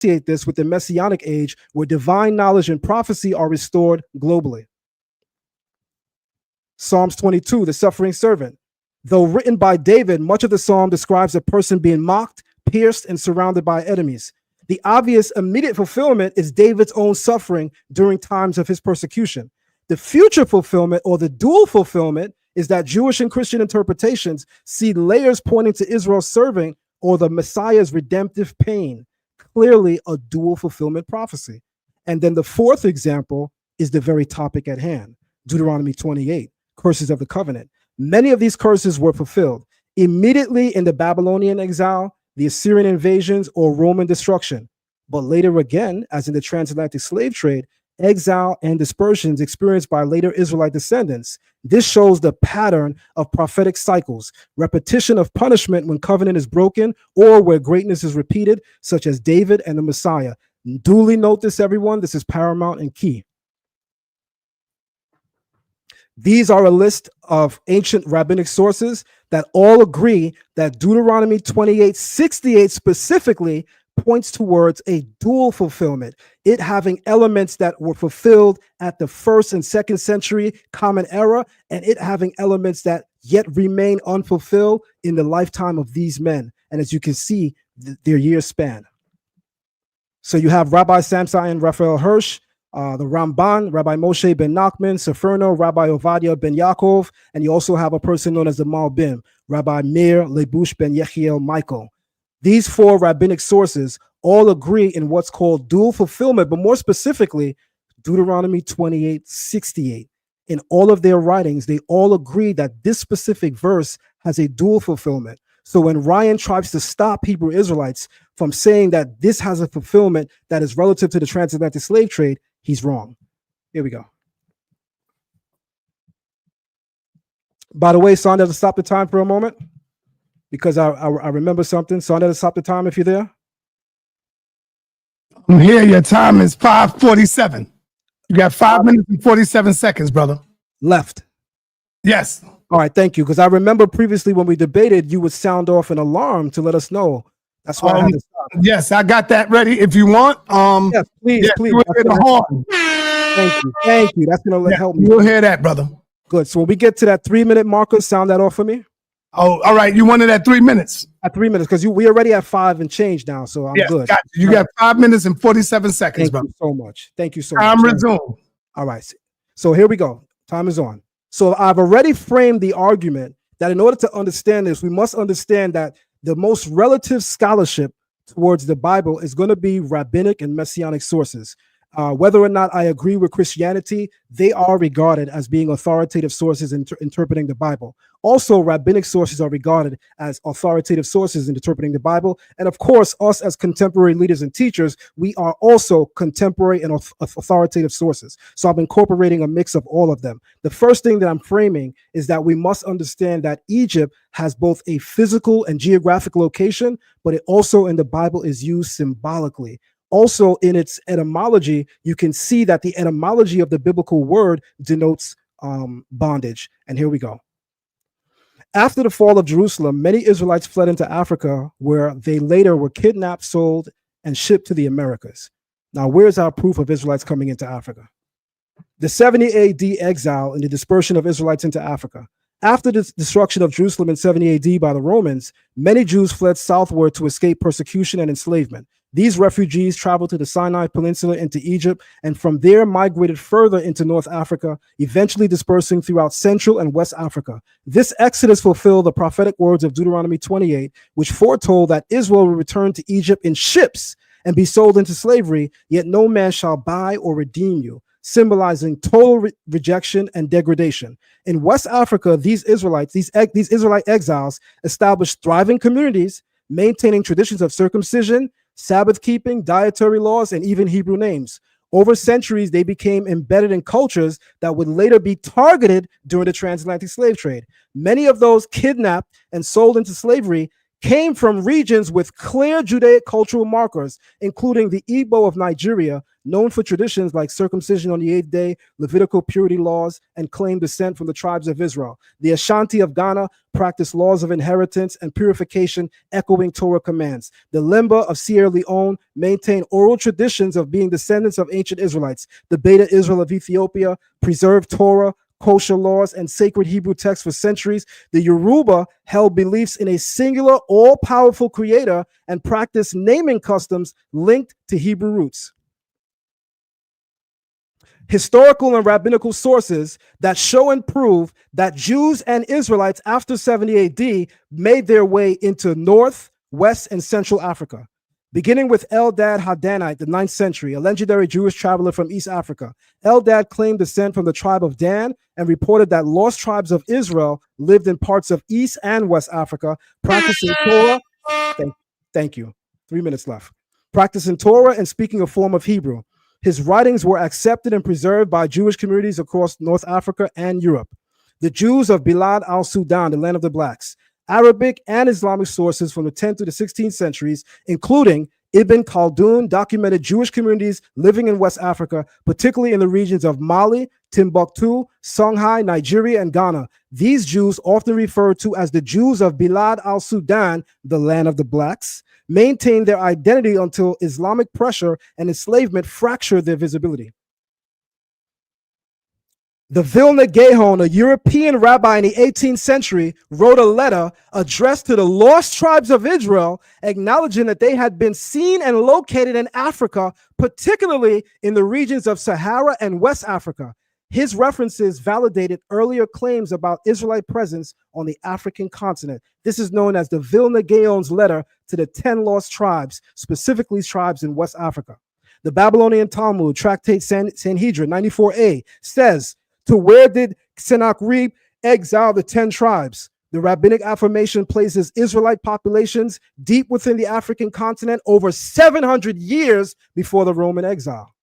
this with the Messianic age, where divine knowledge and prophecy are restored globally. Psalms 22, the suffering servant. Though written by David, much of the psalm describes a person being mocked, pierced, and surrounded by enemies. The obvious immediate fulfillment is David's own suffering during times of his persecution. The future fulfillment, or the dual fulfillment, is that Jewish and Christian interpretations see layers pointing to Israel's serving or the Messiah's redemptive pain. Clearly a dual fulfillment prophecy. And then the fourth example is the very topic at hand, Deuteronomy 28, curses of the covenant. Many of these curses were fulfilled immediately in the Babylonian exile, the Assyrian invasions, or Roman destruction. But later again, as in the transatlantic slave trade, exile and dispersions experienced by later Israelite descendants. This shows the pattern of prophetic cycles, repetition of punishment when covenant is broken or where greatness is repeated, such as David and the Messiah. Duly note this, everyone. This is paramount and key. These are a list of ancient rabbinic sources that all agree that Deuteronomy 28:68 specifically points towards a dual fulfillment, it having elements that were fulfilled at the 1st and 2nd century Common Era, and it having elements that yet remain unfulfilled in the lifetime of these men. And as you can see, their years span. So you have Rabbi Samson Raphael Hirsch, the Ramban, Rabbi Moshe ben Nachman, Seferno, Rabbi Ovadia ben Yaakov, and you also have a person known as the Malbim, Rabbi Meir Lebush ben Yechiel Michael. These four rabbinic sources all agree in what's called dual fulfillment, but more specifically, Deuteronomy 28:68. In all of their writings, they all agree that this specific verse has a dual fulfillment. So when Ryan tries to stop Hebrew Israelites from saying that this has a fulfillment that is relative to the transatlantic slave trade, he's wrong. Here we go. By the way, Sonda, to stop the time for a moment, because I remember something. Sonda, to stop the time if you're there. I'm here. Your time is 5:47. You got 5 minutes and 47 seconds, brother. Left. Yes. All right, thank you. Because I remember previously when we debated, you would sound off an alarm to let us know. That's why I had to stop. Yes, I got that ready. If you want, yes, please, yes, please. You will hear the horn. Thank you. That's gonna help me. You'll hear that, brother. Good. So when we get to that 3-minute marker, sound that off for me. Oh, all right. You wanted at 3 minutes. At 3 minutes, because we already at 5 and change now, so I'm good. Got you. You got 5 minutes and 47 seconds, Thank brother. you so much. Thank you so much. Time resumed. All right. So here we go. Time is on. So I've already framed the argument that in order to understand this, we must understand that the most relative scholarship towards the Bible is going to be rabbinic and messianic sources. Whether or not I agree with Christianity, they are regarded as being authoritative sources in interpreting the Bible. Also, rabbinic sources are regarded as authoritative sources in interpreting the Bible. And of course, us as contemporary leaders and teachers, we are also contemporary and authoritative sources. So I'm incorporating a mix of all of them. The first thing that I'm framing is that we must understand that Egypt has both a physical and geographic location, but it also in the Bible is used symbolically. Also, in its etymology, you can see that the etymology of the biblical word denotes bondage. And here we go. After the fall of Jerusalem, many Israelites fled into Africa, where they later were kidnapped, sold, and shipped to the Americas. Now, where's our proof of Israelites coming into Africa? The 70 AD exile and the dispersion of Israelites into Africa. After the destruction of Jerusalem in 70 AD by the Romans, many Jews fled southward to escape persecution and enslavement. These refugees traveled to the Sinai Peninsula into Egypt, and from there migrated further into North Africa, eventually dispersing throughout Central and West Africa. This exodus fulfilled the prophetic words of Deuteronomy 28, which foretold that Israel would return to Egypt in ships and be sold into slavery, yet no man shall buy or redeem you, symbolizing total rejection and degradation. In West Africa, these Israelites, these Israelite exiles established thriving communities, maintaining traditions of circumcision, Sabbath keeping, dietary laws, and even Hebrew names. Over centuries, they became embedded in cultures that would later be targeted during the transatlantic slave trade. Many of those kidnapped and sold into slavery came from regions with clear Judaic cultural markers, including the Igbo of Nigeria, known for traditions like circumcision on the 8th day, Levitical purity laws, and claim descent from the tribes of Israel. The Ashanti of Ghana practice laws of inheritance and purification, echoing Torah commands. The Lemba of Sierra Leone maintain oral traditions of being descendants of ancient Israelites. The Beta Israel of Ethiopia preserve Torah, kosher laws, and sacred Hebrew texts for centuries. The Yoruba held beliefs in a singular, all-powerful creator and practiced naming customs linked to Hebrew roots. Historical and rabbinical sources that show and prove that Jews and Israelites after 70 AD made their way into North, West, and Central Africa. Beginning with Eldad Hadanite, the 9th century, a legendary Jewish traveler from East Africa. Eldad claimed descent from the tribe of Dan and reported that lost tribes of Israel lived in parts of East and West Africa, practicing Torah. Thank you. 3 minutes left. Practicing Torah and speaking a form of Hebrew. His writings were accepted and preserved by Jewish communities across North Africa and Europe. The Jews of Bilad al-Sudan, the land of the blacks. Arabic and Islamic sources from the 10th to the 16th centuries, including Ibn Khaldun, documented Jewish communities living in West Africa, particularly in the regions of Mali, Timbuktu, Songhai, Nigeria, and Ghana. These Jews, often referred to as the Jews of Bilad al-Sudan, the land of the blacks, maintained their identity until Islamic pressure and enslavement fractured their visibility. The Vilna Gaon, a European rabbi in the 18th century, wrote a letter addressed to the lost tribes of Israel, acknowledging that they had been seen and located in Africa, particularly in the regions of Sahara and West Africa. His references validated earlier claims about Israelite presence on the African continent. This is known as the Vilna Gaon's letter to the 10 lost tribes, specifically tribes in West Africa. The Babylonian Talmud, Tractate Sanhedrin 94a, says, "To where did Sennacherib exile the 10 tribes?" The rabbinic affirmation places Israelite populations deep within the African continent over 700 years before the Roman exile.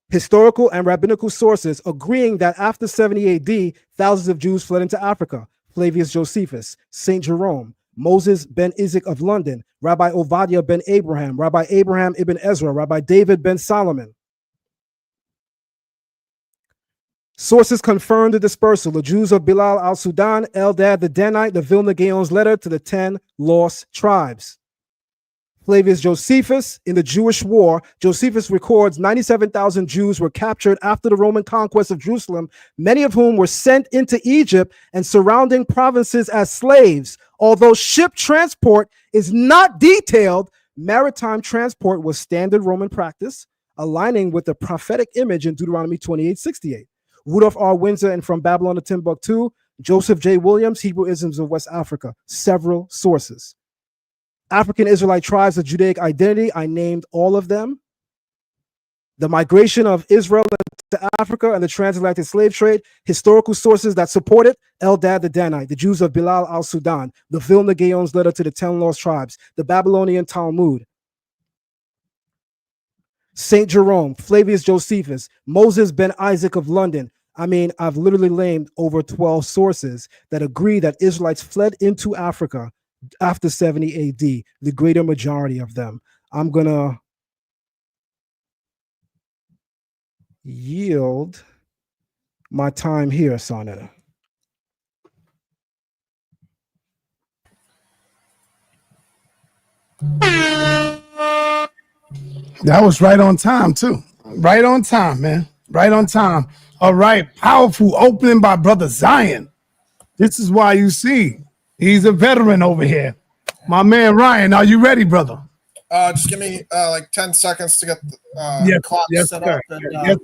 Historical and rabbinical sources agreeing that after 70 AD, thousands of Jews fled into Africa. Flavius Josephus, St. Jerome, Moses ben Isaac of London, Rabbi Ovadia ben Abraham, Rabbi Abraham ibn Ezra, Rabbi David ben Solomon. Sources confirm the dispersal. The Jews of Bilal al-Sudan, Eldad the Danite, the Vilna Gaon's letter to the 10 lost tribes. Flavius Josephus, in the Jewish War, Josephus records 97,000 Jews were captured after the Roman conquest of Jerusalem, many of whom were sent into Egypt and surrounding provinces as slaves. Although ship transport is not detailed, maritime transport was standard Roman practice, aligning with the prophetic image in Deuteronomy 28:68. Rudolph R. Windsor and From Babylon to Timbuktu, Joseph J. Williams, Hebrew Isms of West Africa, several sources. African Israelite tribes of Judaic identity, I named all of them. The migration of Israel to Africa and the transatlantic slave trade, historical sources that support it, Eldad the Danite, the Jews of Bilal al-Sudan, the Vilna Gaon's letter to the 10 lost tribes, the Babylonian Talmud, St. Jerome, Flavius Josephus, Moses ben Isaac of London. I mean, I've literally named over 12 sources that agree that Israelites fled into Africa after 70 AD, the greater majority of them. I'm going to yield my time here, Sonetta. That was right on time, too. Right on time, man. Right on time. All right. Powerful opening by Brother Zion. This is why you see he's a veteran over here. My man Ryan, are you ready, brother? Just give me like 10 seconds to get the clock set up. And,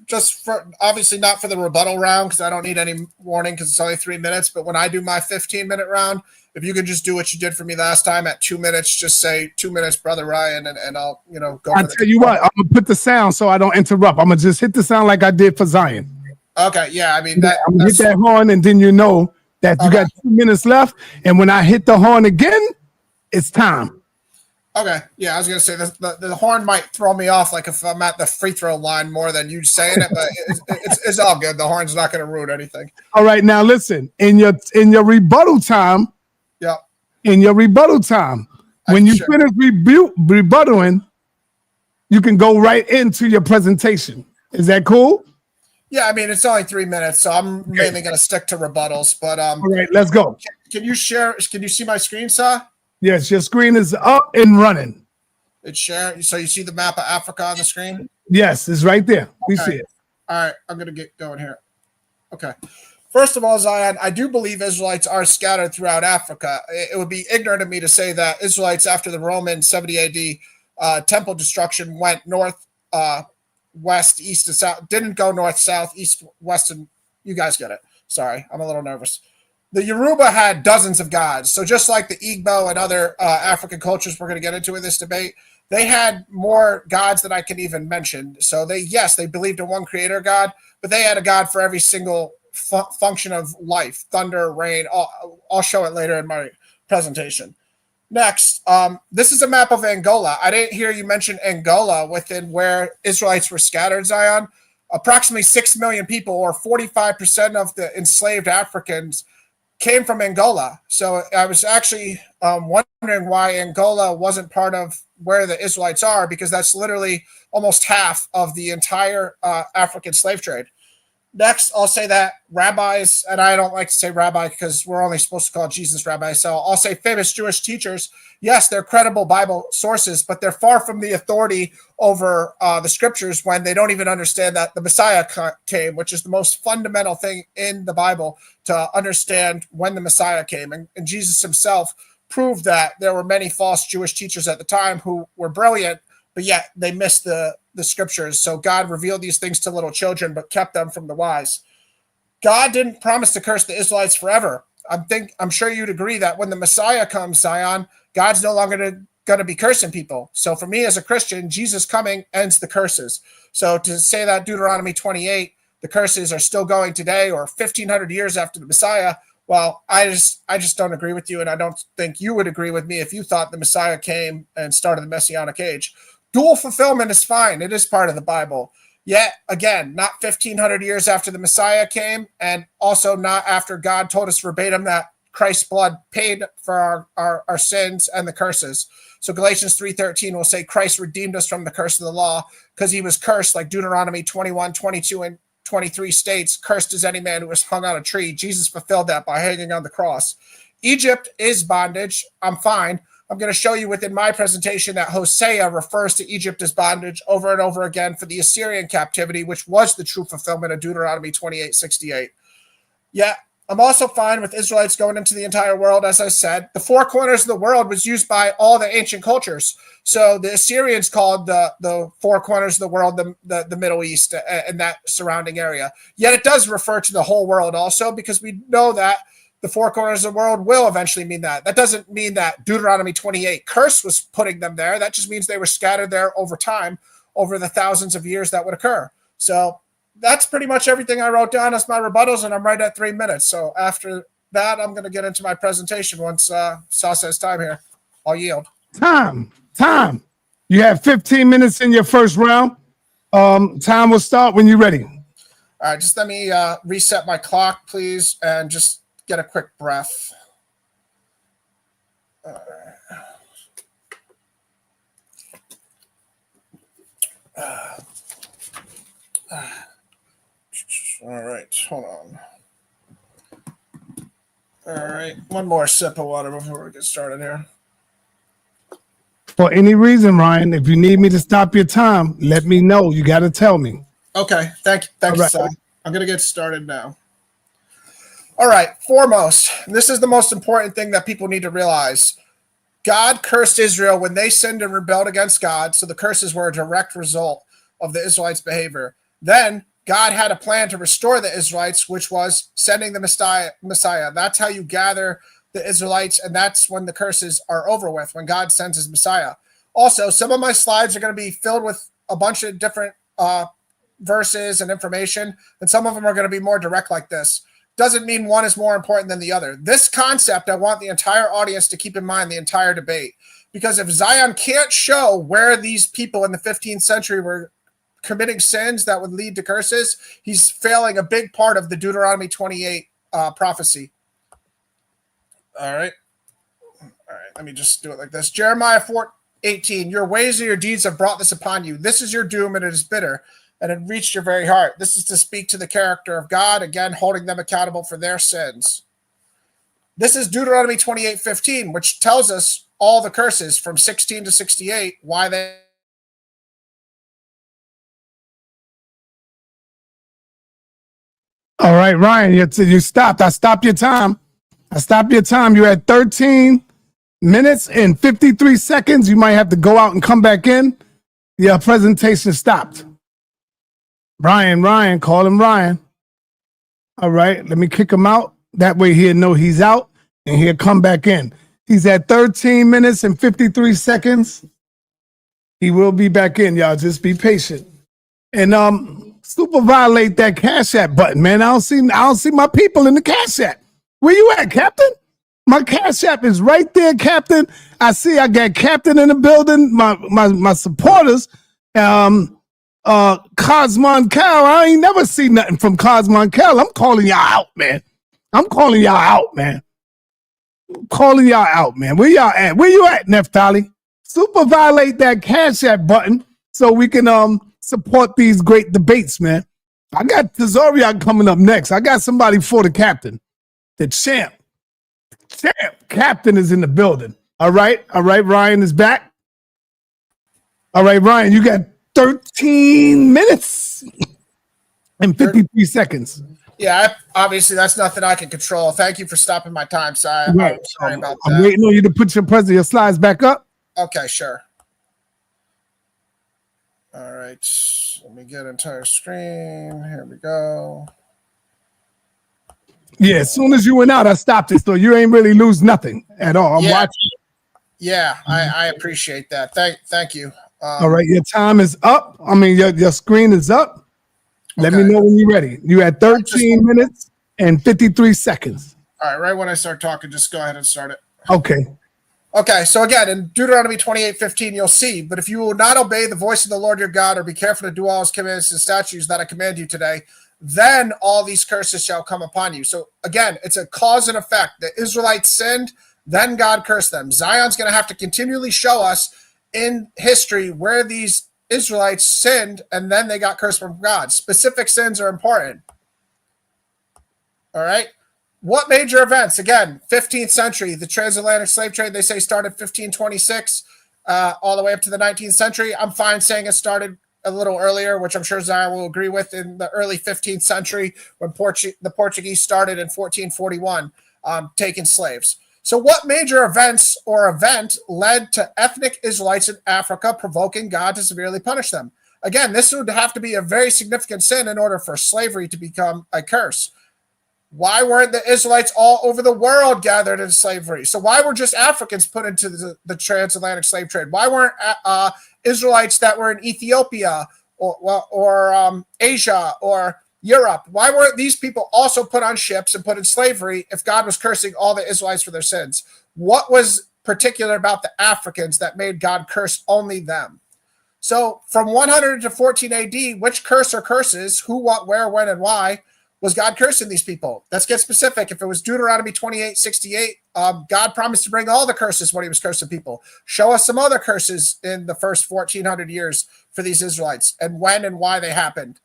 just for, obviously not for the rebuttal round because I don't need any warning because it's only 3 minutes. But when I do my 15-minute round, if you could just do what you did for me last time at 2 minutes, just say 2 minutes, Brother Ryan, and I'll go. I'll tell you what, I'm gonna put the sound so I don't interrupt. I'm gonna just hit the sound like I did for Zion. Okay, yeah, I mean I'm gonna hit that horn, and then you know that you got 2 minutes left. And when I hit the horn again, it's time. Okay, yeah, I was gonna say the horn might throw me off, like if I'm at the free throw line more than you saying it, but it's all good. The horn's not gonna ruin anything. All right, now listen. In your rebuttal time. Yeah. In your rebuttal time, when you finish rebuttaling, you can go right into your presentation. Is that cool? Yeah, I mean it's only 3 minutes, so I'm mainly gonna stick to rebuttals. But all right, let's go. Can you share? Can you see my screen, sir? Yes, your screen is up and running. It's sharing. So you see the map of Africa on the screen? Yes, it's right there. We see it. All right, I'm going to get going here. Okay. First of all, Zion, I do believe Israelites are scattered throughout Africa. It would be ignorant of me to say that Israelites after the Roman 70 AD temple destruction went north, west, east, and south. Didn't go north, south, east, west, and you guys get it. Sorry, I'm a little nervous. The Yoruba had dozens of gods. So just like the Igbo and other African cultures we're going to get into in this debate, they had more gods than I can even mention. So they believed in one creator God, but they had a God for every single function of life, thunder, rain. I'll show it later in my presentation. Next, this is a map of Angola. I didn't hear you mention Angola within where Israelites were scattered, Zion. Approximately 6 million people, or 45% of the enslaved Africans, came from Angola. So I was actually wondering why Angola wasn't part of where the Israelites are, because that's literally almost half of the entire African slave trade. Next, I'll say that rabbis, and I don't like to say rabbi because we're only supposed to call Jesus rabbi, so I'll say famous Jewish teachers. Yes, they're credible Bible sources, but they're far from the authority over the scriptures when they don't even understand that the Messiah came, which is the most fundamental thing in the Bible to understand when the Messiah came. And Jesus himself proved that there were many false Jewish teachers at the time who were brilliant, but yet they missed the scriptures. So God revealed these things to little children, but kept them from the wise. God didn't promise to curse the Israelites forever. I'm sure you'd agree that when the Messiah comes, Zion, God's no longer going to be cursing people. So for me as a Christian, Jesus coming ends the curses. So to say that Deuteronomy 28, the curses are still going today or 1,500 years after the Messiah, well, I just don't agree with you, and I don't think you would agree with me if you thought the Messiah came and started the Messianic age. Dual fulfillment is fine. It is part of the Bible. Yet, again, not 1,500 years after the Messiah came, and also not after God told us verbatim that Christ's blood paid for our sins and the curses. So Galatians 3:13 will say Christ redeemed us from the curse of the law because he was cursed, like Deuteronomy 21, 22, and 23 states, cursed is any man who was hung on a tree. Jesus fulfilled that by hanging on the cross. Egypt is bondage. I'm fine. I'm going to show you within my presentation that Hosea refers to Egypt as bondage over and over again for the Assyrian captivity, which was the true fulfillment of Deuteronomy 28:68. Yeah, I'm also fine with Israelites going into the entire world. As I said, the four corners of the world was used by all the ancient cultures. So the Assyrians called the four corners of the world the Middle East and that surrounding area. Yet it does refer to the whole world also, because we know that the four corners of the world will eventually mean that. That doesn't mean that Deuteronomy 28 curse was putting them there. That just means they were scattered there over time, over the thousands of years that would occur. So that's pretty much everything I wrote down as my rebuttals, and I'm right at 3 minutes. So after that, I'm going to get into my presentation once Saw says time here. I'll yield. Time. You have 15 minutes in your first round. Time will start when you're ready. All right, just let me reset my clock, please, and just get a quick breath. All right, hold on. All right, one more sip of water before we get started here. For any reason, Ryan, if you need me to stop your time, let me know. You got to tell me. Okay, thank you, Sam. I'm going to get started now. All right, foremost, this is the most important thing that people need to realize. God cursed Israel when they sinned and rebelled against God, so the curses were a direct result of the Israelites' behavior. Then God had a plan to restore the Israelites, which was sending the Messiah. That's how you gather the Israelites, and that's when the curses are over with, when God sends his Messiah. Also, some of my slides are going to be filled with a bunch of different verses and information, and some of them are going to be more direct like this. Doesn't mean one is more important than the other. This concept, I want the entire audience to keep in mind the entire debate, because if Zion can't show where these people in the 15th century were committing sins that would lead to curses, he's failing a big part of the Deuteronomy 28 prophecy. All right, let me just do it like this. Jeremiah 4:18, your ways or your deeds have brought this upon you. This is your doom, and it is bitter, and it reached your very heart. This is to speak to the character of God, again, holding them accountable for their sins. This is Deuteronomy 28:15, which tells us all the curses from 16 to 68, why they... All right, Ryan, you stopped. I stopped your time. You're at 13 minutes and 53 seconds. You might have to go out and come back in. Your presentation stopped. Ryan, call him Ryan. All right, let me kick him out. That way he'll know he's out and he'll come back in. He's at 13 minutes and 53 seconds. He will be back in, y'all. Just be patient. And super violate that Cash App button, man. I don't see my people in the Cash App. Where you at, Captain? My Cash App is right there, Captain. I got Captain in the building. My supporters. Cosmon Cal. I ain't never seen nothing from Cosmon Cal. I'm calling y'all out, man. Where y'all at? Where you at, Neftali? Super violate that Cash App button so we can support these great debates, man. I got Tazoriak coming up next. I got somebody for the captain. The champ. Captain is in the building. All right, Ryan is back. All right, Ryan, you got 13 minutes and 53 seconds. Yeah, obviously that's nothing I can control. Thank you for stopping my time, Si. Right. I'm sorry about that. I'm waiting on you to put your slides back up. Okay, sure. All right, let me get entire screen. Here we go. Yeah, as soon as you went out, I stopped it, so you ain't really lose nothing at all. I'm watching. Yeah, I appreciate that. Thank you. All right, your time is up. I mean, your screen is up. Let me know when you're ready. You had 13 minutes and 53 seconds. All right, right when I start talking, just go ahead and start it. Okay, so again, in Deuteronomy 28:15, you'll see, but if you will not obey the voice of the Lord your God or be careful to do all his commands and statutes that I command you today, then all these curses shall come upon you. So again, it's a cause and effect. The Israelites sinned, then God cursed them. Zion's going to have to continually show us in history where these Israelites sinned and then they got cursed from God. Specific sins are important. All right. What major events? Again, 15th century, the transatlantic slave trade, they say started 1526 all the way up to the 19th century. I'm fine saying it started a little earlier, which I'm sure Zion will agree with, in the early 15th century when the Portuguese started in 1441 taking slaves. So what major events or event led to ethnic Israelites in Africa provoking God to severely punish them? Again, this would have to be a very significant sin in order for slavery to become a curse. Why weren't the Israelites all over the world gathered in slavery? So why were just Africans put into the transatlantic slave trade? Why weren't Israelites that were in Ethiopia or Asia or Europe? Why weren't these people also put on ships and put in slavery if God was cursing all the Israelites for their sins? What was particular about the Africans that made God curse only them? So from 100 to 14 AD, which curse or curses, who, what, where, when, and why, was God cursing these people? Let's get specific. If it was Deuteronomy 28:68, God promised to bring all the curses when he was cursing people. Show us some other curses in the first 1400 years for these Israelites and when and why they happened.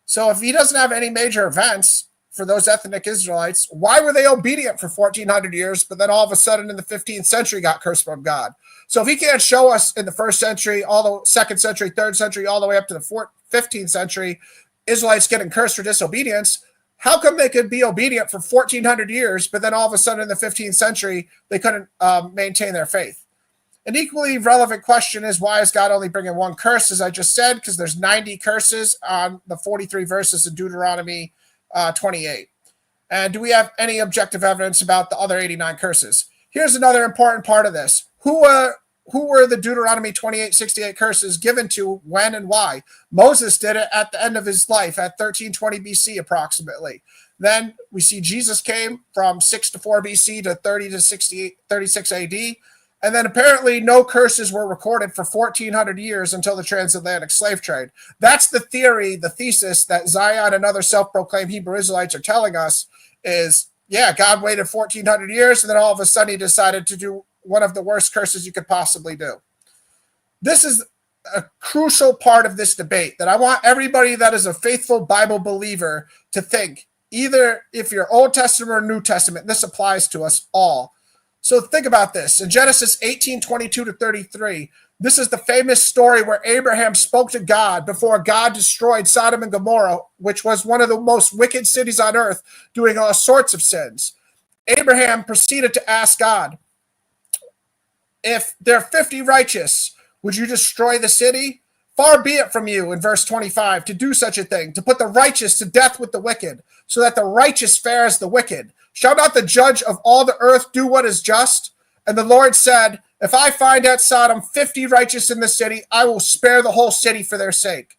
So if he doesn't have any major events for those ethnic Israelites, why were they obedient for 1400 years, but then all of a sudden in the 15th century got cursed from God? So if he can't show us in the first century, all the second century, third century, all the way up to the 15th century, Israelites getting cursed for disobedience, how come they could be obedient for 1400 years, but then all of a sudden in the 15th century, they couldn't maintain their faith? An equally relevant question is, why is God only bringing one curse, as I just said? Because there's 90 curses on the 43 verses in Deuteronomy 28. And do we have any objective evidence about the other 89 curses? Here's another important part of this. Who were the Deuteronomy 28:68 curses given to, when, and why? Moses did it at the end of his life at 1320 BC approximately. Then we see Jesus came from 6 to 4 BC to 30 to 36 AD. And then apparently no curses were recorded for 1,400 years until the transatlantic slave trade. That's the theory, the thesis that Zion and other self-proclaimed Hebrew Israelites are telling us is, yeah, God waited 1,400 years, and then all of a sudden he decided to do one of the worst curses you could possibly do. This is a crucial part of this debate that I want everybody that is a faithful Bible believer to think, either if you're Old Testament or New Testament, this applies to us all. So think about this. In Genesis 18:22-33, this is the famous story where Abraham spoke to God before God destroyed Sodom and Gomorrah, which was one of the most wicked cities on earth, doing all sorts of sins. Abraham proceeded to ask God, if there are 50 righteous, would you destroy the city? Far be it from you, in verse 25, to do such a thing, to put the righteous to death with the wicked, so that the righteous fare as the wicked. Shall not the judge of all the earth do what is just? And the Lord said, if I find at Sodom 50 righteous in the city, I will spare the whole city for their sake.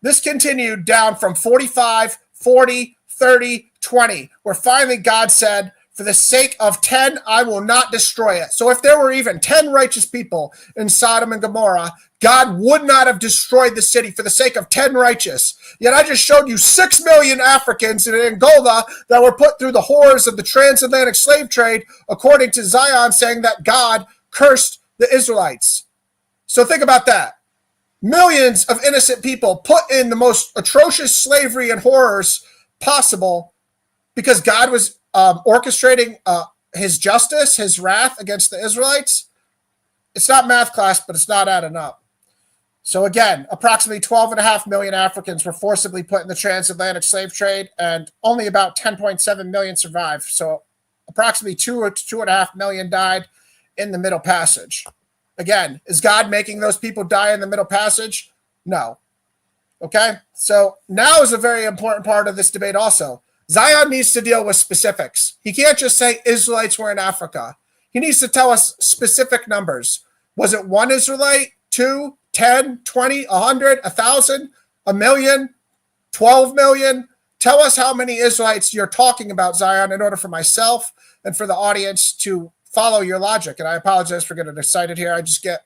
This continued down from 45, 40, 30, 20, where finally God said, for the sake of 10, I will not destroy it. So if there were even 10 righteous people in Sodom and Gomorrah, God would not have destroyed the city for the sake of 10 righteous. Yet I just showed you 6 million Africans in Angola that were put through the horrors of the transatlantic slave trade, according to Zion, saying that God cursed the Israelites. So think about that. Millions of innocent people put in the most atrocious slavery and horrors possible because God was orchestrating his justice, his wrath against the Israelites. It's not math class, but it's not adding up. So again, approximately 12.5 million Africans were forcibly put in the transatlantic slave trade, and only about 10.7 million survived. So approximately 2 or 2.5 million died in the Middle Passage. Again, is God making those people die in the Middle Passage? No. Okay, so now is a very important part of this debate also. Zion needs to deal with specifics. He can't just say Israelites were in Africa. He needs to tell us specific numbers. Was it 1 Israelite, 2, 10, 20, 100, 1,000, 1,000,000, 12 million? Tell us how many Israelites you're talking about, Zion, in order for myself and for the audience to follow your logic. And I apologize for getting excited here. I just get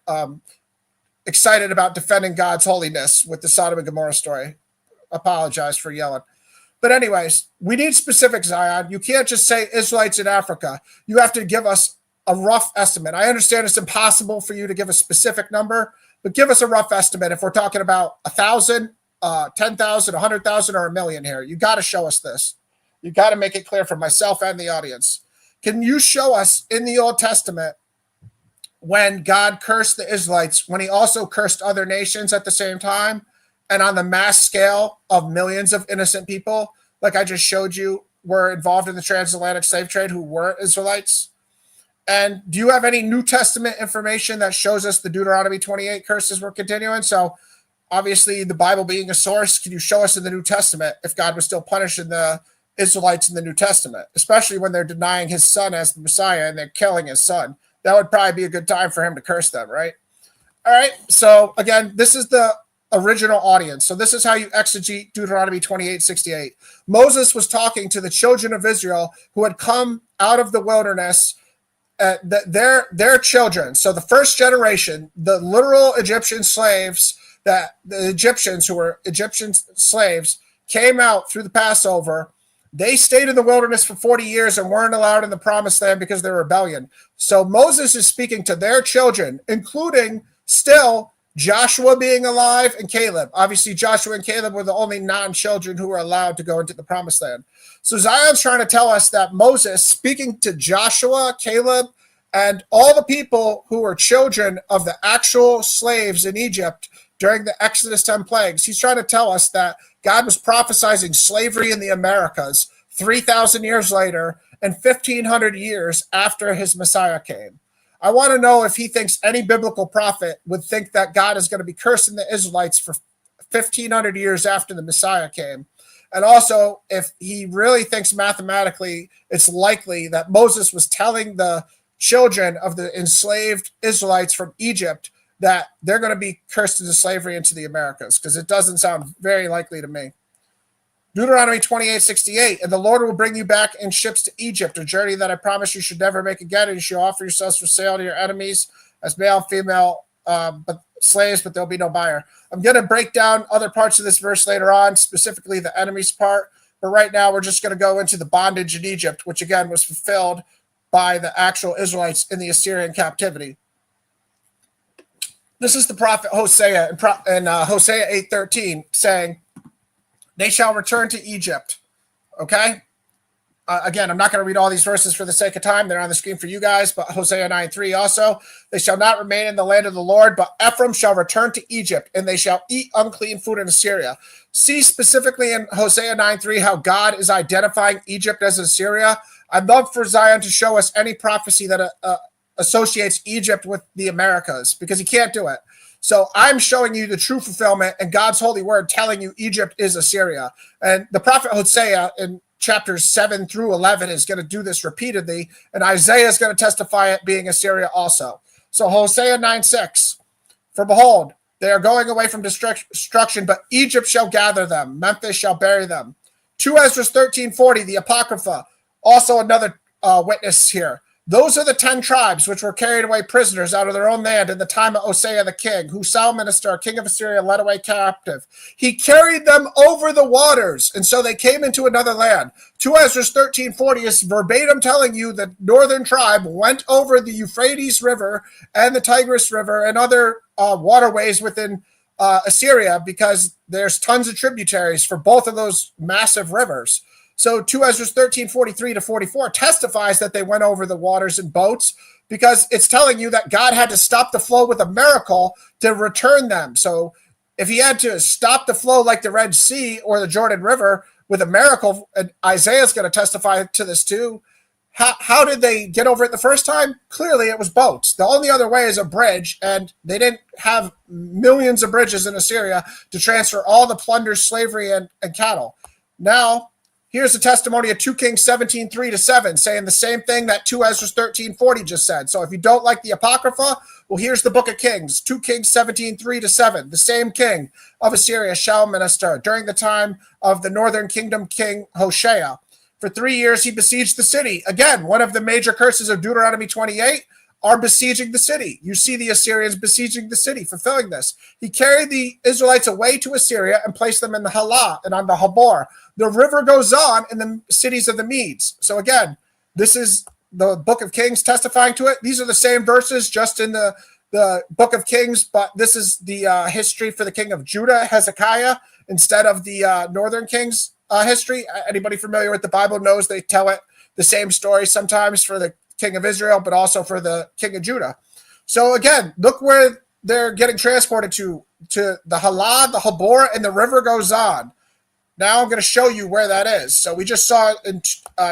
excited about defending God's holiness with the Sodom and Gomorrah story. Apologize for yelling. But anyways, we need specifics, Zion. You can't just say Israelites in Africa. You have to give us a rough estimate. I understand it's impossible for you to give a specific number, but give us a rough estimate. If we're talking about 1,000, 10,000, 100,000, or 1,000,000 here, you got to show us this. You got to make it clear for myself and the audience. Can you show us in the Old Testament when God cursed the Israelites, when he also cursed other nations at the same time? And on the mass scale of millions of innocent people, like I just showed you, were involved in the transatlantic slave trade who were Israelites? And do you have any New Testament information that shows us the Deuteronomy 28 curses were continuing? So obviously the Bible being a source, can you show us in the New Testament if God was still punishing the Israelites in the New Testament, especially when they're denying his son as the Messiah and they're killing his son? That would probably be a good time for him to curse them, right? All right. So again, this is the original audience. So this is how you exegete Deuteronomy 28:68. Moses was talking to the children of Israel who had come out of the wilderness, their children. So the first generation, the literal Egyptian slaves, that the Egyptians who were Egyptian slaves came out through the Passover. They stayed in the wilderness for 40 years and weren't allowed in the promised land because of their rebellion. So Moses is speaking to their children, including still Joshua being alive and Caleb. Obviously, Joshua and Caleb were the only non-children who were allowed to go into the promised land. So Zion's trying to tell us that Moses, speaking to Joshua, Caleb, and all the people who were children of the actual slaves in Egypt during the Exodus 10 plagues, he's trying to tell us that God was prophesizing slavery in the Americas 3,000 years later and 1,500 years after his Messiah came. I want to know if he thinks any biblical prophet would think that God is going to be cursing the Israelites for 1,500 years after the Messiah came. And also, if he really thinks mathematically it's likely that Moses was telling the children of the enslaved Israelites from Egypt that they're going to be cursed into slavery into the Americas, because it doesn't sound very likely to me. Deuteronomy 28:68, and the Lord will bring you back in ships to Egypt, a journey that I promise you should never make again, and you shall offer yourselves for sale to your enemies as male and female but slaves, but there'll be no buyer. I'm going to break down other parts of this verse later on, specifically the enemies part, but right now we're just going to go into the bondage in Egypt, which again was fulfilled by the actual Israelites in the Assyrian captivity. This is the prophet Hosea in Hosea 8:13 saying, they shall return to Egypt. Okay? Again, I'm not going to read all these verses for the sake of time. They're on the screen for you guys, but Hosea 9:3 also. They shall not remain in the land of the Lord, but Ephraim shall return to Egypt, and they shall eat unclean food in Assyria. See specifically in Hosea 9:3 how God is identifying Egypt as Assyria. I'd love for Zion to show us any prophecy that associates Egypt with the Americas, because he can't do it. So I'm showing you the true fulfillment and God's holy word telling you Egypt is Assyria. And the prophet Hosea in chapters 7 through 11 is going to do this repeatedly, and Isaiah is going to testify it being Assyria also. So Hosea 9:6, for behold, they are going away from destruction, but Egypt shall gather them. Memphis shall bury them. 2 Ezra 13:40, the Apocrypha, also another witness here. Those are the 10 tribes which were carried away prisoners out of their own land in the time of Hosea the king, who Salmanaser, king of Assyria, led away captive. He carried them over the waters, and so they came into another land. 2 Ezra 13:40 is verbatim telling you the northern tribe went over the Euphrates River and the Tigris River and other waterways within Assyria, because there's tons of tributaries for both of those massive rivers. So 2 Ezra 13:43 to 44 testifies that they went over the waters in boats, because it's telling you that God had to stop the flow with a miracle to return them. So if he had to stop the flow like the Red Sea or the Jordan River with a miracle, and Isaiah's going to testify to this too, how did they get over it the first time? Clearly it was boats. The only other way is a bridge, and they didn't have millions of bridges in Assyria to transfer all the plunder, slavery, and cattle. Now, here's the testimony of 2 Kings 17:3 to 7, saying the same thing that 2 Ezra 13:40 just said. So if you don't like the Apocrypha, well, here's the book of Kings, 2 Kings 17:3 to 7. The same king of Assyria, Shalmaneser, during the time of the northern kingdom king Hoshea. For 3 years, he besieged the city. Again, one of the major curses of Deuteronomy 28 are besieging the city. You see the Assyrians besieging the city, fulfilling this. He carried the Israelites away to Assyria and placed them in the Halah and on the Habor. The river goes on in the cities of the Medes. So again, this is the book of Kings testifying to it. These are the same verses just in the book of Kings, but this is the history for the king of Judah, Hezekiah, instead of the northern king's history. Anybody familiar with the Bible knows they tell it the same story sometimes for the king of Israel, but also for the king of Judah. So again, look where they're getting transported to the Halah, the Habor, and the river goes on. Now I'm going to show you where that is. So we just saw it in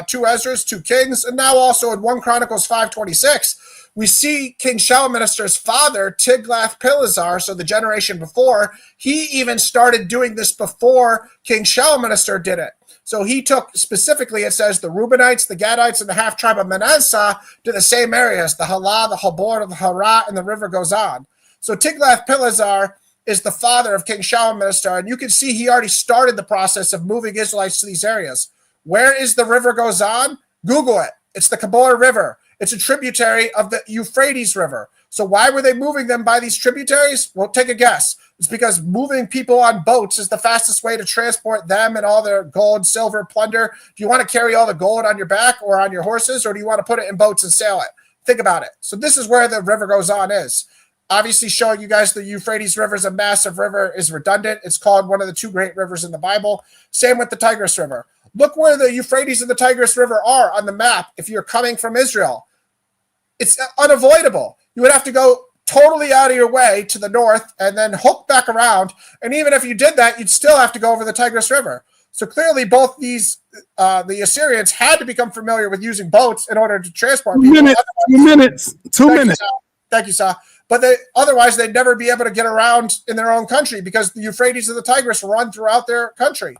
2 Ezra's, 2 Kings, and now also in 1 Chronicles 5:26, we see King Shalmaneser's father, Tiglath-Pileser, so the generation before, he even started doing this before King Shalmaneser did it. So he took, specifically, it says, the Reubenites, the Gadites, and the half-tribe of Manasseh to the same areas, the Halah, the Habor, the Harah, and the river goes on. So Tiglath-Pileser is the father of King Shalmaneser, and you can see he already started the process of moving Israelites to these areas. Where is the river goes on? Google it. It's the Kabor River. It's a tributary of the Euphrates River. So why were they moving them by these tributaries? Well, take a guess. It's because moving people on boats is the fastest way to transport them and all their gold, silver, plunder. Do you want to carry all the gold on your back or on your horses, or do you want to put it in boats and sail it? Think about it. So this is where the river goes on is. Obviously showing you guys the Euphrates River is a massive river is redundant. It's called one of the 2 great rivers in the Bible. Same with the Tigris River. Look where the Euphrates and the Tigris River are on the map if you're coming from Israel. It's unavoidable. You would have to go totally out of your way to the north and then hook back around. And even if you did that, you'd still have to go over the Tigris River. So clearly both these, the Assyrians had to become familiar with using boats in order to transport people. 2 minutes. Thank you, Sah. But otherwise, they'd never be able to get around in their own country because the Euphrates and the Tigris run throughout their country.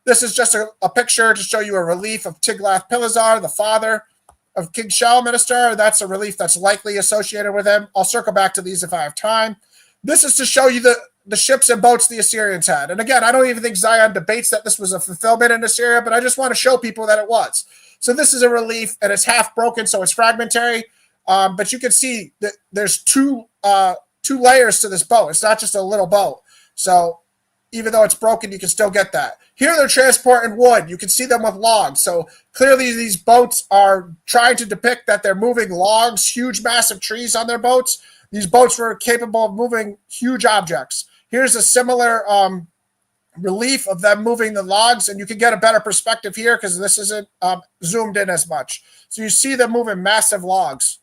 This is just a picture to show you a relief of Tiglath-Pileser, the father of King Shalmaneser. That's a relief that's likely associated with him. I'll circle back to these if I have time. This is to show you the ships and boats the Assyrians had. And again, I don't even think Zion debates that this was a fulfillment in Assyria, but I just want to show people that it was. So this is a relief, and it's half broken, so it's fragmentary. But you can see that there's two layers to this boat. It's not just a little boat. So even though it's broken, you can still get that. Here they're transporting wood. You can see them with logs. So clearly these boats are trying to depict that they're moving logs, huge, massive trees on their boats. These boats were capable of moving huge objects. Here's a similar relief of them moving the logs, and you can get a better perspective here because this isn't zoomed in as much. So you see them moving massive logs.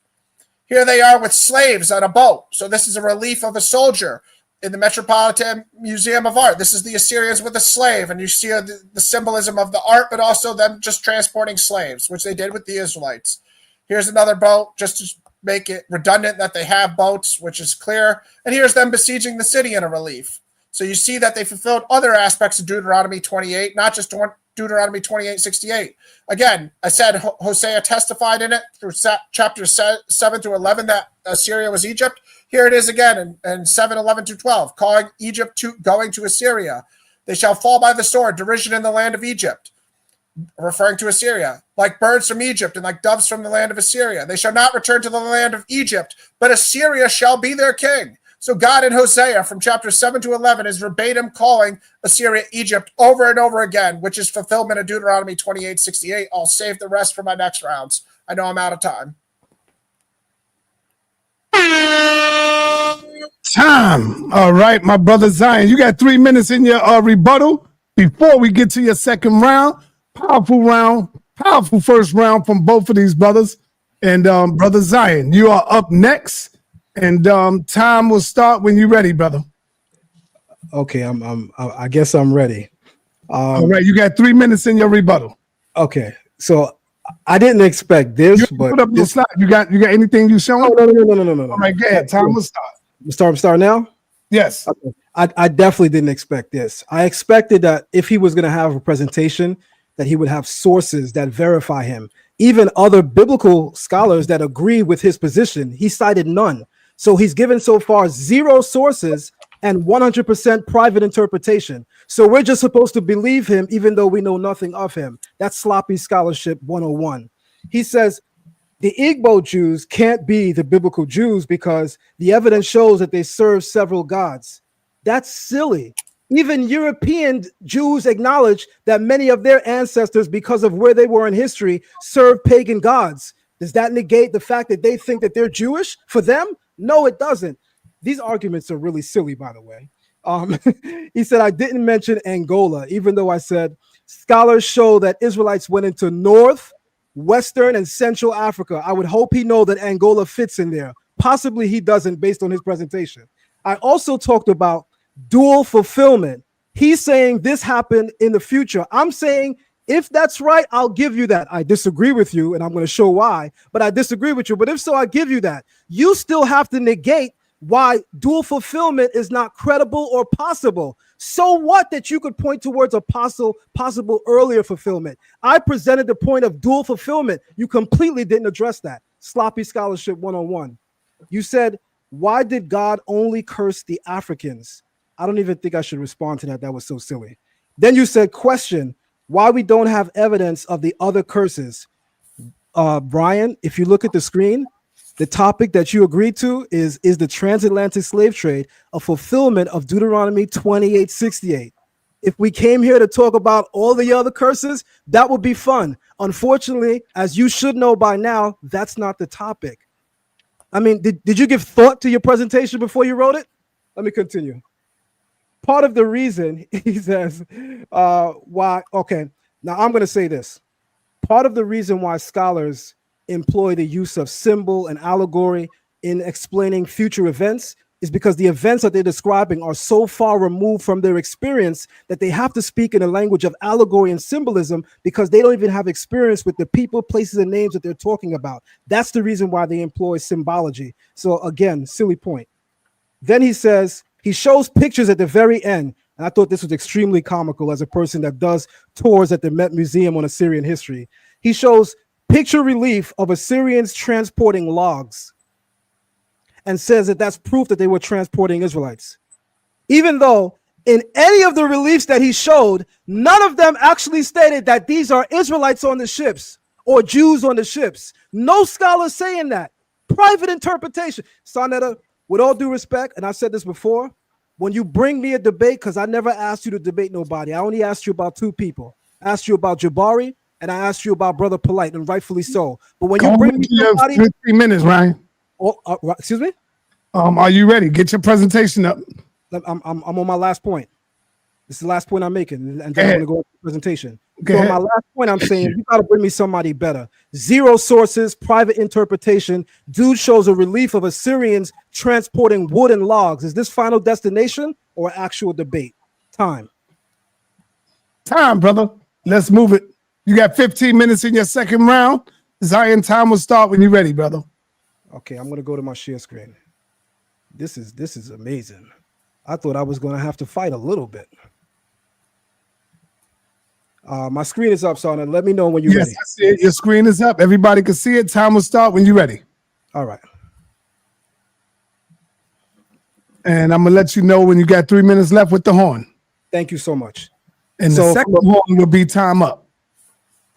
Here they are with slaves on a boat. So this is a relief of a soldier in the Metropolitan Museum of Art. This is the Assyrians with a slave, and you see the symbolism of the art, but also them just transporting slaves, which they did with the Israelites. Here's another boat, just to make it redundant that they have boats, which is clear. And here's them besieging the city in a relief. So you see that they fulfilled other aspects of Deuteronomy 28, not just Deuteronomy 28:68. Again, I said Hosea testified in it through chapters 7 to 11 that Assyria was Egypt. Here it is again in 7:11-12, calling Egypt going to Assyria. They shall fall by the sword, derision in the land of Egypt, referring to Assyria, like birds from Egypt and like doves from the land of Assyria. They shall not return to the land of Egypt, but Assyria shall be their king. So God in Hosea from chapter 7 to 11 is verbatim calling Assyria Egypt over and over again, which is fulfillment of Deuteronomy 28:68. I'll save the rest for my next rounds. I know I'm out of time. Time. All right, my brother Zion, you got 3 minutes in your rebuttal before we get to your second round. Powerful first round from both of these brothers. And brother Zion, you are up next. And time will start when you're ready, brother. Okay, I guess I'm ready. All right, you got 3 minutes in your rebuttal. Okay, so I didn't expect this, but put up the slide. You got anything you showing? No. All right, go ahead. Time will start. Start now? Yes. Okay. I definitely didn't expect this. I expected that if he was going to have a presentation, that he would have sources that verify him. Even other biblical scholars that agree with his position, he cited none. So he's given so far 0 sources and 100% private interpretation. So we're just supposed to believe him even though we know nothing of him. That's sloppy scholarship 101. He says the Igbo Jews can't be the biblical Jews because the evidence shows that they serve several gods. That's silly. Even European Jews acknowledge that many of their ancestors, because of where they were in history, served pagan gods. Does that negate the fact that they think that they're Jewish for them? No, it doesn't. These arguments are really silly, by the way. He said, I didn't mention Angola, even though I said scholars show that Israelites went into North, Western, and Central Africa. I would hope he know that Angola fits in there. Possibly he doesn't based on his presentation. I also talked about dual fulfillment. He's saying this happened in the future. I'm saying if that's right, I'll give you that. I disagree with you, and I'm going to show why, but I disagree with you. But if so, I give you that. You still have to negate why dual fulfillment is not credible or possible. So what that you could point towards a possible earlier fulfillment? I presented the point of dual fulfillment. You completely didn't address that. Sloppy scholarship 101. You said, why did God only curse the Africans? I don't even think I should respond to that. That was so silly. Then you said, question, why we don't have evidence of the other curses. Brian, if you look at the screen, the topic that you agreed to is the transatlantic slave trade a fulfillment of Deuteronomy 28:68. If we came here to talk about all the other curses, that would be fun. Unfortunately, as you should know by now, that's not the topic. I mean, did you give thought to your presentation before you wrote it? Let me continue. Part of the reason, he says, why, okay, now I'm going to say this. Part of the reason why scholars employ the use of symbol and allegory in explaining future events is because the events that they're describing are so far removed from their experience that they have to speak in a language of allegory and symbolism because they don't even have experience with the people, places, and names that they're talking about. That's the reason why they employ symbology. So again, silly point. Then he says, he shows pictures at the very end. And I thought this was extremely comical as a person that does tours at the Met Museum on Assyrian history. He shows picture relief of Assyrians transporting logs and says that that's proof that they were transporting Israelites. even though in any of the reliefs that he showed, none of them actually stated that these are Israelites on the ships or Jews on the ships. No scholar saying that. Private interpretation. Sonetta, with all due respect, and I said this before, when you bring me a debate, because I never asked you to debate nobody, I only asked you about two people. I asked you about Jabari, and I asked you about Brother Polite, and rightfully so. But when you bring me somebody, 15 minutes, Ryan. Oh, excuse me. Are you ready? Get your presentation up. I'm on my last point. This is the last point I'm making, and then I'm going to go into the presentation. So on my last point, I'm saying you got to bring me somebody better. Zero sources, private interpretation. Dude shows a relief of Assyrians transporting wood and logs. Is this Final Destination or actual debate? Time, brother. Let's move it. You got 15 minutes in your second round. Zion, time will start when you're ready, brother. Okay, I'm going to go to my share screen. This is amazing. I thought I was going to have to fight a little bit. My screen is up, son. Let me know when you're ready. Yes, I see it. Your screen is up. Everybody can see it. Time will start when you're ready. All right. And I'm going to let you know when you got 3 minutes left with the horn. Thank you so much. And the second horn will be time up.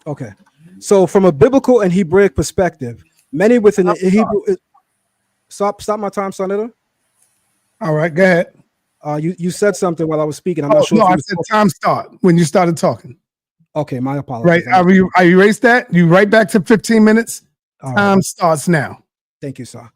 Okay. So from a biblical and Hebraic perspective, many within the Hebrew... Stop my time, Sonetta. All right, go ahead. You said something while I was speaking. I'm not sure. No, I said time start when you started talking. Okay, my apologies. Right, I erased that. You right back to 15 minutes. Time starts now. Thank you, sir.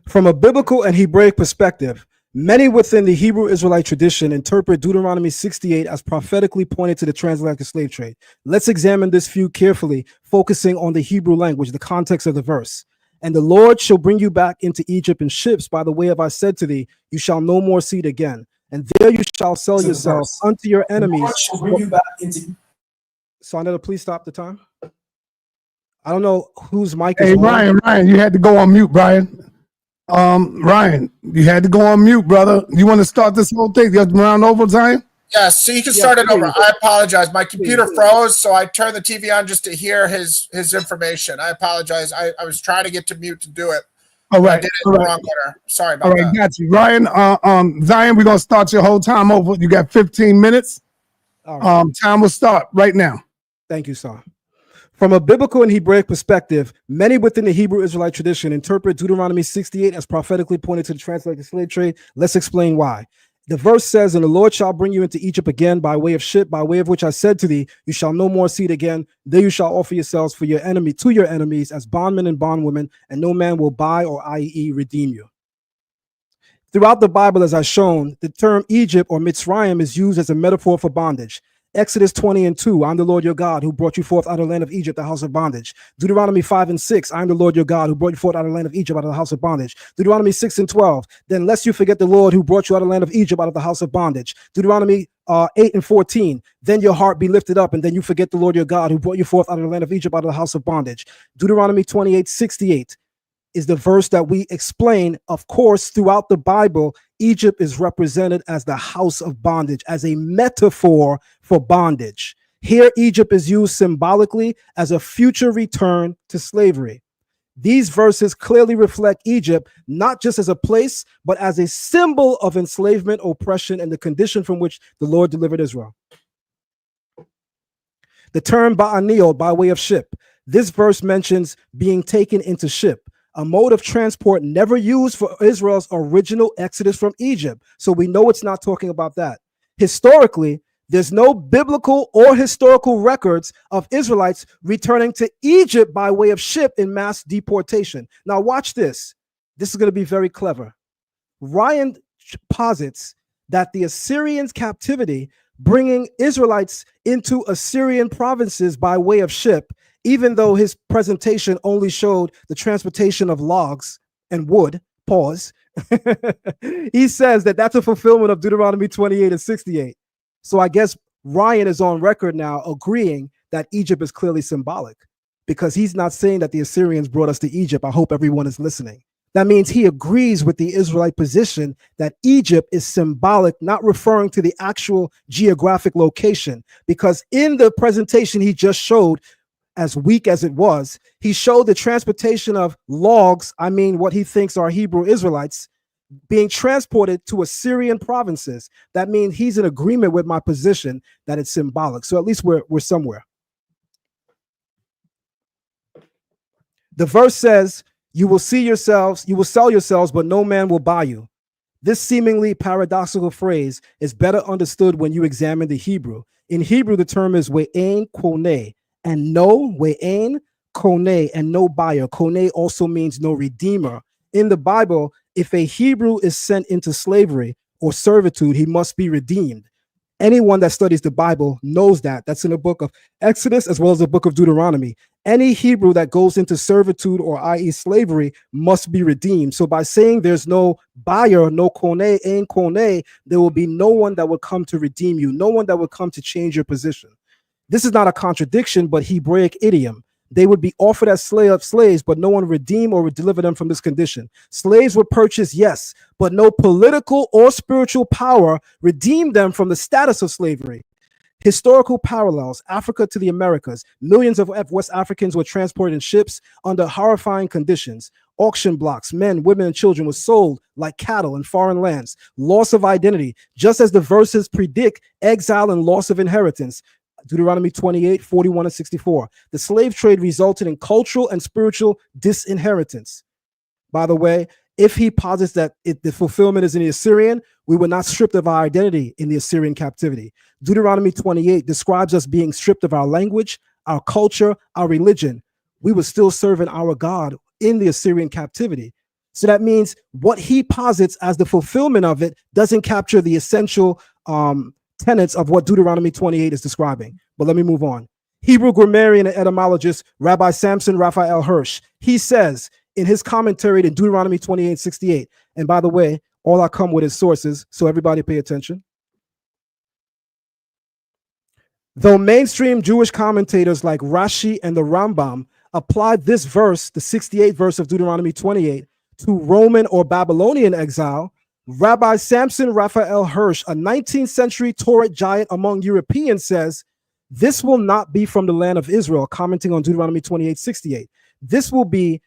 From a biblical and Hebraic perspective, many within the Hebrew Israelite tradition interpret Deuteronomy 68 as prophetically pointed to the transatlantic slave trade. Let's examine this view carefully, focusing on the Hebrew language, the context of the verse. And the Lord shall bring you back into Egypt in ships by the way of I said to thee, you shall no more see it again. And there you shall sell yourself unto your enemies. Bring you back into... Sonetta, please stop the time. I don't know whose mic is on. Ryan, you had to go on mute, Brian. Ryan, you had to go on mute, brother. You want to start this whole thing? You have to round over, Zion? Yes, so you can start it over. I apologize. My computer froze, so I turned the TV on just to hear his information. I apologize. I was trying to get to mute to do it. All right. I did it in the wrong order. Sorry about that. Got you. Ryan, Zion, we're going to start your whole time over. You got 15 minutes. Time will start right now. Thank you, sir. From a biblical and Hebraic perspective, many within the Hebrew Israelite tradition interpret Deuteronomy 68 as prophetically pointed to the transatlantic slave trade. Let's explain why. The verse says, and the Lord shall bring you into Egypt again by way of ship, by way of which I said to thee, you shall no more see it again. There you shall offer yourselves for your enemy to your enemies as bondmen and bondwomen, and no man will buy or i.e. redeem you. Throughout the Bible, as I've shown, the term Egypt or Mitzrayim is used as a metaphor for bondage. Exodus 20:2, I'm the Lord your God who brought you forth out of the land of Egypt, the house of bondage. Deuteronomy 5:6, I'm the Lord your God who brought you forth out of the land of Egypt, out of the house of bondage. Deuteronomy 6:12, then lest you forget the Lord who brought you out of the land of Egypt, out of the house of bondage. Deuteronomy 8:14, then your heart be lifted up, and then you forget the Lord your God who brought you forth out of the land of Egypt, out of the house of bondage. Deuteronomy 28:68 is the verse that we explain. Of course, throughout the Bible, Egypt is represented as the house of bondage, as a metaphor for bondage. Here, Egypt is used symbolically as a future return to slavery. These verses clearly reflect Egypt not just as a place, but as a symbol of enslavement, oppression, and the condition from which the Lord delivered Israel. The term ba'aniyot, by way of ship. This verse mentions being taken into ship, a mode of transport never used for Israel's original exodus from Egypt. So we know it's not talking about that. Historically, there's no biblical or historical records of Israelites returning to Egypt by way of ship in mass deportation. Now watch this. This is going to be very clever. Ryan posits that the Assyrians' captivity, bringing Israelites into Assyrian provinces by way of ship, even though his presentation only showed the transportation of logs and wood, pause, he says that that's a fulfillment of Deuteronomy 28:68. So I guess Ryan is on record now agreeing that Egypt is clearly symbolic, because he's not saying that the Assyrians brought us to Egypt. I hope everyone is listening. That means he agrees with the Israelite position that Egypt is symbolic, not referring to the actual geographic location, because in the presentation he just showed, as weak as it was, he showed the transportation of logs, I mean what he thinks are Hebrew Israelites, being transported to Assyrian provinces. That means he's in agreement with my position that it's symbolic. So at least we're somewhere. The verse says, you will sell yourselves, but no man will buy you. This seemingly paradoxical phrase is better understood when you examine the Hebrew. In Hebrew, the term is we'ein kone, and no, we'ein kone, and no buyer. Kone also means no redeemer. In the Bible, if a Hebrew is sent into slavery or servitude, he must be redeemed. Anyone that studies the Bible knows that. That's in the book of Exodus as well as the book of Deuteronomy. Any Hebrew that goes into servitude or i.e. slavery must be redeemed. So by saying there's no buyer, no kone, ain kone, there will be no one that will come to redeem you, no one that will come to change your position. This is not a contradiction, but Hebraic idiom. They would be offered as slaves, but no one redeem or would deliver them from this condition. Slaves were purchased, yes, but no political or spiritual power redeemed them from the status of slavery. Historical parallels, Africa to the Americas. Millions of West Africans were transported in ships under horrifying conditions. Auction blocks, men, women, and children were sold like cattle in foreign lands. Loss of identity, just as the verses predict exile and loss of inheritance. Deuteronomy 28, 41 and 64. The slave trade resulted in cultural and spiritual disinheritance. By the way, if he posits that the fulfillment is in the Assyrian, we were not stripped of our identity in the Assyrian captivity. Deuteronomy 28 describes us being stripped of our language, our culture, our religion. We were still serving our God in the Assyrian captivity. So that means what he posits as the fulfillment of it doesn't capture the essential tenets of what Deuteronomy 28 is describing. But let me move on. Hebrew grammarian and etymologist Rabbi Samson Raphael Hirsch, he says in his commentary to Deuteronomy 28:68, and by the way, all I come with is sources, so everybody pay attention. Though mainstream Jewish commentators like Rashi and the Rambam applied this verse, the 68th verse of Deuteronomy 28, to Roman or Babylonian exile, Rabbi Samson Raphael Hirsch, a 19th century Torah giant among Europeans, says, this will not be from the land of Israel, commenting on Deuteronomy 28:68. This will be,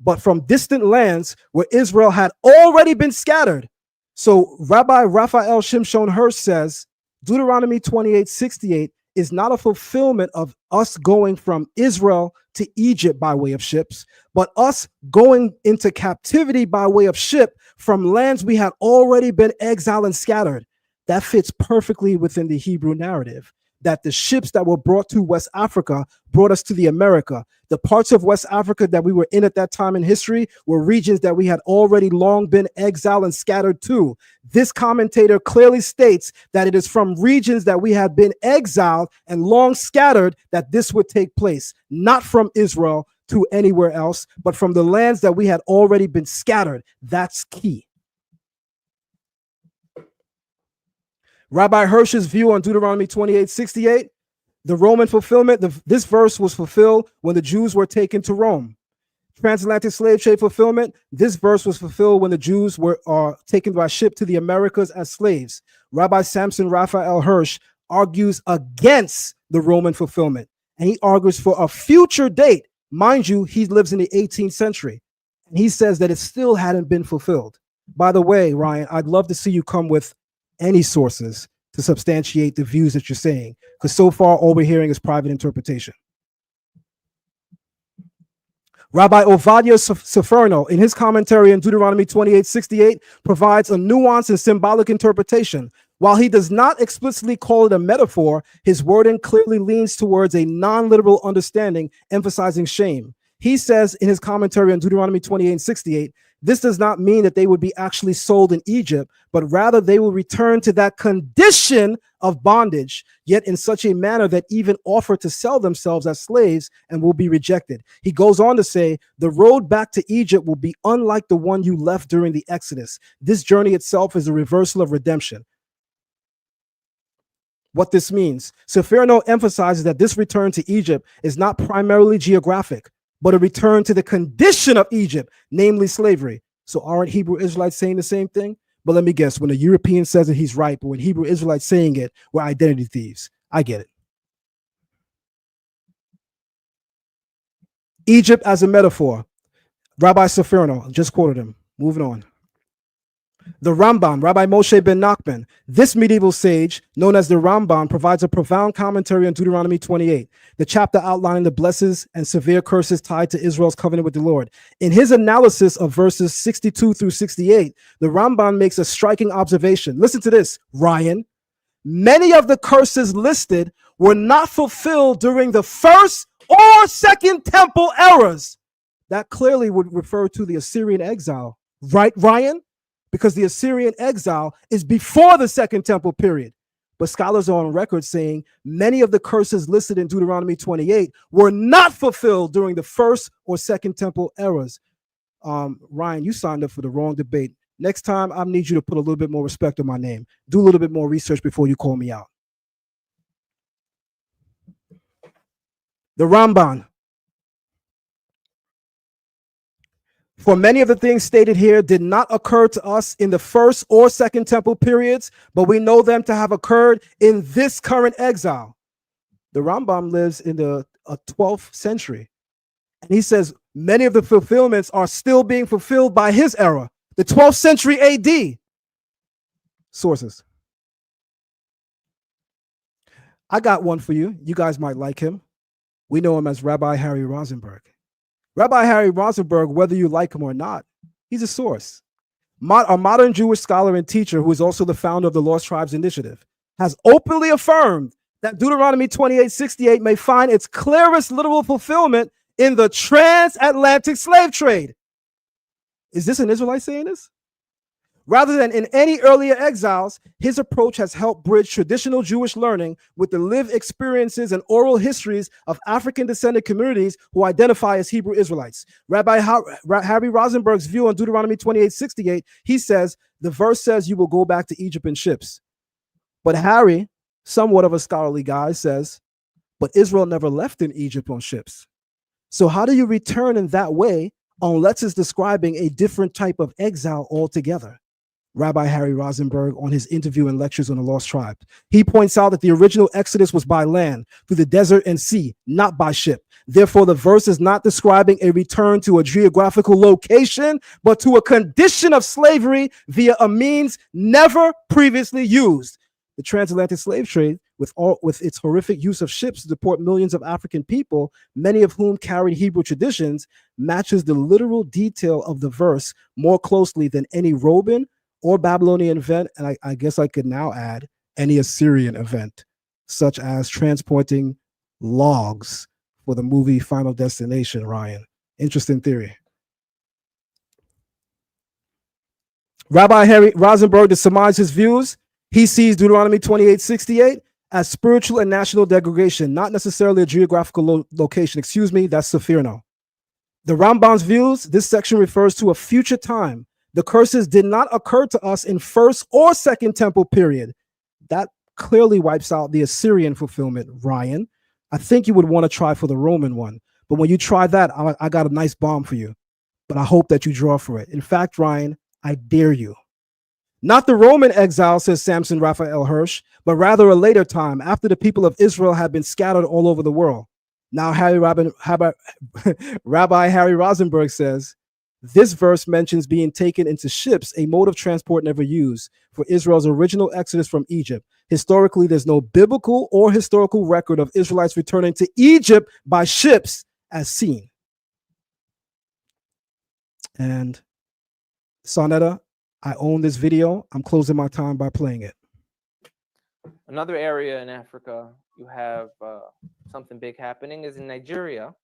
but from distant lands where Israel had already been scattered. So Rabbi Raphael Shimshon Hirsch says, Deuteronomy 28:68 is not a fulfillment of us going from Israel to Egypt by way of ships, but us going into captivity by way of ship from lands we had already been exiled and scattered. That fits perfectly within the Hebrew narrative, that the ships that were brought to West Africa brought us to the America. The parts of West Africa that we were in at that time in history were regions that we had already long been exiled and scattered to. This commentator clearly states that it is from regions that we had been exiled and long scattered that this would take place, not from Israel to anywhere else, but from the lands that we had already been scattered. That's key. Rabbi Hirsch's view on Deuteronomy 28:68, the Roman fulfillment, this verse was fulfilled when the Jews were taken to Rome. Transatlantic slave trade fulfillment, this verse was fulfilled when the Jews were taken by ship to the Americas as slaves. Rabbi Samson Raphael Hirsch argues against the Roman fulfillment, and he argues for a future date. Mind you, he lives in the 18th century, and he says that it still hadn't been fulfilled. By the way, Ryan, I'd love to see you come with any sources to substantiate the views that you're saying, because so far all we're hearing is private interpretation. Rabbi Ovadia Sforno, in his commentary on Deuteronomy 28:68, provides a nuanced and symbolic interpretation. While he does not explicitly call it a metaphor, his wording clearly leans towards a non-literal understanding, emphasizing shame. He says in his commentary on Deuteronomy 28:68, this does not mean that they would be actually sold in Egypt, but rather they will return to that condition of bondage, yet in such a manner that even offer to sell themselves as slaves and will be rejected. He goes on to say, the road back to Egypt will be unlike the one you left during the Exodus. This journey itself is a reversal of redemption. What this means, Sforno emphasizes that this return to Egypt is not primarily geographic, but a return to the condition of Egypt, namely slavery. So aren't Hebrew Israelites saying the same thing? But let me guess, when a European says it, he's right. But when Hebrew Israelites saying it, we're identity thieves. I get it. Egypt as a metaphor. Rabbi Sforno, just quoted him. Moving on. The Ramban, Rabbi Moshe ben Nachman, this medieval sage, known as the Ramban, provides a profound commentary on Deuteronomy 28, the chapter outlining the blessings and severe curses tied to Israel's covenant with the Lord. In his analysis of verses 62 through 68, the Ramban makes a striking observation. Listen to this, Ryan. Many of the curses listed were not fulfilled during the first or second temple eras. That clearly would refer to the Assyrian exile, right, Ryan? Because the Assyrian exile is before the second temple period. But scholars are on record saying many of the curses listed in Deuteronomy 28 were not fulfilled during the first or second temple eras. Ryan, you signed up for the wrong debate. Next time, I need you to put a little bit more respect on my name. Do a little bit more research before you call me out. The Ramban. For many of the things stated here did not occur to us in the first or second temple periods, but we know them to have occurred in this current exile. The Rambam lives in the 12th century. And he says many of the fulfillments are still being fulfilled by his era, the 12th century AD. Sources. I got one for you. You guys might like him. We know him as Rabbi Harry Rosenberg. Rabbi Harry Rosenberg, whether you like him or not, he's a source. A modern Jewish scholar and teacher who is also the founder of the Lost Tribes Initiative has openly affirmed that Deuteronomy 28:68 may find its clearest literal fulfillment in the transatlantic slave trade. Is this an Israelite saying this? Rather than in any earlier exiles, his approach has helped bridge traditional Jewish learning with the lived experiences and oral histories of African-descended communities who identify as Hebrew Israelites. Rabbi Harry Rosenberg's view on Deuteronomy 28:68, he says, the verse says you will go back to Egypt in ships. But Harry, somewhat of a scholarly guy, says, but Israel never left in Egypt on ships. So how do you return in that way unless it's describing a different type of exile altogether? Rabbi Harry Rosenberg on his interview and lectures on the Lost Tribe. He points out that the original Exodus was by land, through the desert and sea, not by ship. Therefore, the verse is not describing a return to a geographical location, but to a condition of slavery via a means never previously used. The transatlantic slave trade, with its horrific use of ships to deport millions of African people, many of whom carried Hebrew traditions, matches the literal detail of the verse more closely than any Roman or Babylonian event, and I guess I could now add any Assyrian event, such as transporting logs for the movie Final Destination, Ryan. Interesting theory. Rabbi Harry Rosenberg, to surmise his views, he sees Deuteronomy 28:68 as spiritual and national degradation, not necessarily a geographical location. Excuse me, that's Safirno. The Ramban's views, this section refers to a future time. The curses did not occur to us in first or second temple period. That clearly wipes out the Assyrian fulfillment, Ryan. I think you would want to try for the Roman one. But when you try that, I got a nice bomb for you. But I hope that you draw for it. In fact, Ryan, I dare you. Not the Roman exile, says Samson Raphael Hirsch, but rather a later time after the people of Israel had been scattered all over the world. Now, Rabbi Harry Rosenberg says, this verse mentions being taken into ships, a mode of transport never used for Israel's original exodus from Egypt. Historically, there's no biblical or historical record of Israelites returning to Egypt by ships as seen. And Sonetta, I own this video. I'm closing my time by playing it. Another area in Africa you have something big happening is in Nigeria.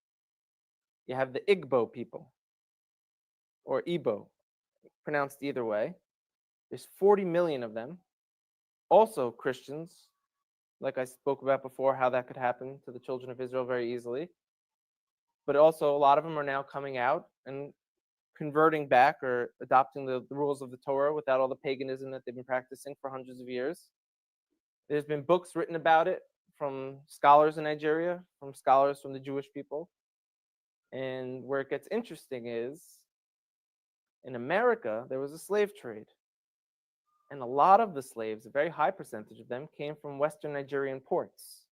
You have the Igbo people, or Igbo, pronounced either way. There's 40 million of them. Also Christians, like I spoke about before, how that could happen to the children of Israel very easily. But also a lot of them are now coming out and converting back or adopting the rules of the Torah without all the paganism that they've been practicing for hundreds of years. There's been books written about it from scholars in Nigeria, from scholars from the Jewish people. And where it gets interesting is, in America, there was a slave trade. And a lot of the slaves, a very high percentage of them, came from Western Nigerian ports.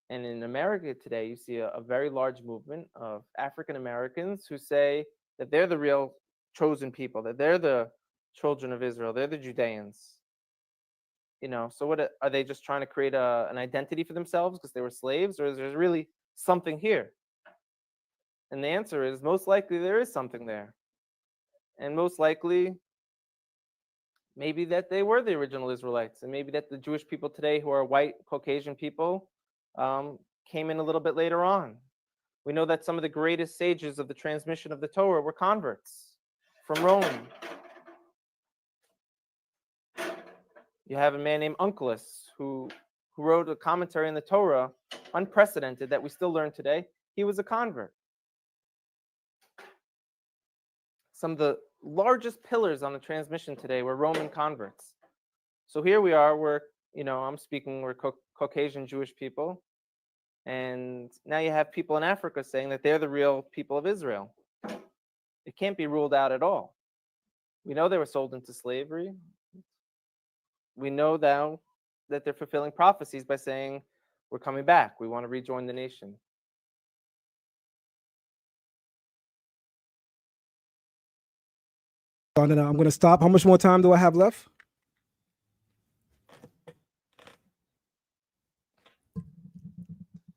And in America today, you see a very large movement of African Americans who say that they're the real chosen people, that they're the children of Israel. They're the Judeans. You know, so what are they just trying to create an identity for themselves because they were slaves, or is there really something here? And the answer is most likely there is something there. And most likely, maybe that they were the original Israelites, and maybe that the Jewish people today who are white Caucasian people came in a little bit later on. We know that some of the greatest sages of the transmission of the Torah were converts from Rome. You have a man named Onkelos who wrote a commentary on the Torah, unprecedented, that we still learn today. He was a convert. Some of the largest pillars on the transmission today were Roman converts. So here we are, we're Caucasian Jewish people. And now you have people in Africa saying that they're the real people of Israel. It can't be ruled out at all. We know they were sold into slavery. We know now that they're fulfilling prophecies by saying, we're coming back. We want to rejoin the nation. I'm going to stop. How much more time do I have left?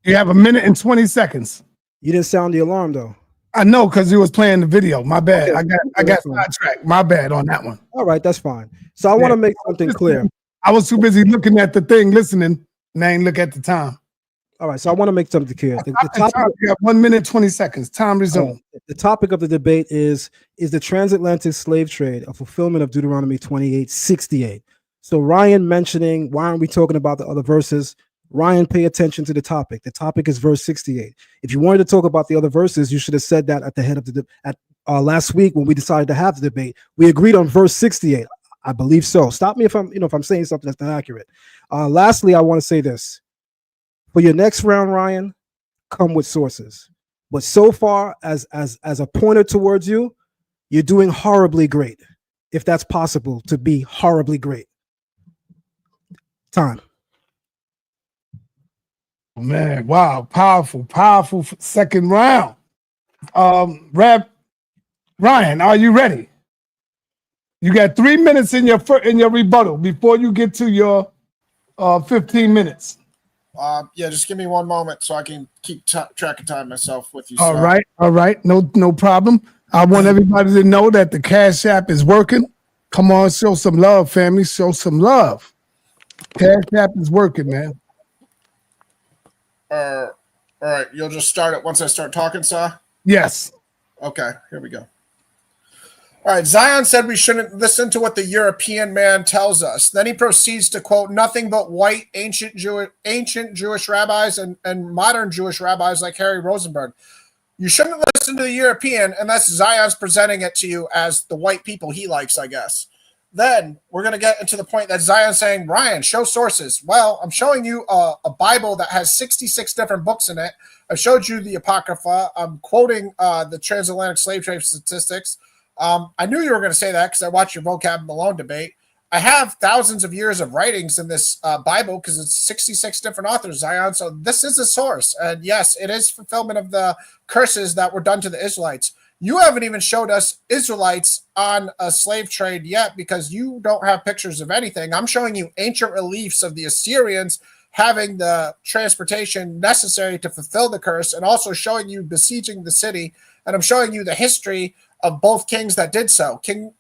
You have 1 minute and 20 seconds. You didn't sound the alarm, though. I know, because you was playing the video. My bad. Okay. I got sidetracked. My bad on that one. All right, that's fine. So I want to make something clear. I was too busy looking at the thing, listening, and I ain't look at the time. All right, so I want to make something clear. The topic, you have 1 minute, 20 seconds. Time resume. The topic of the debate is the transatlantic slave trade a fulfillment of Deuteronomy 28:68? So Ryan mentioning, why aren't we talking about the other verses? Ryan, pay attention to the topic. The topic is verse 68. If you wanted to talk about the other verses, you should have said that at the head of the last week when we decided to have the debate. We agreed on verse 68. I believe so. Stop me if I'm saying something that's not accurate. Lastly, I want to say this. For your next round, Ryan, come with sources. But so far, as a pointer towards you, you're doing horribly great. If that's possible, to be horribly great. Time. Man, wow, powerful second round. Ryan, are you ready? You got 3 minutes in your rebuttal before you get to your 15 minutes. Yeah, just give me one moment so I can keep track of time myself with you. All right. No problem. I want everybody to know that the Cash App is working. Come on, show some love, family. Show some love. Cash App is working, man. All right, you'll just start it once I start talking, Sah? Yes. Okay, here we go. All right, Zion said we shouldn't listen to what the European man tells us. Then he proceeds to quote nothing but white ancient Jewish rabbis and modern Jewish rabbis like Harry Rosenberg. You shouldn't listen to the European unless Zion's presenting it to you as the white people he likes, I guess. Then we're going to get into the point that Zion's saying, Ryan, show sources. Well, I'm showing you a Bible that has 66 different books in it. I showed you the Apocrypha. I'm quoting the transatlantic slave trade statistics. I knew you were going to say that because I watched your vocab Malone debate. I have thousands of years of writings in this Bible because it's 66 different authors, Zion. So this is a source. And yes, it is fulfillment of the curses that were done to the Israelites. You haven't even showed us Israelites on a slave trade yet because you don't have pictures of anything. I'm showing you ancient reliefs of the Assyrians having the transportation necessary to fulfill the curse and also showing you besieging the city. And I'm showing you the history of both kings that did so, King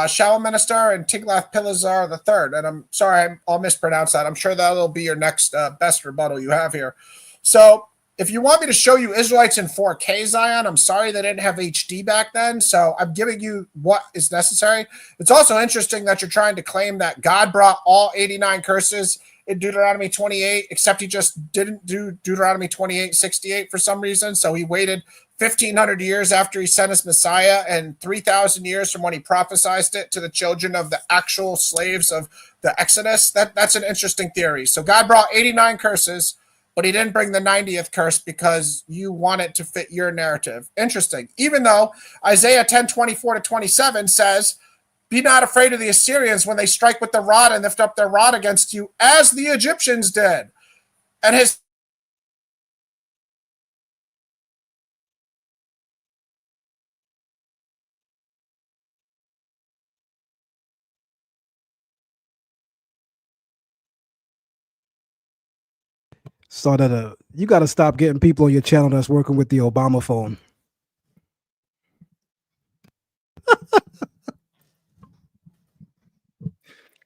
Shalmaneser and Tiglath-Pileser III. And I'm sorry, I'll mispronounce that. I'm sure that'll be your next best rebuttal you have here. So if you want me to show you Israelites in 4K, Zion, I'm sorry they didn't have HD back then. So I'm giving you what is necessary. It's also interesting that you're trying to claim that God brought all 89 curses in Deuteronomy 28, except he just didn't do Deuteronomy 28:68 for some reason. So he waited 1,500 years after he sent his Messiah and 3,000 years from when he prophesied it to the children of the actual slaves of the Exodus. That's an interesting theory. So God brought 89 curses, but he didn't bring the 90th curse because you want it to fit your narrative. Interesting. Even though Isaiah 10:24-27 says, be not afraid of the Assyrians when they strike with the rod and lift up their rod against you, as the Egyptians did. And his You got to stop getting people on your channel that's working with the Obama phone.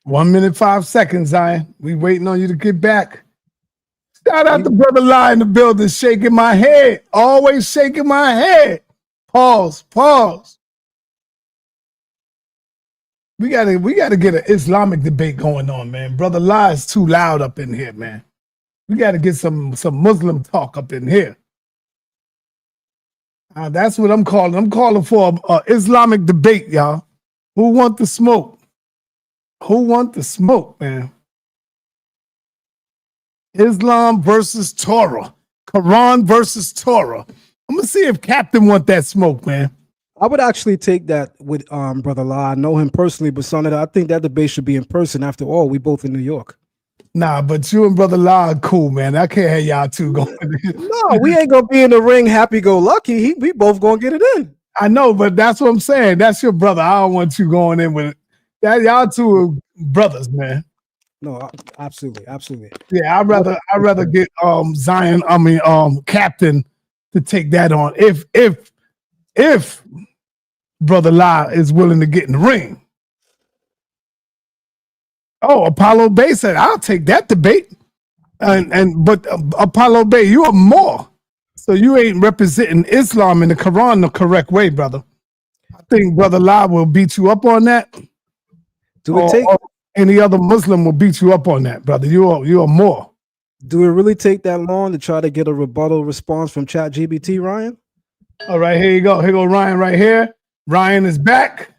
One minute, 5 seconds, Zion. We waiting on you to get back. Shout out to Brother Lie in the building, shaking my head. Always shaking my head. Pause. We gotta get an Islamic debate going on, man. Brother Lie is too loud up in here, man. We gotta get some Muslim talk up in here. That's what I'm calling. I'm calling for an Islamic debate, y'all. Who want the smoke? Who want the smoke, man? Islam versus Torah. Quran versus Torah. I'm gonna see if Captain want that smoke, man. I would actually take that with Brother La. I know him personally, but son, I think that debate should be in person. After all, we both in New York. Nah, but you and Brother La are cool, man. I can't have y'all two going. No, we ain't gonna be in the ring happy-go-lucky. We both gonna get it in. I know, but that's what I'm saying. That's your brother. I don't want you going in with it. That y'all two are brothers, man. No, absolutely. Yeah, I'd rather get Zion, Captain to take that on. If Brother La is willing to get in the ring. Oh, Apollo Bay said, I'll take that debate. But Apollo Bay, you are more. So you ain't representing Islam in the Quran the correct way, brother. I think Brother La will beat you up on that. Or any other Muslim will beat you up on that, brother. You are more. Do it really take that long to try to get a rebuttal response from ChatGPT, Ryan? All right, here you go. Here go Ryan right here. Ryan is back.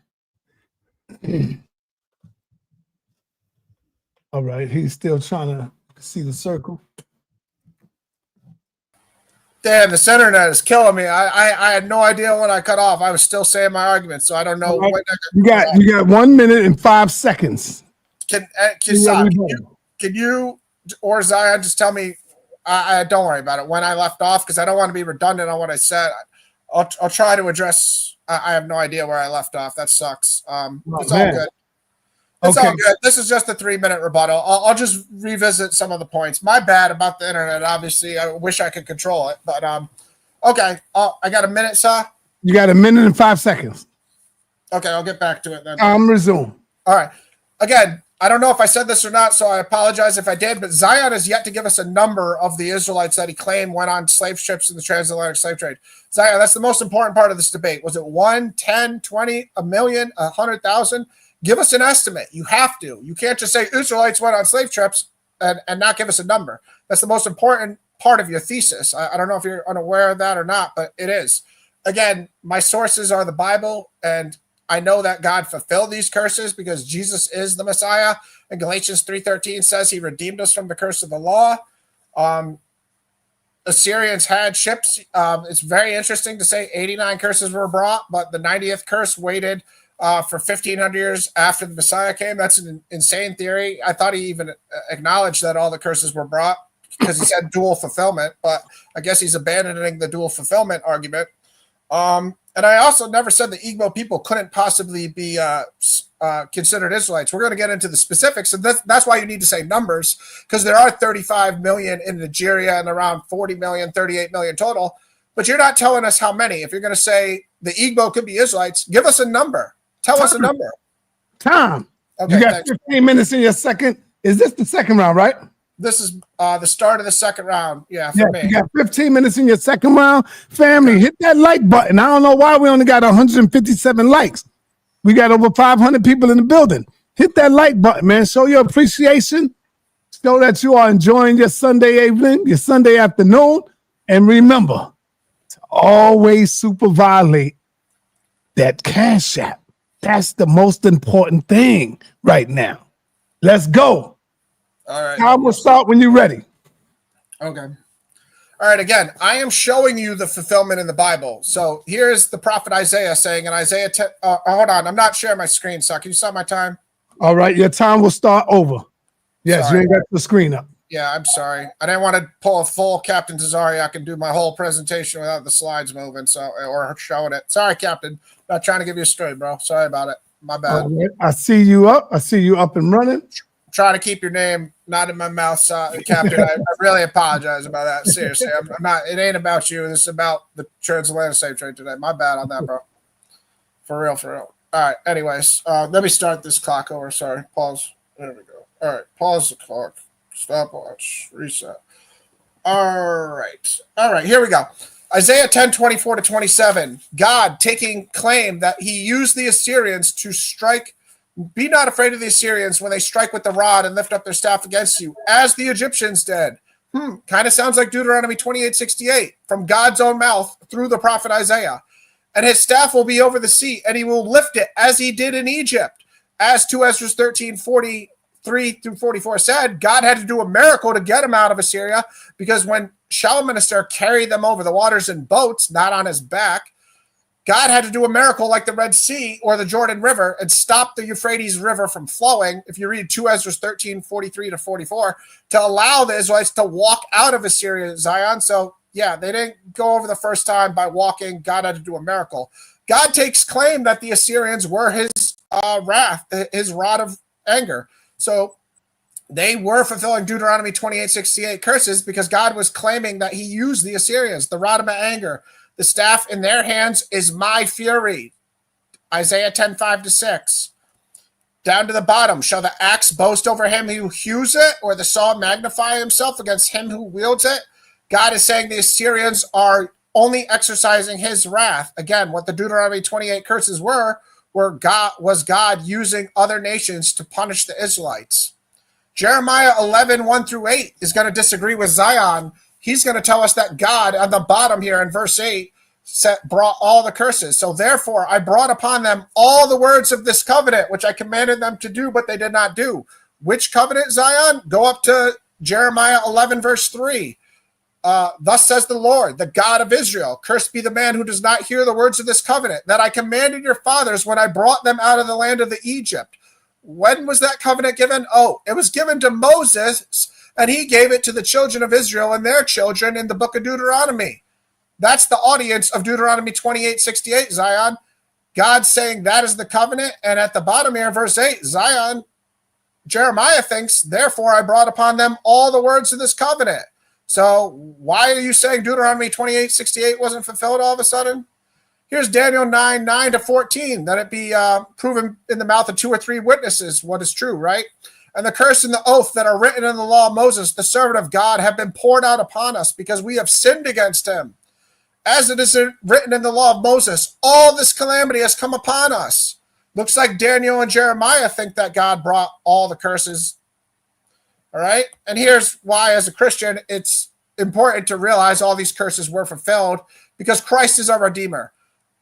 All right, he's still trying to see the circle. Damn, this internet is killing me. I had no idea when I cut off. I was still saying my argument, so I don't know. Right. You got 1 minute and 5 seconds. Can you or Zion just tell me? I don't worry about it when I left off because I don't want to be redundant on what I said. I'll try to address. I have no idea where I left off. That sucks. It's all good. It's all good. This is just a 3-minute rebuttal. I'll just revisit some of the points. My bad about the internet. Obviously, I wish I could control it, but okay. I got a minute, sir. You got 1 minute and 5 seconds. Okay, I'll get back to it then. Resume. All right. Again, I don't know if I said this or not, so I apologize if I did, but Zion has yet to give us a number of the Israelites that he claimed went on slave ships in the transatlantic slave trade. Zion, that's the most important part of this debate. Was it 1, 10, 20, 1 million, 100,000? Give us an estimate. You have to. You can't just say Israelites went on slave trips and not give us a number. That's the most important part of your thesis. I don't know if you're unaware of that or not, but it is. Again, my sources are the Bible, and I know that God fulfilled these curses because Jesus is the Messiah. And Galatians 3:13 says he redeemed us from the curse of the law. Assyrians had ships. It's very interesting to say 89 curses were brought, but the 90th curse waited for 1,500 years after the Messiah came. That's an insane theory. I thought he even acknowledged that all the curses were brought because he said dual fulfillment, but I guess he's abandoning the dual fulfillment argument. And I also never said the Igbo people couldn't possibly be considered Israelites. We're going to get into the specifics, and that's why you need to say numbers, because there are 35 million in Nigeria and around 40 million, 38 million total, but you're not telling us how many. If you're going to say the Igbo could be Israelites, give us a number. Tell us a number. Tom, okay, you got 15 minutes in your second. Is this the second round, right? This is the start of the second round. Yeah, for me. You got 15 minutes in your second round. Family, hit that like button. I don't know why we only got 157 likes. We got over 500 people in the building. Hit that like button, man. Show your appreciation. Show that you are enjoying your Sunday evening, your Sunday afternoon. And remember to always super violate that Cash App. That's the most important thing right now. Let's go. All right. I will start when you're ready. Okay. All right. Again, I am showing you the fulfillment in the Bible. So here's the prophet Isaiah saying in Isaiah 10. Hold on. I'm not sharing my screen, so can you stop my time? All right. Your time will start over. Yes, you ain't got the screen up. Yeah, I'm sorry. I didn't want to pull a full Captain Tazari. I can do my whole presentation without the slides moving, or showing it. Sorry, Captain. Not trying to give you a story, bro. Sorry about it. My bad. Right. I see you up. I see you up and running. Trying to keep your name not in my mouth, Captain. I really apologize about that. Seriously, I'm not. It ain't about you. This is about the transatlantic slave trade today. My bad on that, bro. For real, for real. All right. Anyways, let me start this clock over. Sorry. Pause. There we go. All right. Pause the clock. Stopwatch. Reset. All right. All right. Here we go. Isaiah 10:24-27. God taking claim that he used the Assyrians to strike. Be not afraid of the Assyrians when they strike with the rod and lift up their staff against you, as the Egyptians did. Kind of sounds like Deuteronomy 28:68 from God's own mouth through the prophet Isaiah. And his staff will be over the sea, and he will lift it as he did in Egypt. As 2 Ezra 13:43-44 said, God had to do a miracle to get him out of Assyria, because when Shalmaneser carried them over the waters in boats, not on his back, God had to do a miracle like the Red Sea or the Jordan River and stop the Euphrates River from flowing, if you read 2 Ezra 13:43-44, to allow the Israelites to walk out of Assyria, Zion. So, yeah, they didn't go over the first time by walking. God had to do a miracle. God takes claim that the Assyrians were his wrath, his rod of anger. So they were fulfilling Deuteronomy 28:68 curses because God was claiming that he used the Assyrians, the rod of my anger. The staff in their hands is my fury. Isaiah 10:5-6. Down to the bottom. Shall the axe boast over him who hews it, or the saw magnify himself against him who wields it? God is saying the Assyrians are only exercising his wrath. Again, what the Deuteronomy 28 curses were God using other nations to punish the Israelites. Jeremiah 11:1-8 is going to disagree with Zion. He's going to tell us that God, on the bottom here in verse 8, brought all the curses. So therefore, I brought upon them all the words of this covenant, which I commanded them to do, but they did not do. Which covenant, Zion? Go up to Jeremiah 11:3. Thus says the Lord, the God of Israel, cursed be the man who does not hear the words of this covenant that I commanded your fathers when I brought them out of the land of the Egypt. When was that covenant given? Oh, it was given to Moses, and he gave it to the children of Israel and their children in the book of Deuteronomy. That's the audience of Deuteronomy 28:68, Zion. God's saying that is the covenant. And at the bottom here, verse 8, Zion, Jeremiah thinks, therefore I brought upon them all the words of this covenant. So why are you saying Deuteronomy 28:68 wasn't fulfilled all of a sudden? Here's Daniel 9:9-14, that it be proven in the mouth of 2 or 3 witnesses what is true, right? And the curse and the oath that are written in the law of Moses, the servant of God, have been poured out upon us because we have sinned against him. As it is written in the law of Moses, all this calamity has come upon us. Looks like Daniel and Jeremiah think that God brought all the curses. All right. And here's why, as a Christian, it's important to realize all these curses were fulfilled because Christ is our Redeemer.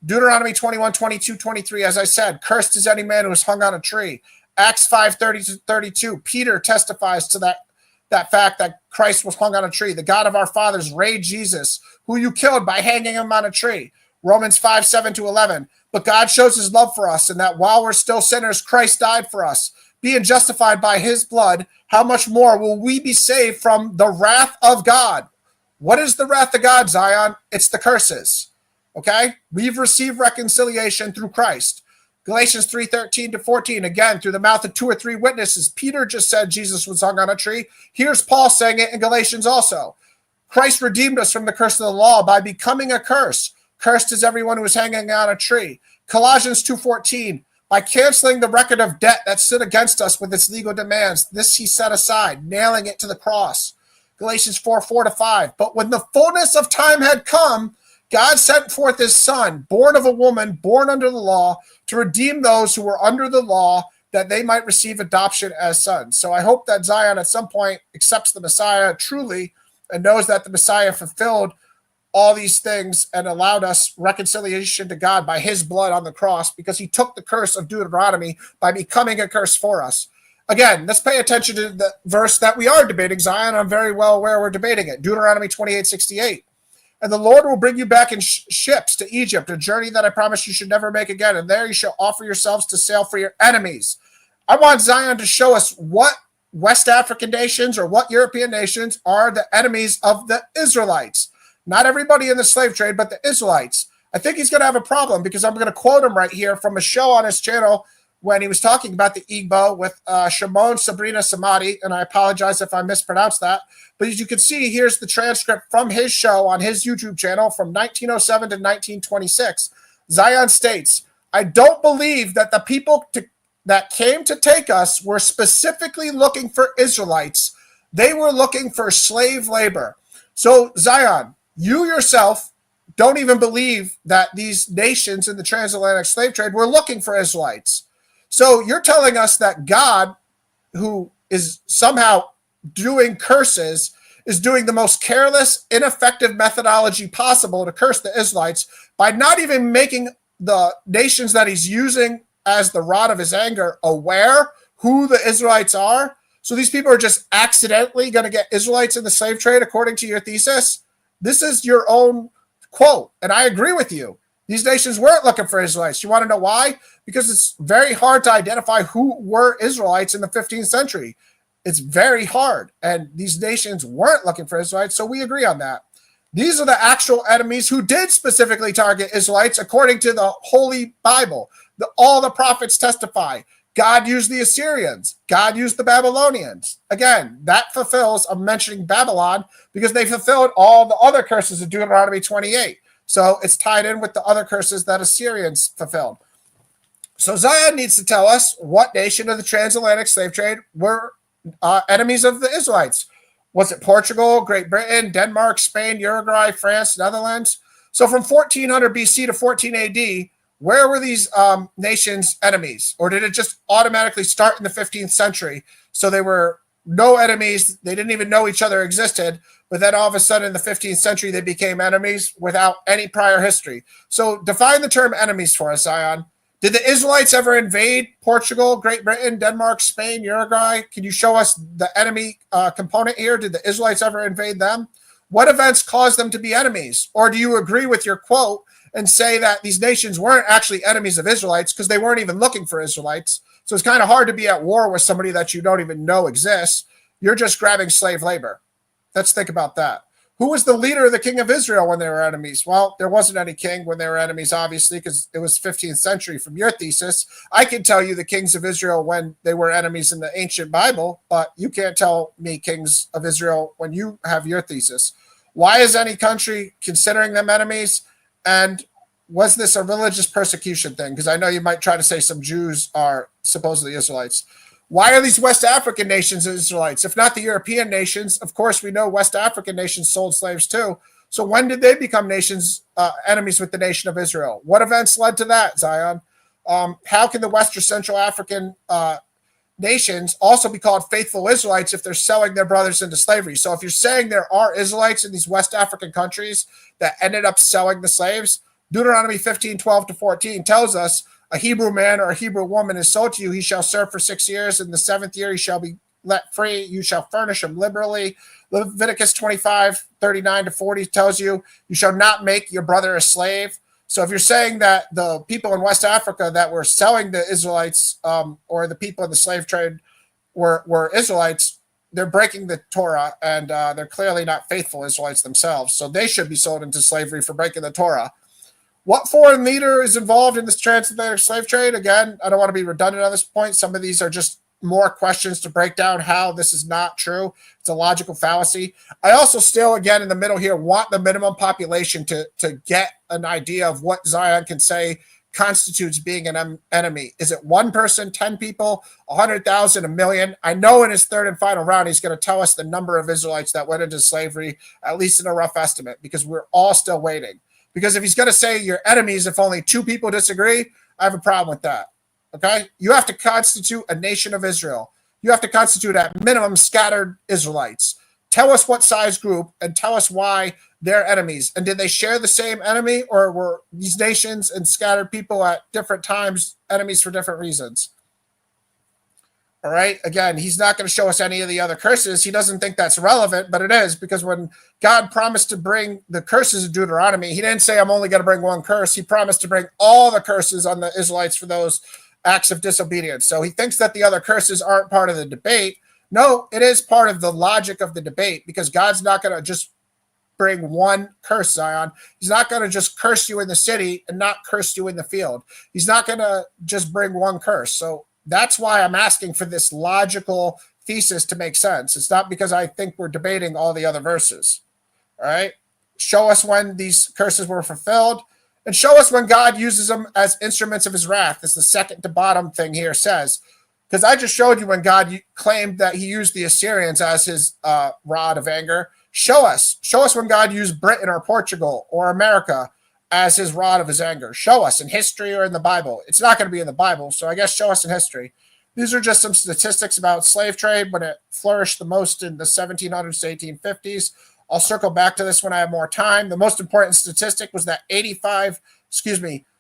Deuteronomy 21:22-23, as I said, cursed is any man who is hung on a tree. Acts 5:30-32, Peter testifies to that fact that Christ was hung on a tree. The God of our fathers raised Jesus, who you killed by hanging him on a tree. Romans 5:7-11, but God shows his love for us, and that while we're still sinners, Christ died for us. Being justified by his blood, how much more will we be saved from the wrath of God? What is the wrath of God, Zion? It's the curses. Okay? We've received reconciliation through Christ. Galatians 3:13-14, again, through the mouth of 2 or 3 witnesses. Peter just said Jesus was hung on a tree. Here's Paul saying it in Galatians also. Christ redeemed us from the curse of the law by becoming a curse. Cursed is everyone who is hanging on a tree. Colossians 2:14, by canceling the record of debt that stood against us with its legal demands, this he set aside, nailing it to the cross. Galatians 4:4-5, but when the fullness of time had come, God sent forth his son, born of a woman, born under the law, to redeem those who were under the law, that they might receive adoption as sons. So I hope that Zion at some point accepts the Messiah truly and knows that the Messiah fulfilled all these things and allowed us reconciliation to God by his blood on the cross, because he took the curse of Deuteronomy by becoming a curse for us. Again, let's pay attention to the verse that we are debating, Zion. I'm very well aware we're debating it. Deuteronomy 28:68. And the Lord will bring you back in ships to Egypt, a journey that I promise you should never make again. And there you shall offer yourselves to sail for your enemies. I want Zion to show us what West African nations or what European nations are the enemies of the Israelites. Not everybody in the slave trade, but the Israelites. I think he's going to have a problem because I'm going to quote him right here from a show on his channel when he was talking about the Igbo with Shimon Sabrina Samadi, and I apologize if I mispronounced that. But as you can see, here's the transcript from his show on his YouTube channel from 1907 to 1926. Zion states, I don't believe that the people that came to take us were specifically looking for Israelites. They were looking for slave labor. So Zion, you yourself don't even believe that these nations in the transatlantic slave trade were looking for Israelites. So you're telling us that God, who is somehow doing curses, is doing the most careless, ineffective methodology possible to curse the Israelites by not even making the nations that he's using as the rod of his anger aware who the Israelites are. So these people are just accidentally going to get Israelites in the slave trade, according to your thesis. This is your own quote, and I agree with you. These nations weren't looking for Israelites. You want to know why? Because it's very hard to identify who were Israelites in the 15th century. It's very hard, and these nations weren't looking for Israelites, so we agree on that. These are the actual enemies who did specifically target Israelites according to the Holy Bible. All the prophets testify. God used the Assyrians. God used the Babylonians. Again, that fulfills, I'm mentioning Babylon, because they fulfilled all the other curses of Deuteronomy 28. So it's tied in with the other curses that Assyrians fulfilled. So Zion needs to tell us what nation of the transatlantic slave trade were enemies of the Israelites. Was it Portugal, Great Britain, Denmark, Spain, Uruguay, France, Netherlands? So from 1400 BC to 14 AD, where were these nations enemies? Or did it just automatically start in the 15th century? So they were no enemies. They didn't even know each other existed. But then all of a sudden in the 15th century, they became enemies without any prior history. So define the term enemies for us, Zion. Did the Israelites ever invade Portugal, Great Britain, Denmark, Spain, Uruguay? Can you show us the enemy component here? Did the Israelites ever invade them? What events caused them to be enemies? Or do you agree with your quote and say that these nations weren't actually enemies of Israelites because they weren't even looking for Israelites? So it's kind of hard to be at war with somebody that you don't even know exists. You're just grabbing slave labor. Let's think about that. Who was the leader of the king of Israel when they were enemies? Well, there wasn't any king when they were enemies, obviously, because it was 15th century from your thesis. I can tell you the kings of Israel when they were enemies in the ancient Bible, but you can't tell me kings of Israel when you have your thesis. Why is any country considering them enemies? And was this a religious persecution thing? Because I know you might try to say some Jews are supposedly Israelites. Why are these West African nations Israelites? If not the European nations, of course, we know West African nations sold slaves too. So when did they become nations, enemies with the nation of Israel? What events led to that, Zion? How can the West or Central African nations also be called faithful Israelites if they're selling their brothers into slavery? So if you're saying there are Israelites in these West African countries that ended up selling the slaves, Deuteronomy 15:12-14 tells us, a Hebrew man or a Hebrew woman is sold to you, he shall serve for 6 years. In the 7th year, he shall be let free. You shall furnish him liberally. Leviticus 25:39-40 tells you, you shall not make your brother a slave. So if you're saying that the people in West Africa that were selling the Israelites or the people in the slave trade were Israelites, they're breaking the Torah, and they're clearly not faithful Israelites themselves. So they should be sold into slavery for breaking the Torah. What foreign leader is involved in this transatlantic slave trade? Again, I don't want to be redundant on this point. Some of these are just more questions to break down how this is not true. It's a logical fallacy. I also still, again, in the middle here, want the minimum population to get an idea of what Zion can say constitutes being an enemy. Is it 1 person, 10 people, 100,000, 1 million? I know in his third and final round, he's going to tell us the number of Israelites that went into slavery, at least in a rough estimate, because we're all still waiting. Because if he's going to say you're enemies if only 2 people disagree, I have a problem with that. Okay? You have to constitute a nation of Israel. You have to constitute at minimum scattered Israelites. Tell us what size group and tell us why they're enemies. And did they share the same enemy, or were these nations and scattered people at different times enemies for different reasons? All right. Again, he's not going to show us any of the other curses. He doesn't think that's relevant, but it is, because when God promised to bring the curses of Deuteronomy, he didn't say, I'm only going to bring 1 curse. He promised to bring all the curses on the Israelites for those acts of disobedience. So he thinks that the other curses aren't part of the debate. No, it is part of the logic of the debate, because God's not going to just bring one curse, Zion. He's not going to just curse you in the city and not curse you in the field. He's not going to just bring one curse. So that's why I'm asking for this logical thesis to make sense. It's not because I think we're debating all the other verses. All right? Show us when these curses were fulfilled, and show us when God uses them as instruments of his wrath, as the second to bottom thing here says. Because I just showed you when God claimed that he used the Assyrians as his rod of anger. Show us when God used Britain or Portugal or America as his rod of his anger. Show us in history or in the Bible. It's not going to be in the Bible, so I guess show us in history. These are just some statistics about slave trade when it flourished the most in the 1700s to 1850s. I'll circle back to this when I have more time. The most important statistic was that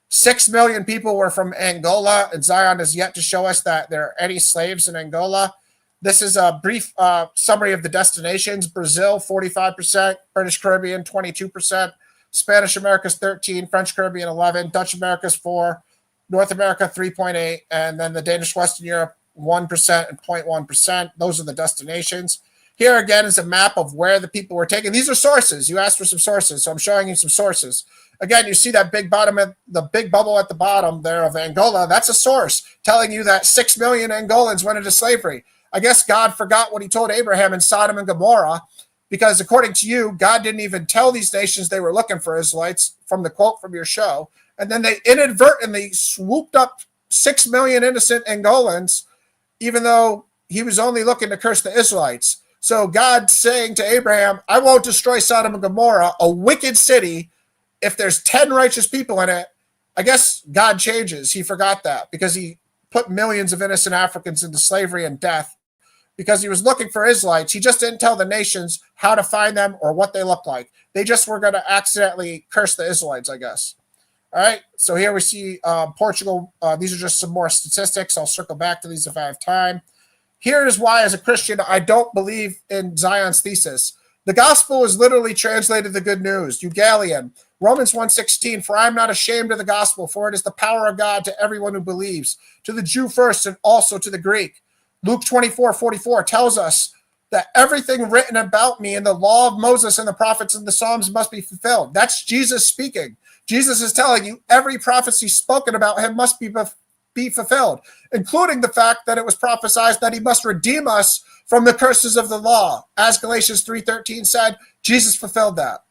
6 million people were from Angola, and Zion has yet to show us that there are any slaves in Angola. This is a brief summary of the destinations. Brazil, 45%, British Caribbean, 22%, Spanish America's 13%, French Caribbean, 11%, Dutch America's 4%, North America, 3.8%, and then the Danish Western Europe, 1% and 0.1%. Those are the destinations. Here again is a map of where the people were taken. These are sources. You asked for some sources, so I'm showing you some sources. Again, you see that big the big bubble at the bottom there of Angola. That's a source telling you that 6 million Angolans went into slavery. I guess God forgot what he told Abraham in Sodom and Gomorrah, because according to you, God didn't even tell these nations they were looking for Israelites, from the quote from your show. And then they inadvertently swooped up 6 million innocent Angolans, even though he was only looking to curse the Israelites. So God saying to Abraham, I won't destroy Sodom and Gomorrah, a wicked city, if there's 10 righteous people in it. I guess God changes. He forgot that because he put millions of innocent Africans into slavery and death because he was looking for Israelites. He just didn't tell the nations how to find them or what they look like. They just were going to accidentally curse the Israelites, I guess. All right, so here we see Portugal. These are just some more statistics. I'll circle back to these if I have time. Here is why, as a Christian, I don't believe in Zion's thesis. The gospel is literally translated the good news. Eugalian, Romans 1:16, for I am not ashamed of the gospel, for it is the power of God to everyone who believes, to the Jew first and also to the Greek. Luke 24:44 tells us that everything written about me in the law of Moses and the prophets and the Psalms must be fulfilled. That's Jesus speaking. Jesus is telling you every prophecy spoken about him must be fulfilled, including the fact that it was prophesied that he must redeem us from the curses of the law. As Galatians 3:13 said, Jesus fulfilled that.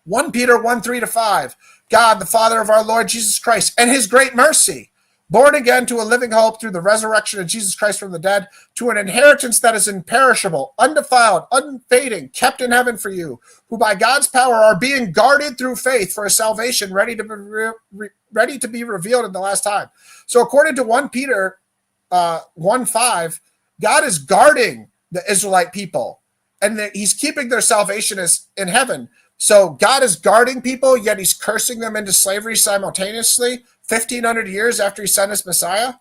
1 Peter 1:3-5, God, the Father of our Lord Jesus Christ, and his great mercy, born again to a living hope through the resurrection of Jesus Christ from the dead, to an inheritance that is imperishable, undefiled, unfading, kept in heaven for you, who by God's power are being guarded through faith for a salvation ready to be revealed in the last time. So according to 1 Peter 1:5, God is guarding the Israelite people, and he's keeping their salvation as in heaven. So God is guarding people, yet he's cursing them into slavery simultaneously, 1,500 years after he sent his Messiah.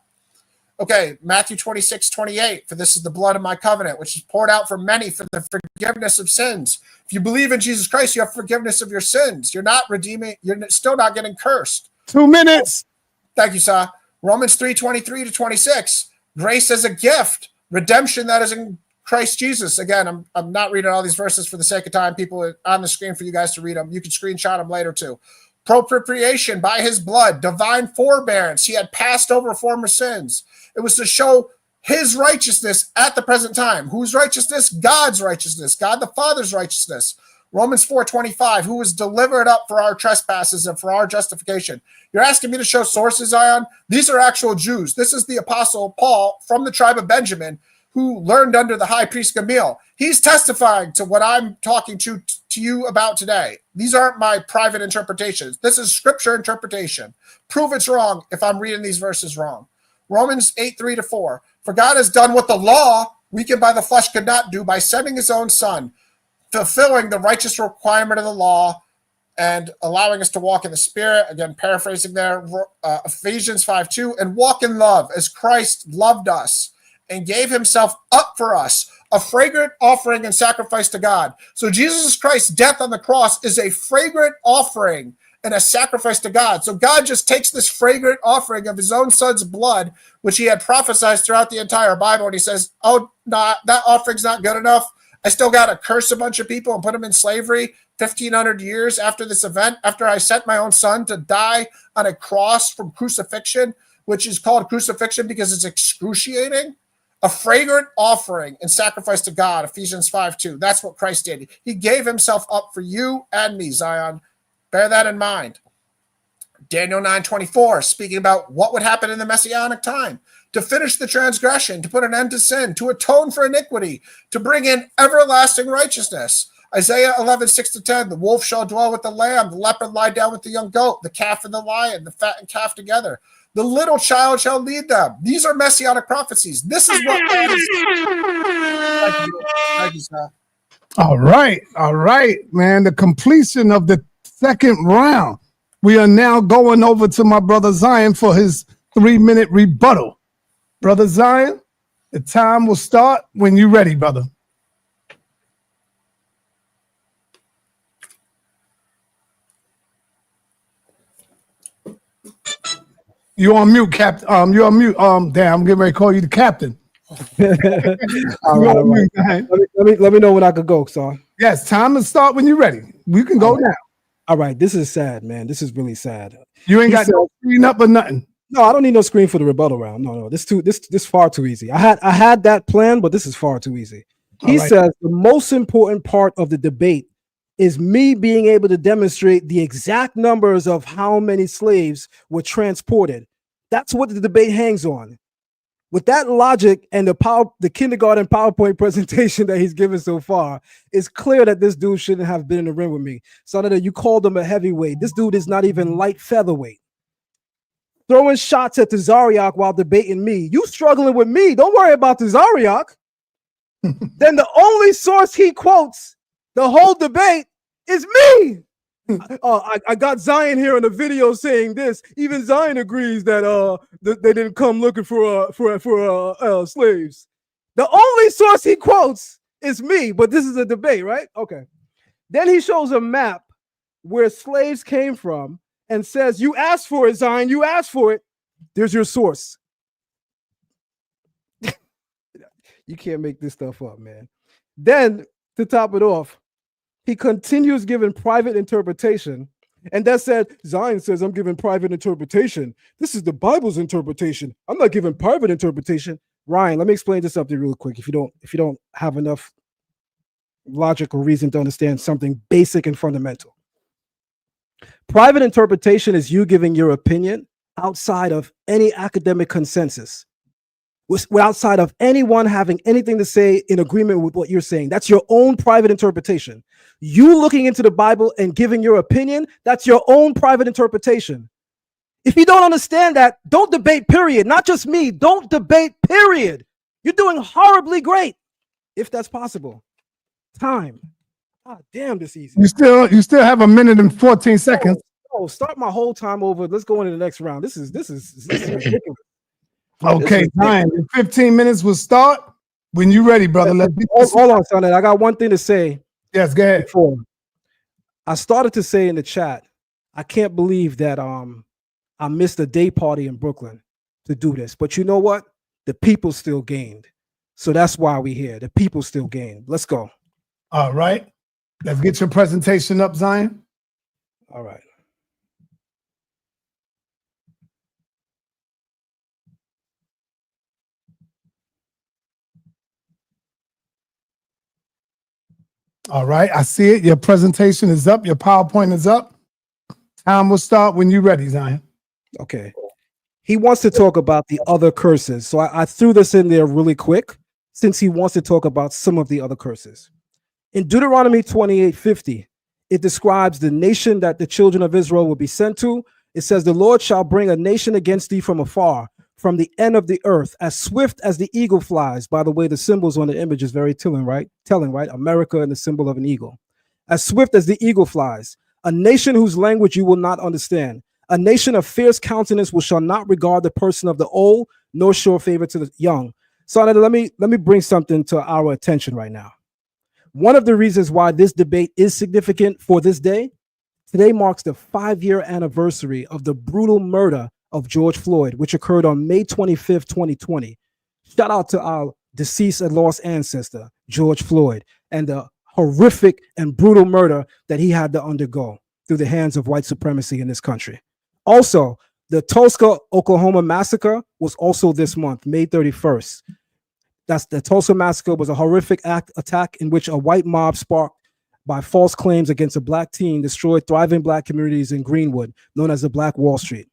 Okay, Matthew 26:28, for this is the blood of my covenant, which is poured out for many for the forgiveness of sins. If you believe in Jesus Christ, you have forgiveness of your sins. You're not redeeming, you're still not getting cursed. 2 minutes. Thank you, Sa. Romans 3:23-26, grace as a gift, redemption that is in Christ Jesus. Again, I'm not reading all these verses for the sake of time. People are on the screen for you guys to read them. You can screenshot them later too. Propitiation by his blood, divine forbearance. He had passed over former sins. It was to show his righteousness at the present time. Whose righteousness? God's righteousness. God the Father's righteousness. Romans 4:25, who was delivered up for our trespasses and for our justification. You're asking me to show sources, Zion? These are actual Jews. This is the Apostle Paul from the tribe of Benjamin, who learned under the high priest Gamaliel. He's testifying to what I'm talking to you about today. These aren't my private interpretations. This is scripture interpretation. Prove it's wrong if I'm reading these verses wrong. Romans 8:3-4, for God has done what the law, weakened by the flesh, could not do by sending his own son, fulfilling the righteous requirement of the law and allowing us to walk in the Spirit. Again, paraphrasing there, Ephesians 5:2, and walk in love as Christ loved us and gave himself up for us, a fragrant offering and sacrifice to God. So Jesus Christ's death on the cross is a fragrant offering and a sacrifice to God. So God just takes this fragrant offering of his own son's blood, which he had prophesied throughout the entire Bible, and he says, oh, that offering's not good enough. I still got to curse a bunch of people and put them in slavery, 1,500 years after this event, after I sent my own son to die on a cross from crucifixion, which is called crucifixion because it's excruciating, a fragrant offering and sacrifice to God, Ephesians 5:2. That's what Christ did. He gave himself up for you and me, Zion. Bear that in mind. Daniel 9:24, speaking about what would happen in the Messianic time, to finish the transgression, to put an end to sin, to atone for iniquity, to bring in everlasting righteousness. Isaiah 11:6-10, the wolf shall dwell with the lamb, the leopard lie down with the young goat, the calf and the lion, the fattened calf together. The little child shall lead them. These are Messianic prophecies. This is what God is. Thank you, sir. All right, man. The completion of the second round. We are now going over to my brother Zion for his 3-minute rebuttal. Brother Zion, the time will start when you're ready, brother. You're on mute, Captain. You're on mute. Damn, I'm getting ready to call you the captain. All right. Let me know when I could go, son. Yes, time to start when you're ready. We can go now. All right, this is sad, man. This is really sad. You ain't got no screen up or nothing. No, I don't need no screen for the rebuttal round. No, this far too easy. I had that plan, but this is far too easy. He says the most important part of the debate is me being able to demonstrate the exact numbers of how many slaves were transported. That's what the debate hangs on. With that logic and the kindergarten PowerPoint presentation that he's given so far, it's clear that this dude shouldn't have been in the ring with me. So that you called him a heavyweight. This dude is not even light featherweight. Throwing shots at the Zariak while debating me. You struggling with me. Don't worry about the Zariak. Then the only source he quotes the whole debate is me. I got Zion here in the video saying this. Even Zion agrees that they didn't come looking for slaves. The only source he quotes is me, but this is a debate, right? Okay. Then he shows a map where slaves came from and says, "You asked for it, Zion. You asked for it. There's your source." You can't make this stuff up, man. Then to top it off, he continues giving private interpretation. And that said, Zion says, "I'm giving private interpretation. This is the Bible's interpretation. I'm not giving private interpretation." Ryan, let me explain this something real quick. If you don't have enough logic or reason to understand something basic and fundamental. Private interpretation is you giving your opinion outside of any academic consensus. Outside of anyone having anything to say in agreement with what you're saying. That's your own private interpretation. You looking into the Bible and giving your opinion, that's your own private interpretation. If you don't understand that, don't debate, period. Not just me. Don't debate, period. You're doing horribly great, if that's possible. Time. God damn, this easy. You still have 1 minute and 14 seconds. Oh, start my whole time over. Let's go into the next round. This is ridiculous. Okay, time. 15 minutes will start when you're ready, brother. Hold on, son. I got one thing to say. Yes, go ahead. Before. I started to say in the chat, I can't believe that I missed a day party in Brooklyn to do this. But you know what? The people still gained. So that's why we're here. The people still gained. Let's go. All right. Let's get your presentation up, Zion. All right. All right, I see it. Your presentation is up. Your PowerPoint is up. Time will start when you're ready, Zion. Okay. He wants to talk about the other curses. So I threw this in there really quick since he wants to talk about some of the other curses. In Deuteronomy 28:50, it describes the nation that the children of Israel will be sent to. It says, "The Lord shall bring a nation against thee from afar, from the end of the earth, as swift as the eagle flies." By the way, the symbols on the image is very telling, right? America and the symbol of an eagle. As swift as the eagle flies, a nation whose language you will not understand. A nation of fierce countenance which shall not regard the person of the old, nor show favor to the young. So let me bring something to our attention right now. One of the reasons why this debate is significant for this day, today marks the 5-year anniversary of the brutal murder of George Floyd, which occurred on May 25th, 2020. Shout out to our deceased and lost ancestor, George Floyd, and the horrific and brutal murder that he had to undergo through the hands of white supremacy in this country. Also, the Tulsa, Oklahoma massacre was also this month, May 31st. That's the Tulsa massacre was a horrific attack in which a white mob sparked by false claims against a black teen destroyed thriving black communities in Greenwood, known as the Black Wall Street.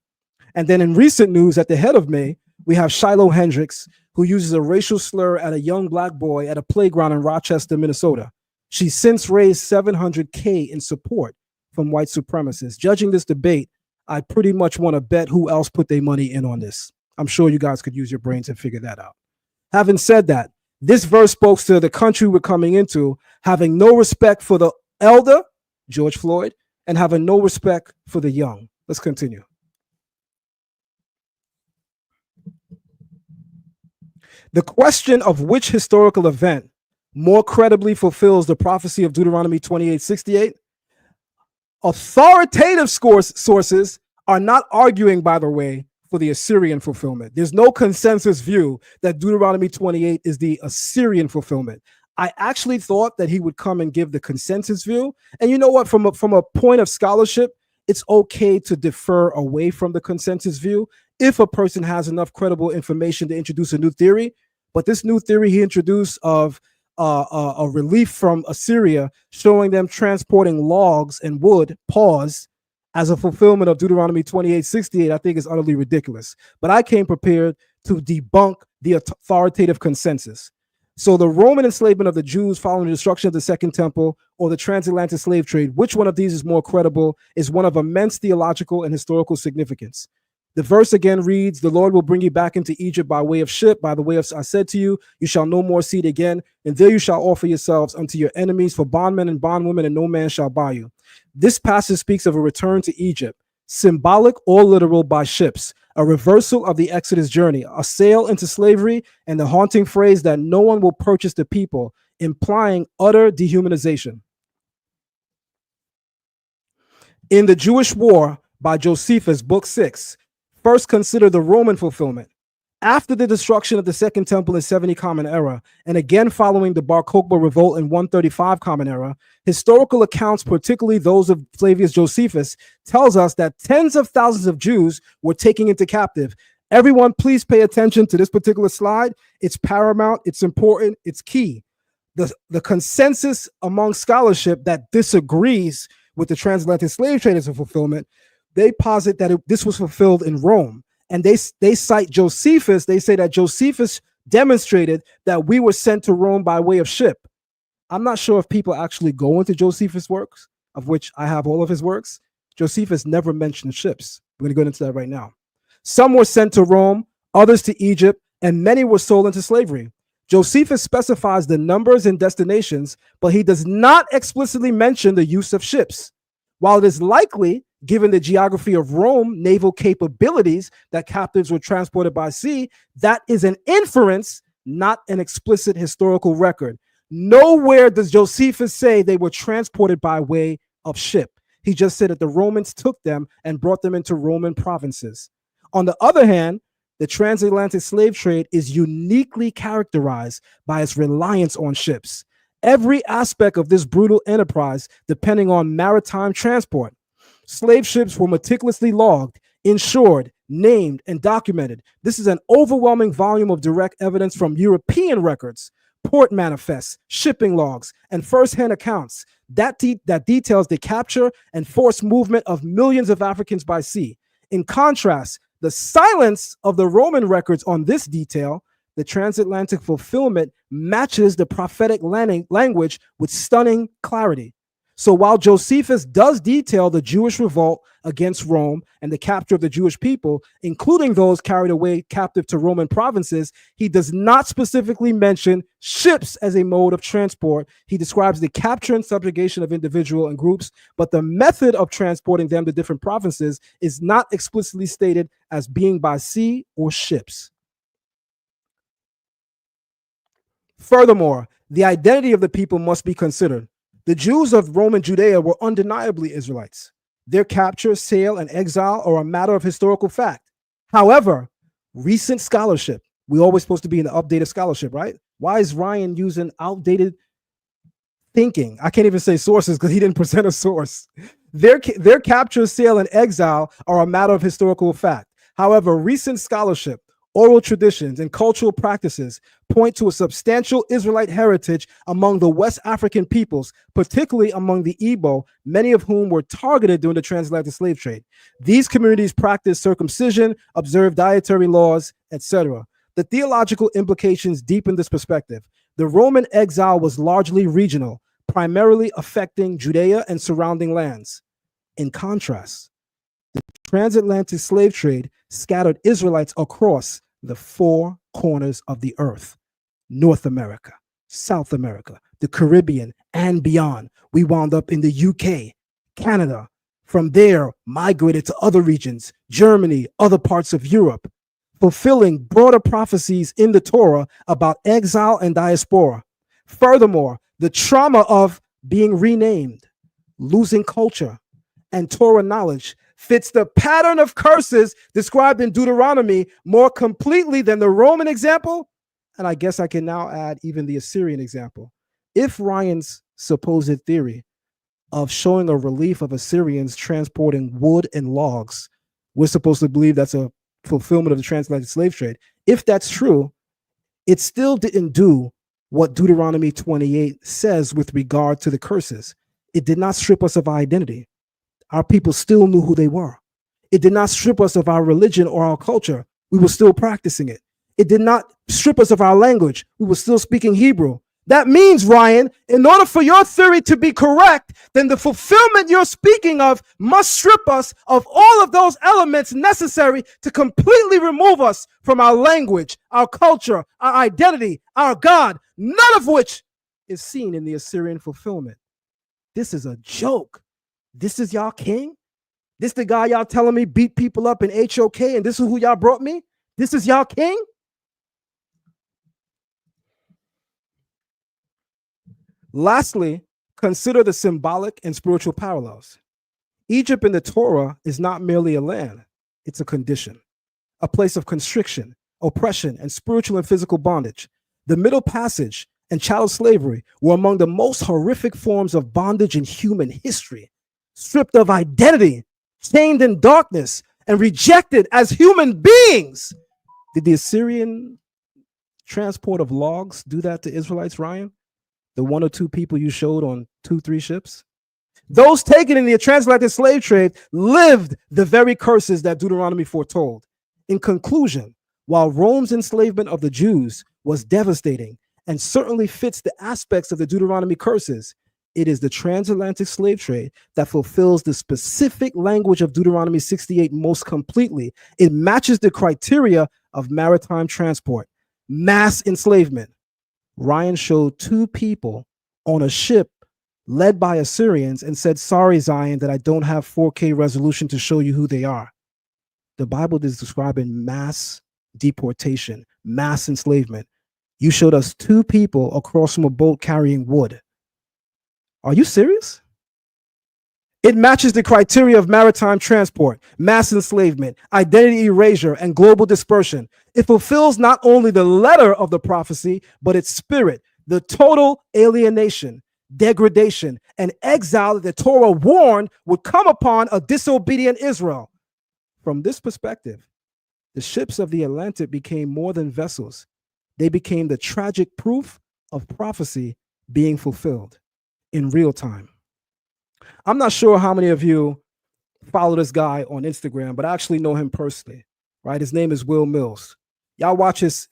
And then in recent news, at the head of May, we have Shiloh Hendricks, who uses a racial slur at a young black boy at a playground in Rochester, Minnesota. She's since raised $700K in support from white supremacists. Judging this debate, I pretty much want to bet who else put their money in on this. I'm sure you guys could use your brains and figure that out. Having said that, this verse spoke to the country we're coming into, having no respect for the elder, George Floyd, and having no respect for the young. Let's continue. The question of which historical event more credibly fulfills the prophecy of Deuteronomy 28:68, authoritative sources are not arguing, by the way, for the Assyrian fulfillment. There's no consensus view that Deuteronomy 28 is the Assyrian fulfillment. I actually thought that he would come and give the consensus view. And you know what? From a point of scholarship, it's okay to defer away from the consensus view if a person has enough credible information to introduce a new theory. But this new theory he introduced of a relief from Assyria, showing them transporting logs and wood, as a fulfillment of Deuteronomy 28:68, I think is utterly ridiculous. But I came prepared to debunk the authoritative consensus. So the Roman enslavement of the Jews following the destruction of the Second Temple or the transatlantic slave trade, which one of these is more credible, is one of immense theological and historical significance. The verse again reads, the Lord will bring you back into Egypt by way of ship, by the way of, I said to you, you shall no more see it again, and there you shall offer yourselves unto your enemies for bondmen and bondwomen, and no man shall buy you. This passage speaks of a return to Egypt, symbolic or literal by ships, a reversal of the Exodus journey, a sale into slavery, and the haunting phrase that no one will purchase the people, implying utter dehumanization. In the Jewish War by Josephus, Book 6, first consider the Roman fulfillment. After the destruction of the Second Temple in 70 Common Era, and again following the Bar Kokhba revolt in 135 Common Era, historical accounts, particularly those of Flavius Josephus, tells us that tens of thousands of Jews were taken into captive. Everyone, please pay attention to this particular slide. It's paramount, it's important, it's key. The consensus among scholarship that disagrees with the transatlantic slave trade as a fulfillment, they posit that this was fulfilled in Rome. And they cite Josephus. They say that Josephus demonstrated that we were sent to Rome by way of ship. I'm not sure if people actually go into Josephus' works, of which I have all of his works. Josephus never mentioned ships. We're going to go into that right now. Some were sent to Rome, others to Egypt, and many were sold into slavery. Josephus specifies the numbers and destinations, but he does not explicitly mention the use of ships. While it is likely, given the geography of Rome, naval capabilities, that captives were transported by sea, that is an inference, not an explicit historical record. Nowhere does Josephus say they were transported by way of ship. He just said that the Romans took them and brought them into Roman provinces. On the other hand, the transatlantic slave trade is uniquely characterized by its reliance on ships. Every aspect of this brutal enterprise depending on maritime transport. Slave ships were meticulously logged, insured, named, and documented. This is an overwhelming volume of direct evidence from European records, port manifests, shipping logs, and first-hand accounts that details the capture and forced movement of millions of Africans by sea. In contrast, the silence of the Roman records on this detail, the transatlantic fulfillment, matches the prophetic language with stunning clarity. So while Josephus does detail the Jewish revolt against Rome and the capture of the Jewish people, including those carried away captive to Roman provinces, he does not specifically mention ships as a mode of transport. He describes the capture and subjugation of individual and groups, but the method of transporting them to different provinces is not explicitly stated as being by sea or ships. Furthermore, the identity of the people must be considered. The Jews of Roman Judea were undeniably Israelites. Their capture, sale, and exile are a matter of historical fact. However, recent scholarship, we're always supposed to be in the updated scholarship, right? Why is Ryan using outdated thinking. I can't even say sources because he didn't present a source. Their capture, sale, and exile are a matter of historical fact. However, recent scholarship, oral traditions, and cultural practices point to a substantial Israelite heritage among the West African peoples, particularly among the Igbo, many of whom were targeted during the transatlantic slave trade. These communities practiced circumcision, observed dietary laws, etc. The theological implications deepen this perspective. The Roman exile was largely regional, primarily affecting Judea and surrounding lands. In contrast, the transatlantic slave trade scattered Israelites across the four corners of the earth: North America, South America, the Caribbean, and beyond. We wound up in the UK, Canada. From there, migrated to other regions, Germany, other parts of Europe, fulfilling broader prophecies in the Torah about exile and diaspora. Furthermore, the trauma of being renamed, losing culture, and Torah knowledge fits the pattern of curses described in Deuteronomy more completely than the Roman example. And I guess I can now add even the Assyrian example. If Ryan's supposed theory of showing a relief of Assyrians transporting wood and logs, we're supposed to believe that's a fulfillment of the transatlantic slave trade. If that's true, it still didn't do what Deuteronomy 28 says with regard to the curses. It did not strip us of our identity. Our people still knew who they were. It did not strip us of our religion or our culture. We were still practicing it. It did not strip us of our language. We were still speaking Hebrew. That means, Ryan, in order for your theory to be correct, then the fulfillment you're speaking of must strip us of all of those elements necessary to completely remove us from our language, our culture, our identity, our God, none of which is seen in the Assyrian fulfillment. This is a joke. This is y'all king? This the guy y'all telling me beat people up in HOK, and this is who y'all brought me? This is y'all king? Lastly, consider the symbolic and spiritual parallels. Egypt in the Torah is not merely a land, it's a condition, a place of constriction, oppression, and spiritual and physical bondage. The Middle Passage and chattel slavery were among the most horrific forms of bondage in human history. Stripped of identity, chained in darkness, and rejected as human beings. Did the Assyrian transport of logs do that to Israelites, Ryan? The one or two people you showed on 2-3 ships? Those taken in the transatlantic slave trade lived the very curses that Deuteronomy foretold. In conclusion, while Rome's enslavement of the Jews was devastating and certainly fits the aspects of the Deuteronomy curses, it is the transatlantic slave trade that fulfills the specific language of Deuteronomy 68 most completely. It matches the criteria of maritime transport, mass enslavement. Ryan showed two people on a ship led by Assyrians and said, sorry, Zion, that I don't have 4K resolution to show you who they are. The Bible is describing mass deportation, mass enslavement. You showed us two people across from a boat carrying wood. Are you serious? It matches the criteria of maritime transport, mass enslavement, identity erasure, and global dispersion. It fulfills not only the letter of the prophecy, but its spirit, the total alienation, degradation, and exile that the Torah warned would come upon a disobedient Israel. From this perspective, the ships of the Atlantic became more than vessels. They became the tragic proof of prophecy being fulfilled in real time. I'm not sure how many of you follow this guy on Instagram, but I actually know him personally, right? His name is Will Mills. Y'all watch his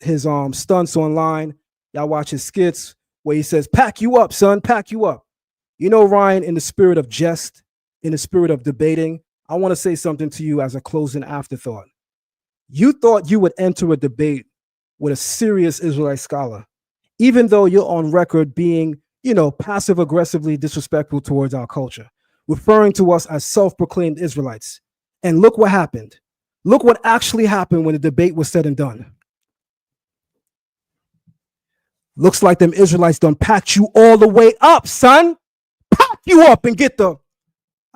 stunts online. Y'all watch his skits where he says, pack you up, son, pack you up. You know, Ryan, in the spirit of jest, in the spirit of debating, I want to say something to you as a closing afterthought. You thought you would enter a debate with a serious Israelite scholar, even though you're on record being, passive aggressively disrespectful towards our culture, referring to us as self-proclaimed Israelites. And look what happened. Look what actually happened when the debate was said and done. Looks like them Israelites done packed you all the way up, son. Pack you up and get the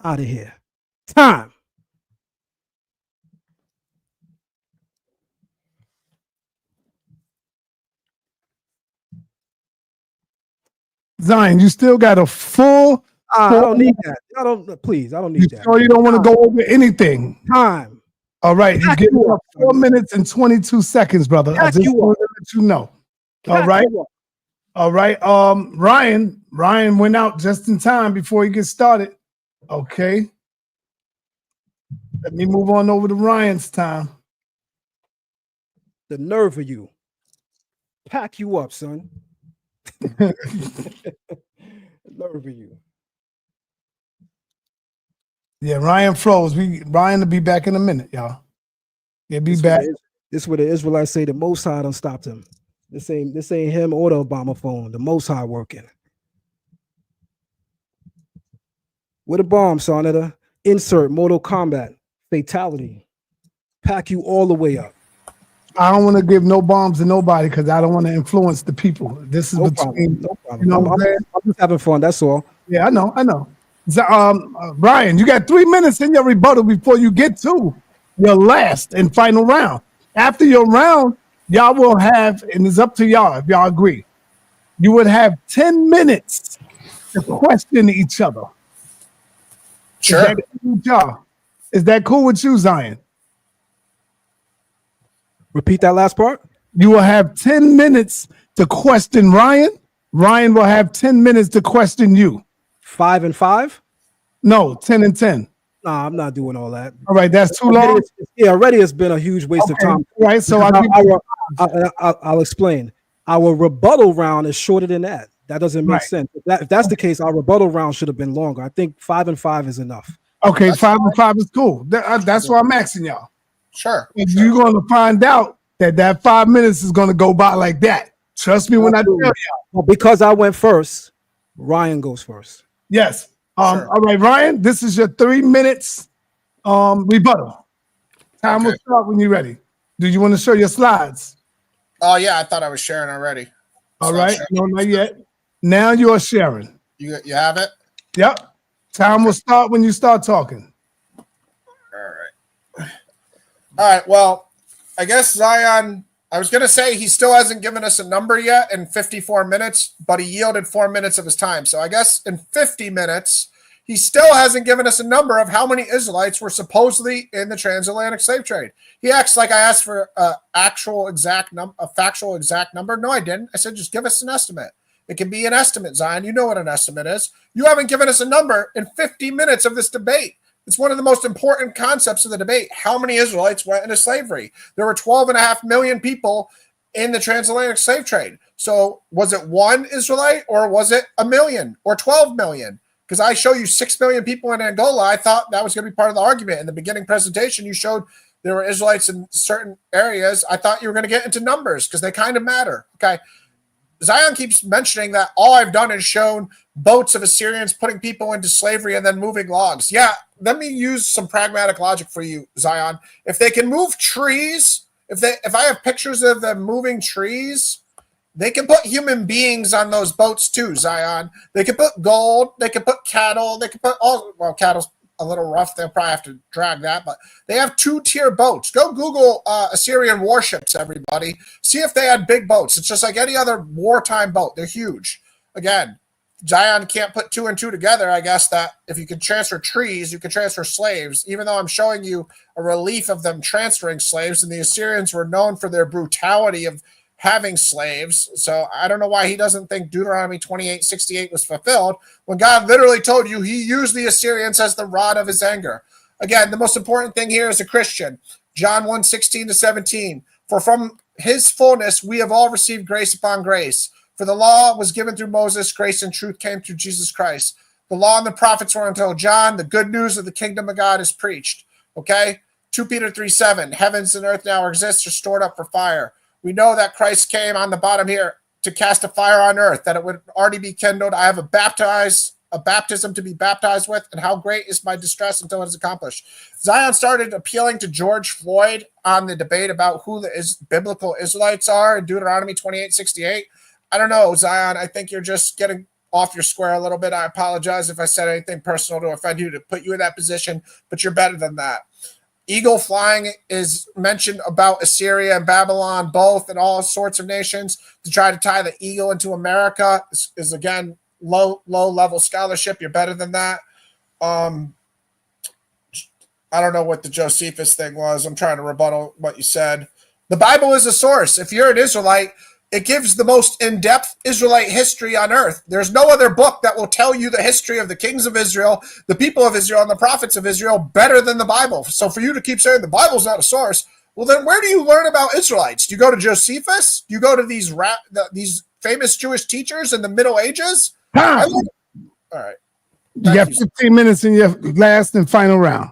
out of here. Time. Zion, you still got a full. I don't need that. I don't. Please, I don't need You that. sure you don't want to go over anything? Time. All right, you Pack get you up, 4 minutes and 22 seconds, brother. I Pack just you want up. to let you know. All Pack right. you up. All right. Ryan went out just in time before he gets started. Okay. Let me move on over to Ryan's time. The nerve of you. Pack you up, son. The nerve of you. Yeah, Ryan froze. Ryan will be back in a minute, y'all. He'll be back. This is where the Israelites say the Most High done stopped him. This ain't him or the Obama phone. The Most High working. With a bomb, Sonata. Insert Mortal Kombat. Fatality. Pack you all the way up. I don't want to give no bombs to nobody because I don't want to influence the people. This is No between. problem. You know what I'm saying? I'm just having fun. That's all. Yeah, I know. Brian, you got 3 minutes in your rebuttal before you get to your last and final round. After your round, y'all will have, and it's up to y'all if y'all agree, you would have 10 minutes to question each other. Sure. Is that cool with y'all? Is that cool with you, Zion? Repeat that last part. You will have 10 minutes to question Ryan. Ryan will have 10 minutes to question you. 5 and 5? No, 10 and 10. Nah, I'm not doing all that. All right, that's too long. Already it's been a huge waste of time. Right, so I'll explain. Our rebuttal round is shorter than that. That doesn't make sense. If that's the case, our rebuttal round should have been longer. I think 5 and 5 is enough. Okay, that's 5 and 5 is cool. That's why I'm asking y'all. Sure. You're going to find out that 5 minutes is going to go by like that. Trust me when I tell y'all. Well, because I went first, Ryan goes first. Yes. All right, Ryan, this is your 3 minutes rebuttal. Time will start when you're ready. Do you want to show your slides? Oh, yeah, I thought I was sharing already. All right. No, not yet. Now you're sharing. You have it? Yep. Time will start when you start talking. All right. Well, I guess Zion, I was going to say he still hasn't given us a number yet in 54 minutes, but he yielded 4 minutes of his time. So I guess in 50 minutes, he still hasn't given us a number of how many Israelites were supposedly in the transatlantic slave trade. He acts like I asked for a factual exact number. No, I didn't. I said, just give us an estimate. It can be an estimate, Zion. You know what an estimate is. You haven't given us a number in 50 minutes of this debate. It's one of the most important concepts of the debate. How many Israelites went into slavery? There were 12.5 million people in the transatlantic slave trade. So was it one Israelite or was it a million or 12 million? Because I show you 6 million people in Angola. I thought that was going to be part of the argument. In the beginning presentation, you showed there were Israelites in certain areas. I thought you were going to get into numbers because they kind of matter. Okay. Zion keeps mentioning that all I've done is shown boats of Assyrians putting people into slavery and then moving logs. Yeah, let me use some pragmatic logic for you, Zion. If they can move trees, if I have pictures of them moving trees, they can put human beings on those boats too, Zion. They can put gold, they can put cattle, they can put cattle's a little rough. They'll probably have to drag that, but they have 2-tier boats. Go Google Assyrian warships, everybody. See if they had big boats. It's just like any other wartime boat. They're huge. Again, Zion can't put 2 and 2 together. I guess that if you can transfer trees, you can transfer slaves, even though I'm showing you a relief of them transferring slaves, and the Assyrians were known for their brutality of having slaves. So I don't know why he doesn't think Deuteronomy 28:68 was fulfilled when God literally told you he used the Assyrians as the rod of his anger. Again, the most important thing here is a Christian. John 1:16-17. For from his fullness we have all received grace upon grace. For the law was given through Moses, grace and truth came through Jesus Christ. The law and the prophets were until John. The good news of the kingdom of God is preached. Okay? 2 Peter 3:7. Heavens and earth now exist, are stored up for fire. We know that Christ came on the bottom here to cast a fire on earth, that it would already be kindled. I have a baptism to be baptized with, and how great is my distress until it is accomplished. Zion started appealing to George Floyd on the debate about who the biblical Israelites are in Deuteronomy 28:68. I don't know, Zion. I think you're just getting off your square a little bit. I apologize if I said anything personal to offend you, to put you in that position, but you're better than that. Eagle flying is mentioned about Assyria and Babylon, both, and all sorts of nations. To try to tie the eagle into America is again, low level scholarship. You're better than that. I don't know what the Josephus thing was. I'm trying to rebuttal what you said. The Bible is a source. If you're an Israelite, it gives the most in-depth Israelite history on earth. There's no other book that will tell you the history of the kings of Israel, the people of Israel, and the prophets of Israel better than the Bible. So for you to keep saying the Bible's not a source, well, then where do you learn about Israelites? Do you go to Josephus? Do you go to these famous Jewish teachers in the Middle Ages? Time. All right. You got 15 minutes in your last and final round.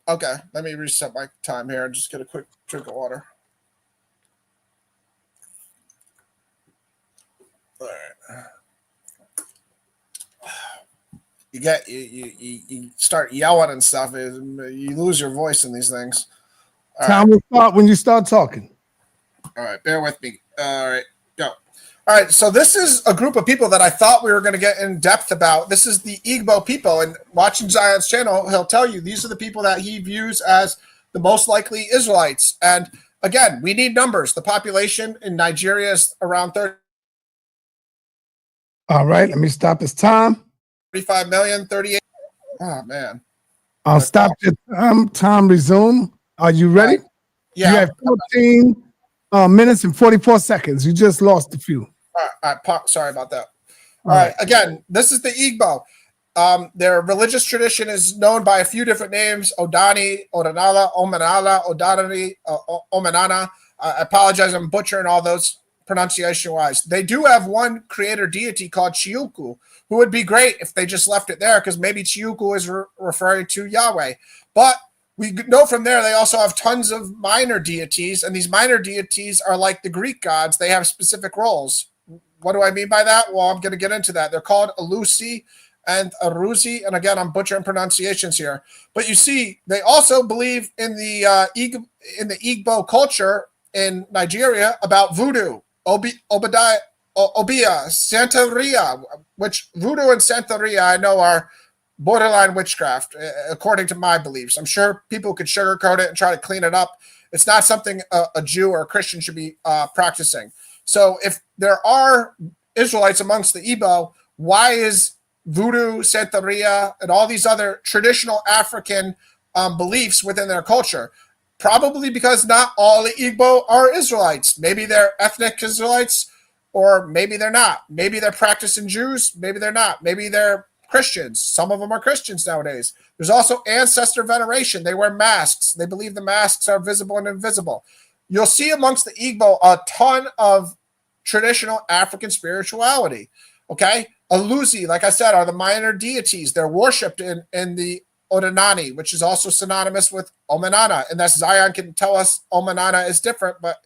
Okay, let me reset my time here and just get a quick drink of water. All right. You start yelling and stuff. You lose your voice in these things. Time will start when you start talking. All right, bear with me. All right, go. All right, so this is a group of people that I thought we were going to get in depth about. This is the Igbo people, and watching Zion's channel, he'll tell you these are the people that he views as the most likely Israelites. And again, we need numbers. The population in Nigeria is around 30. All right, let me stop this time. 35 million, 38. Oh, man. I'll stop your time. Time resume. Are you ready? Yeah. You have 14 minutes and 44 seconds. You just lost a few. Sorry about that. All right. Again, this is the Igbo. Their religious tradition is known by a few different names: Odani, Odanala, Omanala, Odanani, Omanana. I apologize, I'm butchering all those pronunciation-wise. They do have one creator deity called Chiuku, who would be great if they just left it there, because maybe Chiuku is referring to Yahweh. But we know from there they also have tons of minor deities, and these minor deities are like the Greek gods. They have specific roles. What do I mean by that? Well, I'm going to get into that. They're called Alusi and Aruzi, and again, I'm butchering pronunciations here. But you see, they also believe in the Igbo culture in Nigeria about voodoo, Obia, Santeria, which voodoo and Santeria I know are borderline witchcraft, according to my beliefs. I'm sure people could sugarcoat it and try to clean it up. It's not something a Jew or a Christian should be practicing. So if there are Israelites amongst the Igbo, why is voodoo, Santeria, and all these other traditional African beliefs within their culture? Probably because not all the Igbo are Israelites. Maybe they're ethnic Israelites, or maybe they're not. Maybe they're practicing Jews. Maybe they're not. Maybe they're Christians. Some of them are Christians nowadays. There's also ancestor veneration. They wear masks. They believe the masks are visible and invisible. You'll see amongst the Igbo a ton of traditional African spirituality. Okay? Aluzi, like I said, are the minor deities. They're worshipped in the Odanani, which is also synonymous with Omanana. And thus Zion can tell us Omanana is different, but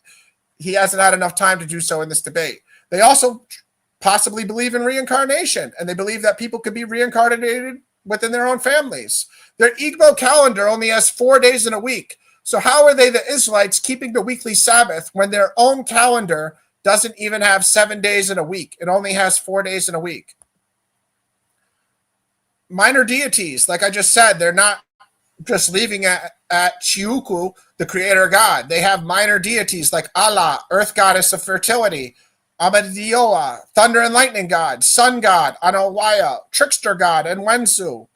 he hasn't had enough time to do so in this debate. They also possibly believe in reincarnation, and they believe that people could be reincarnated within their own families. Their Igbo calendar only has 4 days in a week. So how are they, the Israelites, keeping the weekly Sabbath when their own calendar doesn't even have 7 days in a week? It only has 4 days in a week. Minor deities, like I just said, they're not just leaving at Chiuku, the creator god. They have minor deities like Allah, earth goddess of fertility, Amadioa, thunder and lightning god, sun god, Anawaya, trickster god, and Wensu.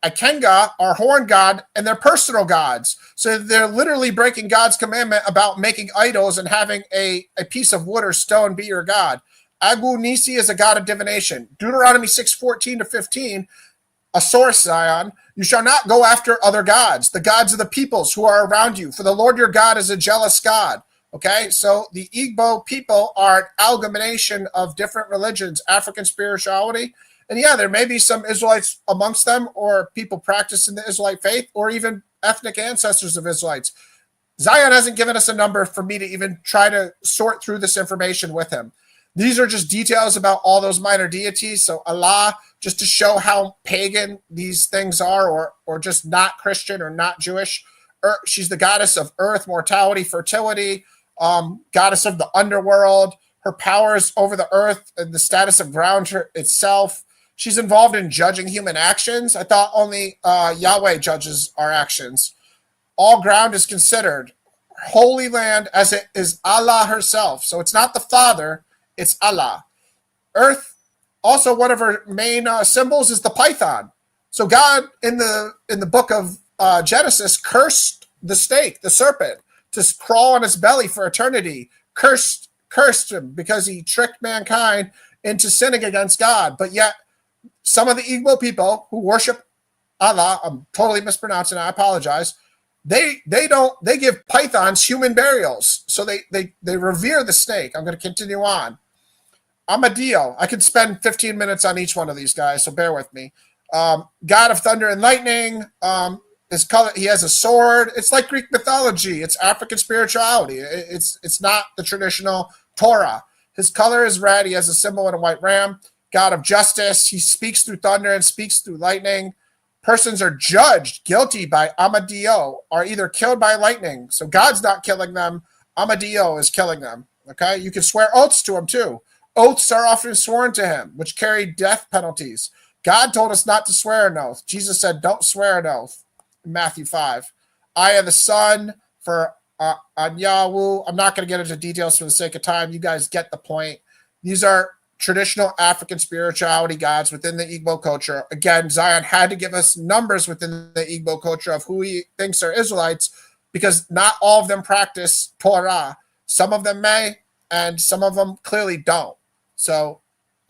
Ikenga are horn god, and they're personal gods. So they're literally breaking God's commandment about making idols and having a piece of wood or stone be your god. Agu Nisi is a god of divination. Deuteronomy 6:14-15, a source, Zion. You shall not go after other gods, the gods of the peoples who are around you, for the Lord your God is a jealous God. Okay, so the Igbo people are an amalgamation of different religions, African spirituality. And yeah, there may be some Israelites amongst them, or people practicing the Israelite faith, or even ethnic ancestors of Israelites. Zion hasn't given us a number for me to even try to sort through this information with him. These are just details about all those minor deities. So Allah, just to show how pagan these things are, or just not Christian or not Jewish. She's the goddess of earth, mortality, fertility, goddess of the underworld. Her powers over the earth and the status of ground itself. She's involved in judging human actions. I thought only Yahweh judges our actions. All ground is considered holy land, as it is Allah herself. So it's not the Father, it's Allah. Earth Also, one of her main symbols is the python. So God in the book of Genesis cursed the snake, the serpent, to crawl on its belly for eternity. Cursed him because he tricked mankind into sinning against God. But yet, some of the Igbo people who worship Allah, I'm totally mispronouncing, I apologize. They give pythons human burials. So they revere the snake. I'm going to continue on. Amadio. I could spend 15 minutes on each one of these guys, so bear with me. God of thunder and lightning. His color, he has a sword. It's like Greek mythology. It's African spirituality. It's not the traditional Torah. His color is red. He has a symbol and a white ram. God of justice. He speaks through thunder and speaks through lightning. Persons are judged guilty by Amadio, are either killed by lightning. So God's not killing them. Amadio is killing them. Okay? You can swear oaths to him too. Oaths are often sworn to him, which carry death penalties. God told us not to swear an oath. Jesus said, don't swear an oath in Matthew 5. Eye of the sun for Anyawu. I'm not going to get into details for the sake of time. You guys get the point. These are traditional African spirituality gods within the Igbo culture. Again, Zion had to give us numbers within the Igbo culture of who he thinks are Israelites, because not all of them practice Torah. Some of them may, and some of them clearly don't. So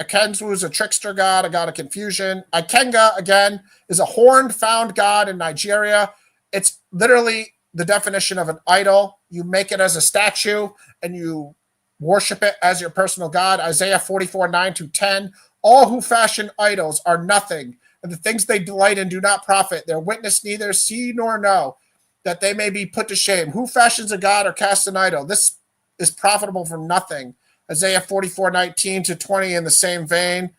Akenzu is a trickster god, a god of confusion. Ikenga, again, is a horned found god in Nigeria. It's literally the definition of an idol. You make it as a statue and you worship it as your personal god. Isaiah 44:9-10. All who fashion idols are nothing, and the things they delight in do not profit. Their witness neither see nor know, that they may be put to shame. Who fashions a god or casts an idol? This is profitable for nothing. Isaiah 44:19-20 in the same vein.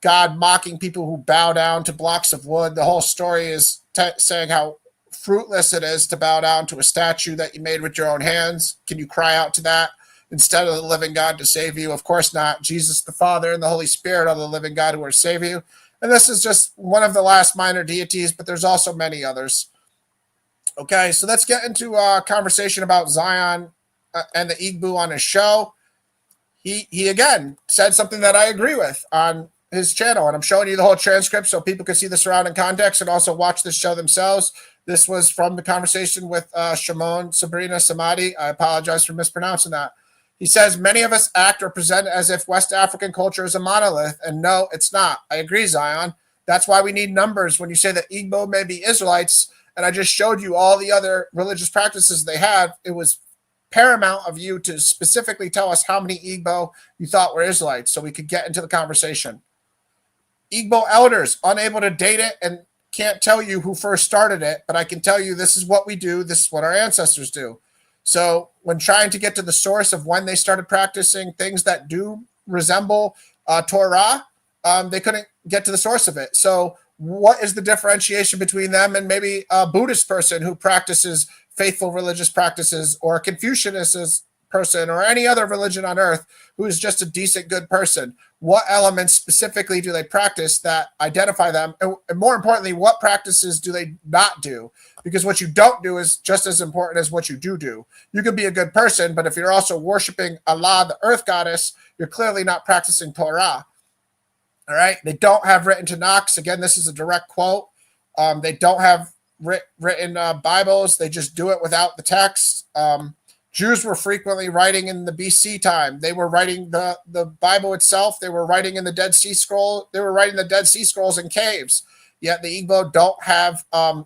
God mocking people who bow down to blocks of wood. The whole story is saying how fruitless it is to bow down to a statue that you made with your own hands. Can you cry out to that instead of the living God to save you? Of course not. Jesus the Father and the Holy Spirit are the living God who are save you. And this is just one of the last minor deities, but there's also many others. Okay, so let's get into a conversation about Zion and the Igbo on his show. He again said something that I agree with on his channel, and I'm showing you the whole transcript so people can see the surrounding context and also watch this show themselves. This was from the conversation with Shimon Sabrina Samadi. I apologize for mispronouncing that. He says, many of us act or present as if West African culture is a monolith, and no, it's not. I agree, Zion. That's why we need numbers when you say that Igbo may be Israelites, and I just showed you all the other religious practices they have. It was paramount of you to specifically tell us how many Igbo you thought were Israelites so we could get into the conversation. Igbo elders, unable to date it and can't tell you who first started it, but I can tell you this is what we do. This is what our ancestors do. So when trying to get to the source of when they started practicing things that do resemble Torah, they couldn't get to the source of it. So what is the differentiation between them and maybe a Buddhist person who practices faithful religious practices, or a Confucianist person, or any other religion on earth who is just a decent, good person? What elements specifically do they practice that identify them? And more importantly, what practices do they not do? Because what you don't do is just as important as what you do. You could be a good person, but if you're also worshiping Allah, the earth goddess, you're clearly not practicing Torah. All right? They don't have written Tanakh. Again, this is a direct quote. They don't have written Bibles. They just do it without the text. Jews were frequently writing in the BC time. They were writing the Bible itself. They were writing in the Dead Sea Scroll. They were writing the Dead Sea Scrolls in caves. Yet the Igbo don't have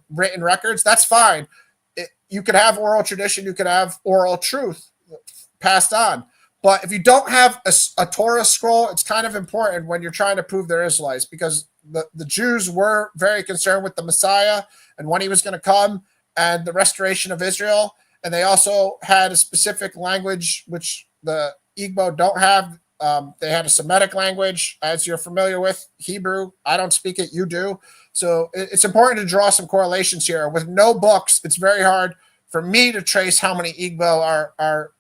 written records. That's fine. You could have oral tradition. You could have oral truth passed on. But if you don't have a Torah scroll, it's kind of important when you're trying to prove they're Israelites, because the Jews were very concerned with the Messiah and when he was going to come and the restoration of Israel. And they also had a specific language, which the Igbo don't have. They had a Semitic language, as you're familiar with, Hebrew. I don't speak it, you do. So it's important to draw some correlations here. With no books, it's very hard for me to trace how many Igbo are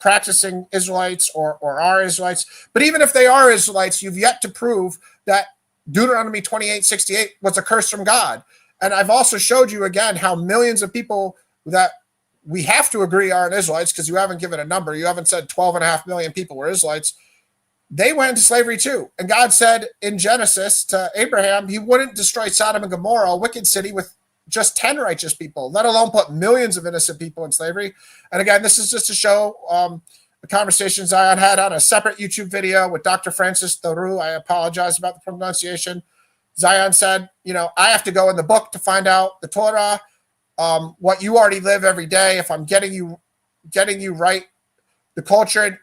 practicing Israelites or are Israelites. But even if they are Israelites, you've yet to prove that Deuteronomy 28:68 was a curse from God. And I've also showed you again how millions of people that we have to agree aren't Israelites, because you haven't given a number. You haven't said 12.5 million people were Israelites. they went into slavery too. And God said in Genesis to Abraham, he wouldn't destroy Sodom and Gomorrah, a wicked city with just 10 righteous people, let alone put millions of innocent people in slavery. And again, this is just to show the conversation Zion had on a separate YouTube video with Dr. Francis Thoreau. I apologize about the pronunciation. Zion said, I have to go in the book to find out the Torah, what you already live every day. If I'm getting you right, the culture in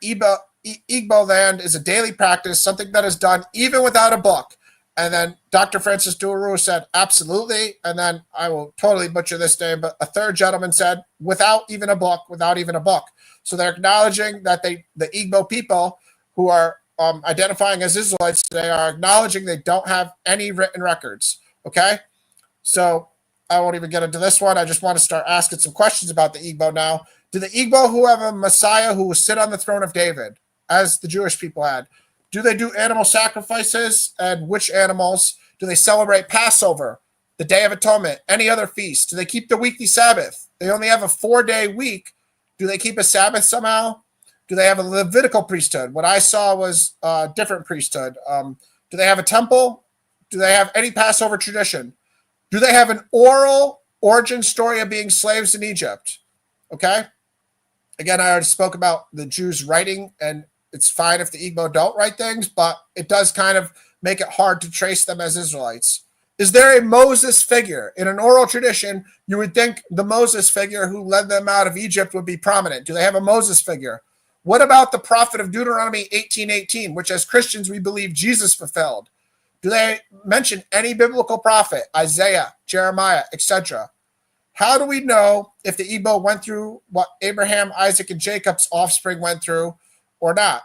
Igbo land is a daily practice, something that is done even without a book. And then Dr. Francis Thoreau said, absolutely. And then I will totally butcher this name, but a third gentleman said, without even a book. So they're acknowledging that the Igbo people who are identifying as Israelites today are acknowledging they don't have any written records. Okay? So I won't even get into this one. I just want to start asking some questions about the Igbo now. Do the Igbo who have a Messiah who will sit on the throne of David, as the Jewish people had, do they do animal sacrifices? And which animals? Do they celebrate Passover, the Day of Atonement, any other feast? Do they keep the weekly Sabbath? They only have a 4-day week. Do they keep a Sabbath somehow? Do they have a Levitical priesthood? What I saw was a different priesthood. Do they have a temple? Do they have any Passover tradition? Do they have an oral origin story of being slaves in Egypt? Okay. Again, I already spoke about the Jews writing, and it's fine if the Igbo don't write things, but it does kind of make it hard to trace them as Israelites. Is there a Moses figure? In an oral tradition, you would think the Moses figure who led them out of Egypt would be prominent. Do they have a Moses figure? What about the prophet of Deuteronomy 18:18, which as Christians we believe Jesus fulfilled? Do they mention any biblical prophet, Isaiah, Jeremiah, etc.? How do we know if the Igbo went through what Abraham, Isaac, and Jacob's offspring went through or not?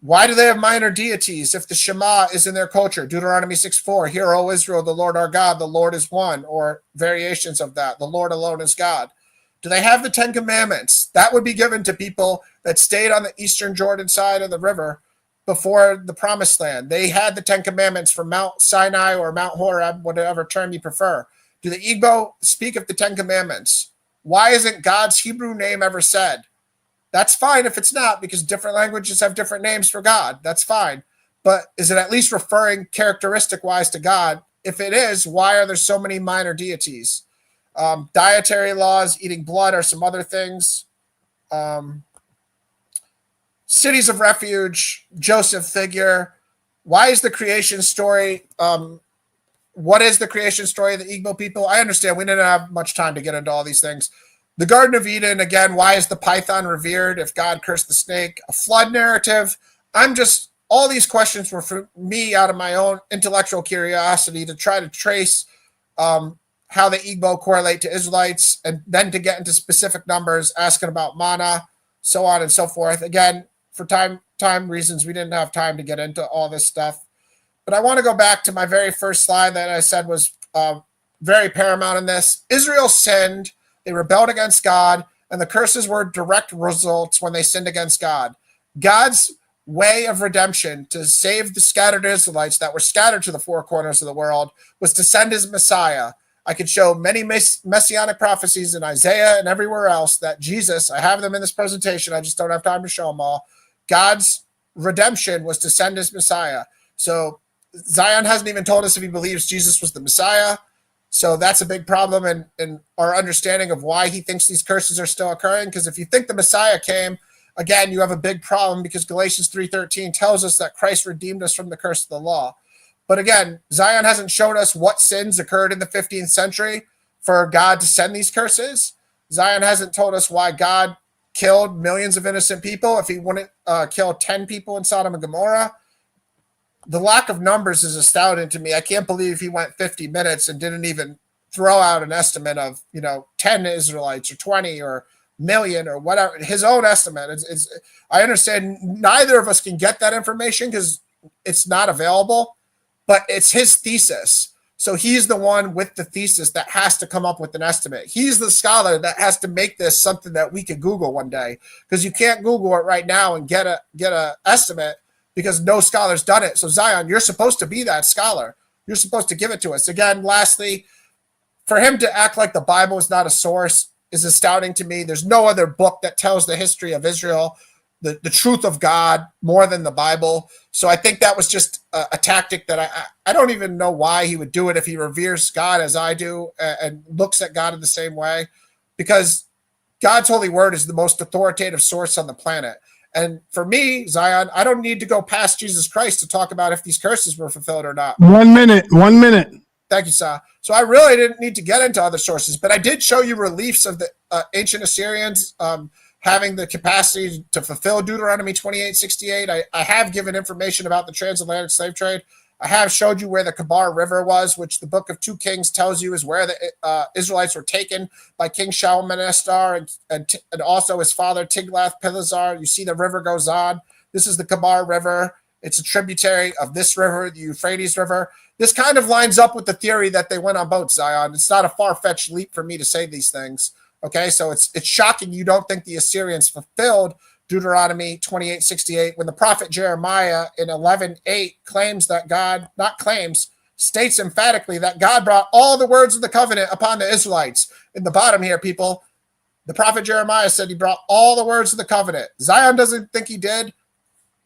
Why do they have minor deities if the Shema is in their culture? Deuteronomy 6:4, hear, O Israel, the Lord our God, the Lord is one, or variations of that, the Lord alone is God. Do they have the 10 Commandments? That would be given to people that stayed on the eastern Jordan side of the river before the Promised Land. They had the 10 Commandments from Mount Sinai or Mount Horeb, whatever term you prefer. Do the Igbo speak of the 10 Commandments? Why isn't God's Hebrew name ever said? That's fine if it's not, because different languages have different names for God. That's fine. But is it at least referring characteristic-wise to God? If it is, why are there so many minor deities? Dietary laws, eating blood, or some other things. Cities of refuge, Joseph figure. Why is the creation story... what is the creation story of the Igbo people? I understand we didn't have much time to get into all these things. The Garden of Eden, again, why is the python revered if God cursed the snake? A flood narrative. All these questions were for me out of my own intellectual curiosity to try to trace how the Igbo correlate to Israelites, and then to get into specific numbers, asking about mana, so on and so forth. Again, for time reasons, we didn't have time to get into all this stuff. But I want to go back to my very first slide that I said was very paramount in this. Israel sinned. They rebelled against God, and the curses were direct results when they sinned against God. God's way of redemption to save the scattered Israelites that were scattered to the four corners of the world was to send his Messiah. I could show many messianic prophecies in Isaiah and everywhere else that Jesus, I have them in this presentation, I just don't have time to show them all. God's redemption was to send his Messiah. So Zion hasn't even told us if he believes Jesus was the Messiah. So that's a big problem in our understanding of why he thinks these curses are still occurring. Because if you think the Messiah came, again, you have a big problem, because Galatians 3:13 tells us that Christ redeemed us from the curse of the law. But again, Zion hasn't shown us what sins occurred in the 15th century for God to send these curses. Zion hasn't told us why God killed millions of innocent people if he wouldn't kill 10 people in Sodom and Gomorrah. The lack of numbers is astounding to me. I can't believe he went 50 minutes and didn't even throw out an estimate of, 10 Israelites or 20 or million or whatever. His own estimate. I understand neither of us can get that information because it's not available, but it's his thesis. So he's the one with the thesis that has to come up with an estimate. He's the scholar that has to make this something that we could Google one day, because you can't Google it right now and get a estimate, because no scholar's done it. So Zion, you're supposed to be that scholar. You're supposed to give it to us. Again, lastly, for him to act like the Bible is not a source is astounding to me. There's no other book that tells the history of Israel the truth of God more than the Bible. So I think that was just a tactic that I don't even know why he would do it if he reveres God as I do and looks at God in the same way, because God's holy word is the most authoritative source on the planet. And for me, Zion, I don't need to go past Jesus Christ to talk about if these curses were fulfilled or not. 1 minute. 1 minute. Thank you, Sa. So I really didn't need to get into other sources, but I did show you reliefs of the ancient Assyrians having the capacity to fulfill Deuteronomy 28:68. I have given information about the transatlantic slave trade. I have showed you where the Kabar River was, which the book of 2 Kings tells you is where the Israelites were taken by King Shalmaneser and also his father Tiglath-Pileser. You see the river goes on. This is the Kabar River. It's a tributary of this river, the Euphrates River. This kind of lines up with the theory that they went on boats, Zion. It's not a far-fetched leap for me to say these things. Okay, so it's shocking you don't think the Assyrians fulfilled Deuteronomy 28:68 when the prophet Jeremiah in 11:8 claims that God, not claims, states emphatically that God brought all the words of the covenant upon the Israelites. In the bottom here, people, the prophet Jeremiah said he brought all the words of the covenant. Zion doesn't think he did.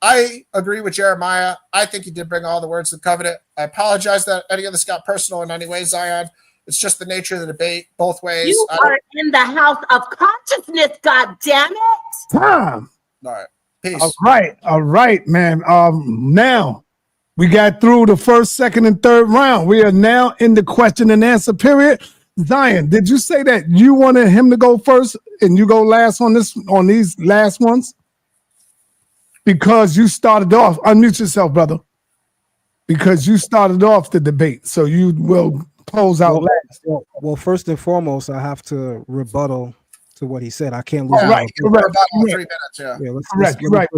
I agree with Jeremiah. I think he did bring all the words of the covenant. I apologize that any of this got personal in any way, Zion. It's just the nature of the debate, both ways. You are in the house of consciousness, God damn it. Time. All right. Peace. All right, man. Now we got through the first, second, and third round. We are now in the question and answer period. Zion, did you say that you wanted him to go first and you go last on these last ones? Because you started off, unmute yourself, brother. Because you started off the debate, so you will close out last. Well, first and foremost, I have to rebuttal to what he said. I can't lose. Right, About 3 minutes, yeah. Right.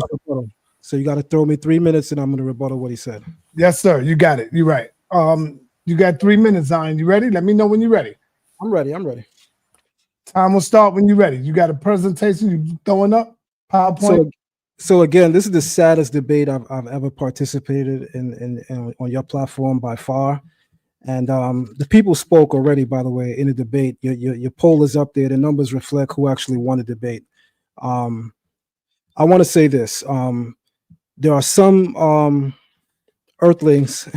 So you got to throw me 3 minutes, and I'm going to rebuttal what he said. Yes, sir. You got it. You're right. You got 3 minutes, Zion. You ready? Let me know when you're ready. I'm ready. Time will start when you're ready. You got a presentation you throwing up? PowerPoint? So again, this is the saddest debate I've ever participated in on your platform by far. And the people spoke already, by the way, in the debate. Your poll is up there. The numbers reflect who actually won the debate. I want to say this. There are some earthlings.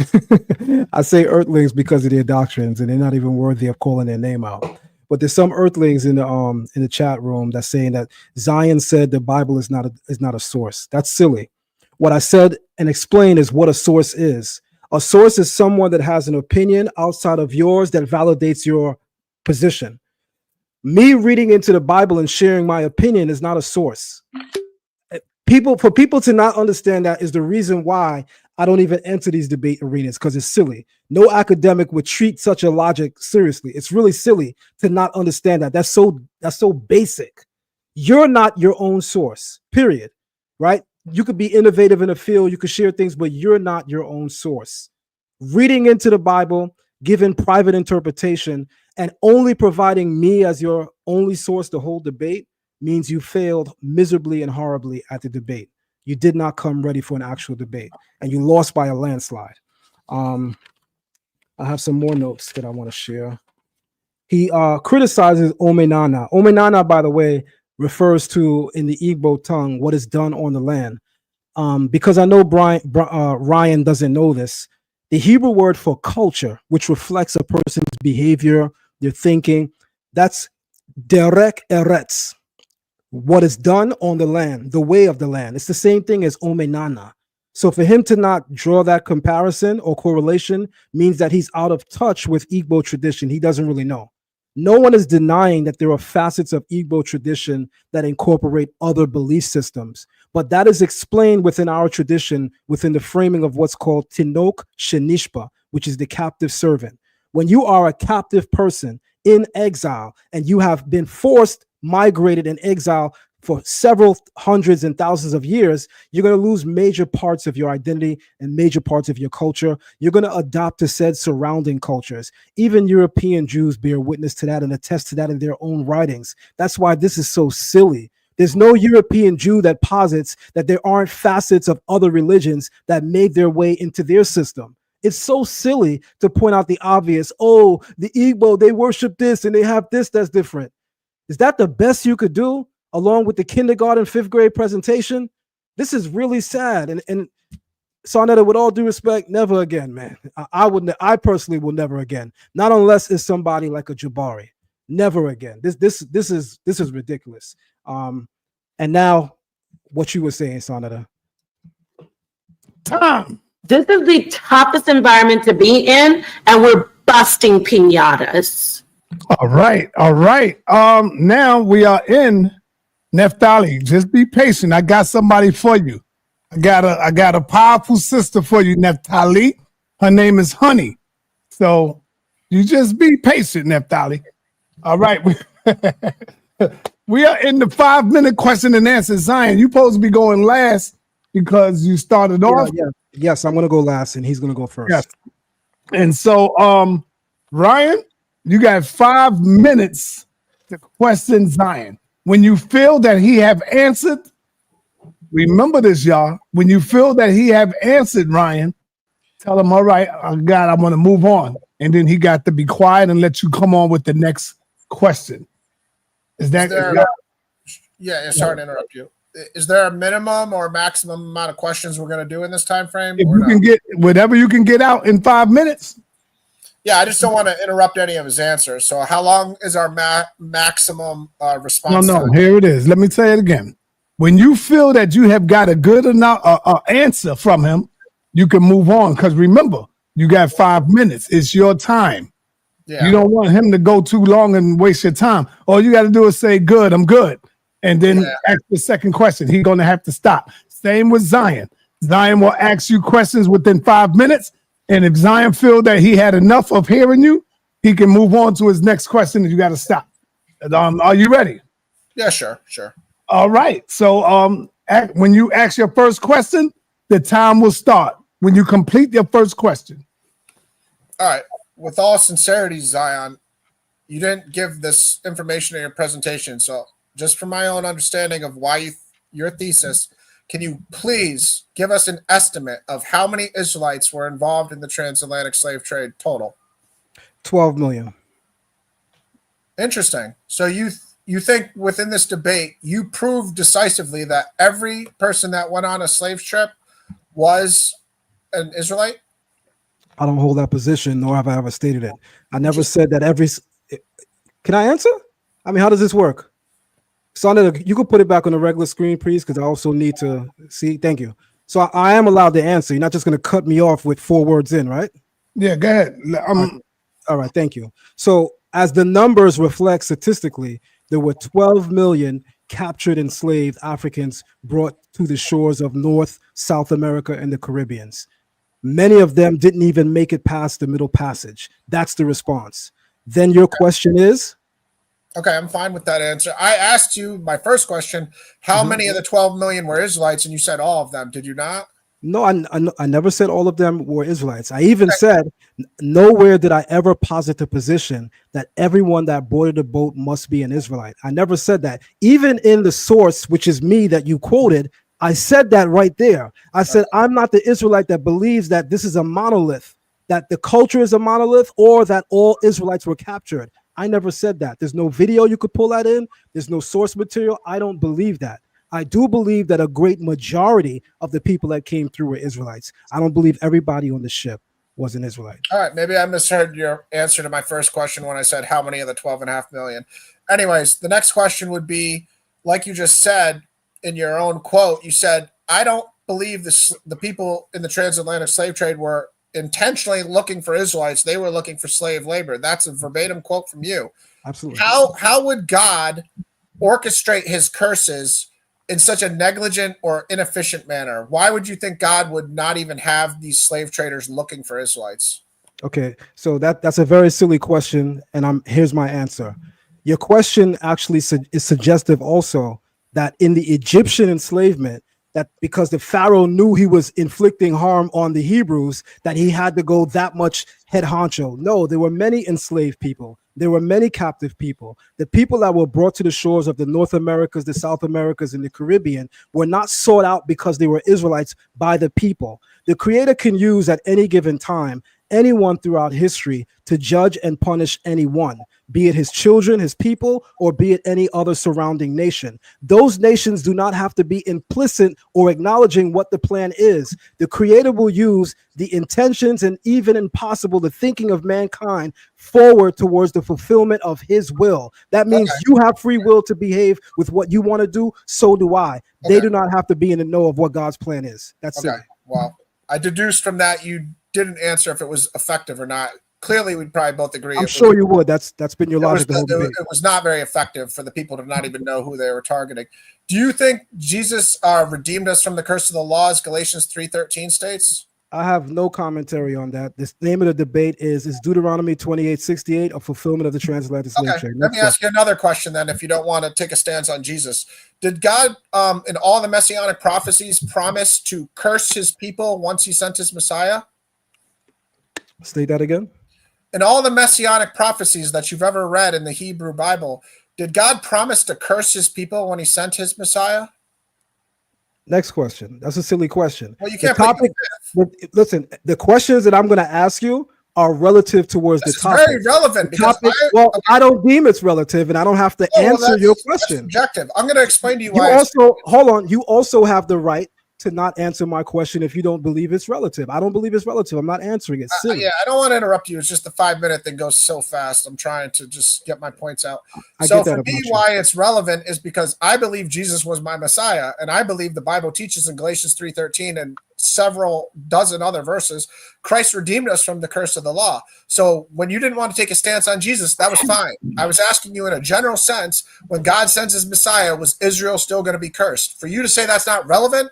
I say earthlings because of their doctrines, and they're not even worthy of calling their name out. But there's some earthlings in the chat room that's saying that Zion said the Bible is not a source. That's silly. What I said and explained is what a source is. A source is someone that has an opinion outside of yours that validates your position. Me reading into the Bible and sharing my opinion is not a source. For people to not understand that is the reason why I don't even enter these debate arenas, because it's silly. No academic would treat such a logic seriously. It's really silly to not understand that. That's so basic. You're not your own source, period. Right? You could be innovative in a field, you could share things, but you're not your own source. Reading into the Bible, giving private interpretation, and only providing me as your only source to hold debate means you failed miserably and horribly at the debate. You did not come ready for an actual debate, and you lost by a landslide. I have some more notes that I want to share. He criticizes Omenana. Omenana, by the way, refers to, in the Igbo tongue, what is done on the land. Because I know Ryan doesn't know this, the Hebrew word for culture, which reflects a person's behavior, their thinking, that's derek eretz. What is done on the land, the way of the land. It's the same thing as omenana. So for him to not draw that comparison or correlation means that he's out of touch with Igbo tradition. He doesn't really know. No one is denying that there are facets of Igbo tradition that incorporate other belief systems, but that is explained within our tradition within the framing of what's called Tinok Shenishpa, which is the captive servant. When you are a captive person in exile and you have been forced, migrated in exile for several hundreds and thousands of years, you're going to lose major parts of your identity and major parts of your culture. You're going to adopt to said surrounding cultures. Even European Jews bear witness to that and attest to that in their own writings. That's why this is so silly. There's no European Jew that posits that there aren't facets of other religions that made their way into their system. It's so silly to point out the obvious. Oh, the Igbo, they worship this and they have this that's different. Is that the best you could do? along with the kindergarten, 5th grade presentation. This is really sad. And Sarnetta, with all due respect, never again, man. I personally will never again. Not unless it's somebody like a Jabari. Never again. This is ridiculous. And now, what you were saying, Sarnetta. Time. This is the toughest environment to be in, and we're busting piñatas. All right. Now we are in Naphtali. Just be patient. I got somebody for you. I got a powerful sister for you, Naphtali. Her name is Honey. So you just be patient, Naphtali. All right. We are in the 5-minute question and answer. Zion, you're supposed to be going last because you started off. Yeah. Yes, I'm going to go last, and he's going to go first. Yes. And so, Ryan, you got 5 minutes to question Zion. When you feel that he have answered, remember this, y'all. When you feel that he have answered, Ryan, tell him, all right, God, I want to move on. And then he got to be quiet and let you come on with the next question. Yeah, sorry to interrupt you. Is there a minimum or maximum amount of questions we're going to do in this time frame? If you can get whatever you can get out in 5 minutes. Yeah, I just don't want to interrupt any of his answers. So how long is our maximum response time? Here it is. Let me say it again. When you feel that you have got a good enough answer from him, you can move on. Because remember, you got 5 minutes. It's your time. Yeah. You don't want him to go too long and waste your time. All you got to do is say, good, I'm good. And then ask the second question. He's going to have to stop. Same with Zion. Zion will ask you questions within 5 minutes. And if Zion feel that he had enough of hearing you, he can move on to his next question and you got to stop. Are you ready? Yeah, sure. All right. So when you ask your first question, the time will start when you complete your first question. All right. With all sincerity, Zion, you didn't give this information in your presentation. So just from my own understanding of why your thesis, can you please give us an estimate of how many Israelites were involved in the transatlantic slave trade total? 12 million. Interesting. So you think within this debate, you proved decisively that every person that went on a slave trip was an Israelite? I don't hold that position, nor have I ever stated it. I never said that every... Can I answer? I mean, how does this work? Sonny, you could put it back on the regular screen, please, because I also need to see. Thank you. So I am allowed to answer. You're not just going to cut me off with 4 words in, right? Yeah, go ahead. All right, thank you. So as the numbers reflect statistically, there were 12 million captured enslaved Africans brought to the shores of North, South America, and the Caribbeans. Many of them didn't even make it past the Middle Passage. That's the response. Then your question is? Okay, I'm fine with that answer. I asked you my first question, how many of the 12 million were Israelites, and you said all of them. Did you not? No, I never said all of them were Israelites. I even said nowhere did I ever posit the position that everyone that boarded the boat must be an Israelite. I never said that. Even in the source, which is me that you quoted, I said that right there. I said, I'm not the Israelite that believes that this is a monolith, that the culture is a monolith, or that all Israelites were captured. I never said that. There's no video you could pull that in. There's no source material. I don't believe that. I do believe that a great majority of the people that came through were Israelites. I don't believe everybody on the ship was an Israelite. All right, maybe I misheard your answer to my first question when I said how many of the 12.5 million. Anyways, the next question would be, like you just said in your own quote, you said, I don't believe the people in the transatlantic slave trade were intentionally looking for Israelites. They were looking for slave labor. That's a verbatim quote from you. Absolutely. How would God orchestrate his curses in such a negligent or inefficient manner? Why would you think God would not even have these slave traders looking for Israelites? Okay, so that's a very silly question, and here's my answer. Your question actually is suggestive also that in the Egyptian enslavement, that because the Pharaoh knew he was inflicting harm on the Hebrews, that he had to go that much head honcho. No, there were many enslaved people. There were many captive people. The people that were brought to the shores of the North Americas, the South Americas, and the Caribbean were not sought out because they were Israelites by the people. The Creator can use at any given time anyone throughout history to judge and punish anyone, be it his children, his people, or be it any other surrounding nation. Those nations do not have to be implicit or acknowledging what the plan is. The Creator will use the intentions and even impossible the thinking of mankind forward towards the fulfillment of his will. That means you have free will to behave with what you want to do. So do I. They do not have to be in the know of what God's plan is. That's it. Well, I deduced from that you didn't answer if it was effective or not. Clearly, we'd probably both agree. I'm sure you would. That's been your logic. It was not very effective for the people to not even know who they were targeting. Do you think Jesus redeemed us from the curse of the law, as Galatians 3:13 states? I have no commentary on that. The name of the debate is Deuteronomy 28:68 a fulfillment of the transatlantic slave trade? Let me ask you another question then, if you don't want to take a stance on Jesus. Did God, in all the Messianic prophecies, promise to curse his people once he sent his Messiah? State that again. In all the Messianic prophecies that you've ever read in the Hebrew Bible, did God promise to curse his people when he sent his Messiah? Next question. That's a silly question. Well, you can't listen, the questions that I'm going to ask you are relative towards the topic. Very relevant because I don't deem it's relative, and I don't have to answer your question. Subjective. I'm going to explain to you why. You also have the right to not answer my question if you don't believe it's relative. I don't believe it's relative. I'm not answering it. Yeah, I don't want to interrupt you. It's just the 5-minute thing goes so fast. I'm trying to just get my points out. So for me, why it's relevant is because I believe Jesus was my Messiah, and I believe the Bible teaches in Galatians 3:13 and several dozen other verses, Christ redeemed us from the curse of the law. So when you didn't want to take a stance on Jesus, that was fine. I was asking you in a general sense, when God sends his Messiah, was Israel still going to be cursed? For you to say that's not relevant,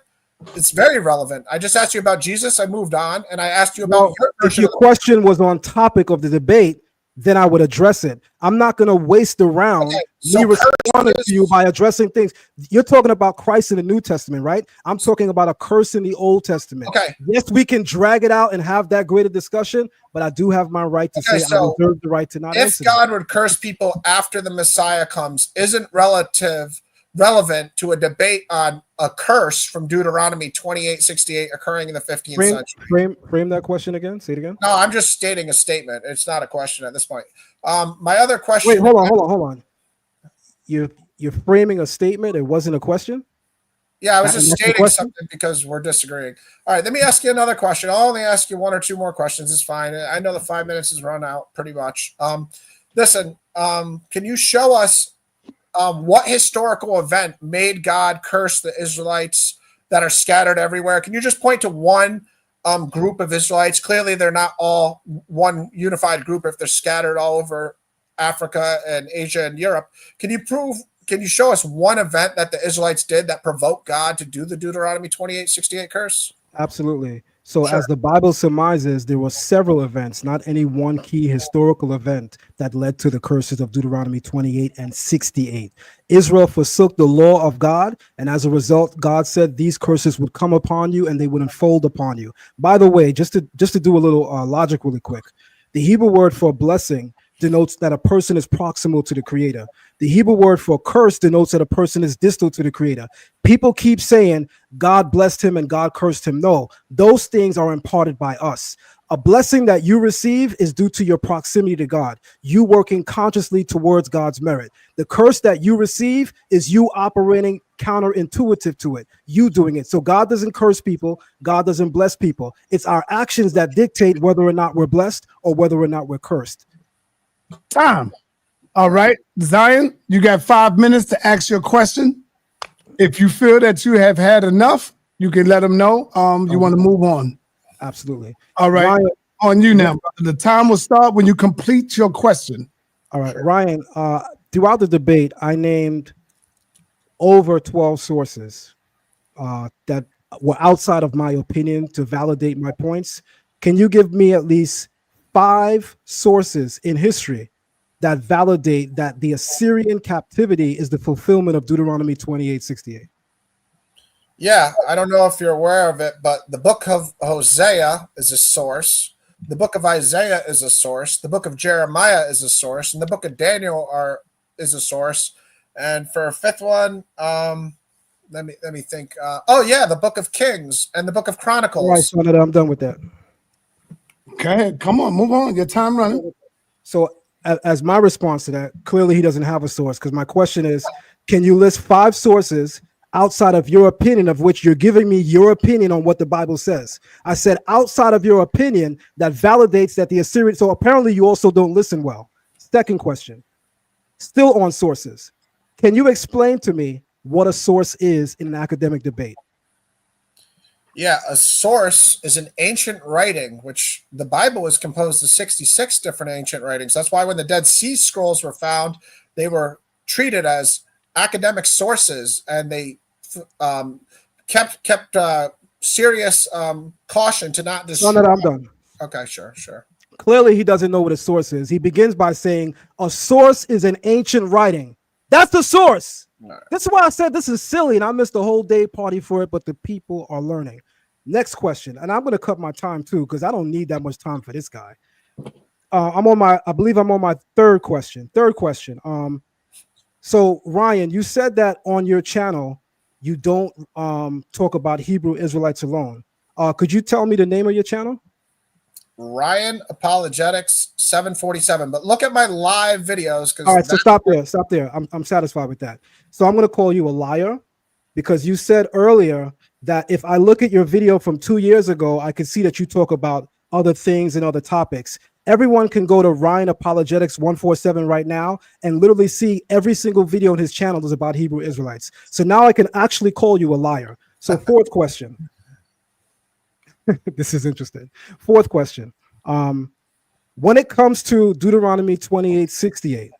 it's very relevant. I just asked you about Jesus. I moved on, and I asked you about if your question was on topic of the debate, then I would address it. I'm not going to waste the round me responding to you by addressing things. You're talking about Christ in the New Testament, right? I'm talking about a curse in the Old Testament. Okay. Yes, we can drag it out and have that greater discussion, but I do have my right to say I reserve the right to not answer. If God would curse people after the Messiah comes, isn't relevant to a debate on a curse from Deuteronomy 28:68 occurring in the 15th century. Frame that question again. Say it again. No, I'm just stating a statement. It's not a question at this point. My other question. Wait, hold on. You're framing a statement. It wasn't a question. Yeah, I was just stating something because we're disagreeing. All right, let me ask you another question. I'll only ask you one or two more questions. It's fine. I know the 5 minutes has run out pretty much. Listen, can you show us what historical event made God curse the Israelites that are scattered everywhere? Can you just point to one group of Israelites? Clearly, they're not all one unified group if they're scattered all over Africa and Asia and Europe. Can you show us one event that the Israelites did that provoked God to do the Deuteronomy 28:68 curse? Absolutely. So as the Bible surmises, there were several events, not any one key historical event that led to the curses of Deuteronomy 28 and 68. Israel forsook the law of God, and as a result, God said these curses would come upon you and they would unfold upon you. By the way, just to do a little logic really quick, the Hebrew word for blessing denotes that a person is proximal to the Creator. The Hebrew word for curse denotes that a person is distal to the Creator. People keep saying God blessed him and God cursed him. No, those things are imparted by us. A blessing that you receive is due to your proximity to God, you working consciously towards God's merit. The curse that you receive is you operating counterintuitive to it, you doing it. So God doesn't curse people. God doesn't bless people. It's our actions that dictate whether or not we're blessed or whether or not we're cursed. Time. All right, Zion, you got 5 minutes to ask your question. If you feel that you have had enough, you can let them know you want to move on. Absolutely. All right, Ryan, on you now. The time will start when you complete your question. All right, Ryan, throughout the debate, I named over 12 sources that were outside of my opinion to validate my points. Can you give me at least 5 sources in history that validate that the Assyrian captivity is the fulfillment of Deuteronomy 28:68? Yeah, I don't know if you're aware of it, but the book of Hosea is a source. The book of Isaiah is a source. The book of Jeremiah is a source. And the book of Daniel is a source. And for a 5th one, let me think. The book of Kings and the book of Chronicles. All right, so I'm done with that. Okay, come on, move on. Your time running. So as my response to that, clearly he doesn't have a source, because my question is, can you list 5 sources outside of your opinion, of which you're giving me your opinion on what the Bible says? I said outside of your opinion that validates that the Assyrian, so apparently you also don't listen well. Second question, still on sources. Can you explain to me what a source is in an academic debate? Yeah, a source is an ancient writing, which the Bible is composed of 66 different ancient writings. That's why when the Dead Sea Scrolls were found, they were treated as academic sources, and they kept serious caution to not destroy. No, I'm done. Okay, sure. Clearly he doesn't know what a source is. He begins by saying a source is an ancient writing. That's the source. Right. That's why I said this is silly, and I missed the whole day party for it, but the people are learning. Next question, and I'm going to cut my time too, because I don't need that much time for this guy. I believe I'm on my third question. So Ryan, you said that on your channel you don't talk about Hebrew Israelites alone. Could you tell me the name of your channel? Ryan Apologetics 747. But look at my live videos. All right, so stop there. I'm satisfied with that. So I'm going to call you a liar, because you said earlier that if I look at your video from 2 years ago, I can see that you talk about other things and other topics. Everyone can go to Ryan Apologetics 147 right now and literally see every single video on his channel is about Hebrew Israelites. So now I can actually call you a liar. So fourth question. This is interesting. Fourth question. When it comes to Deuteronomy 28:68,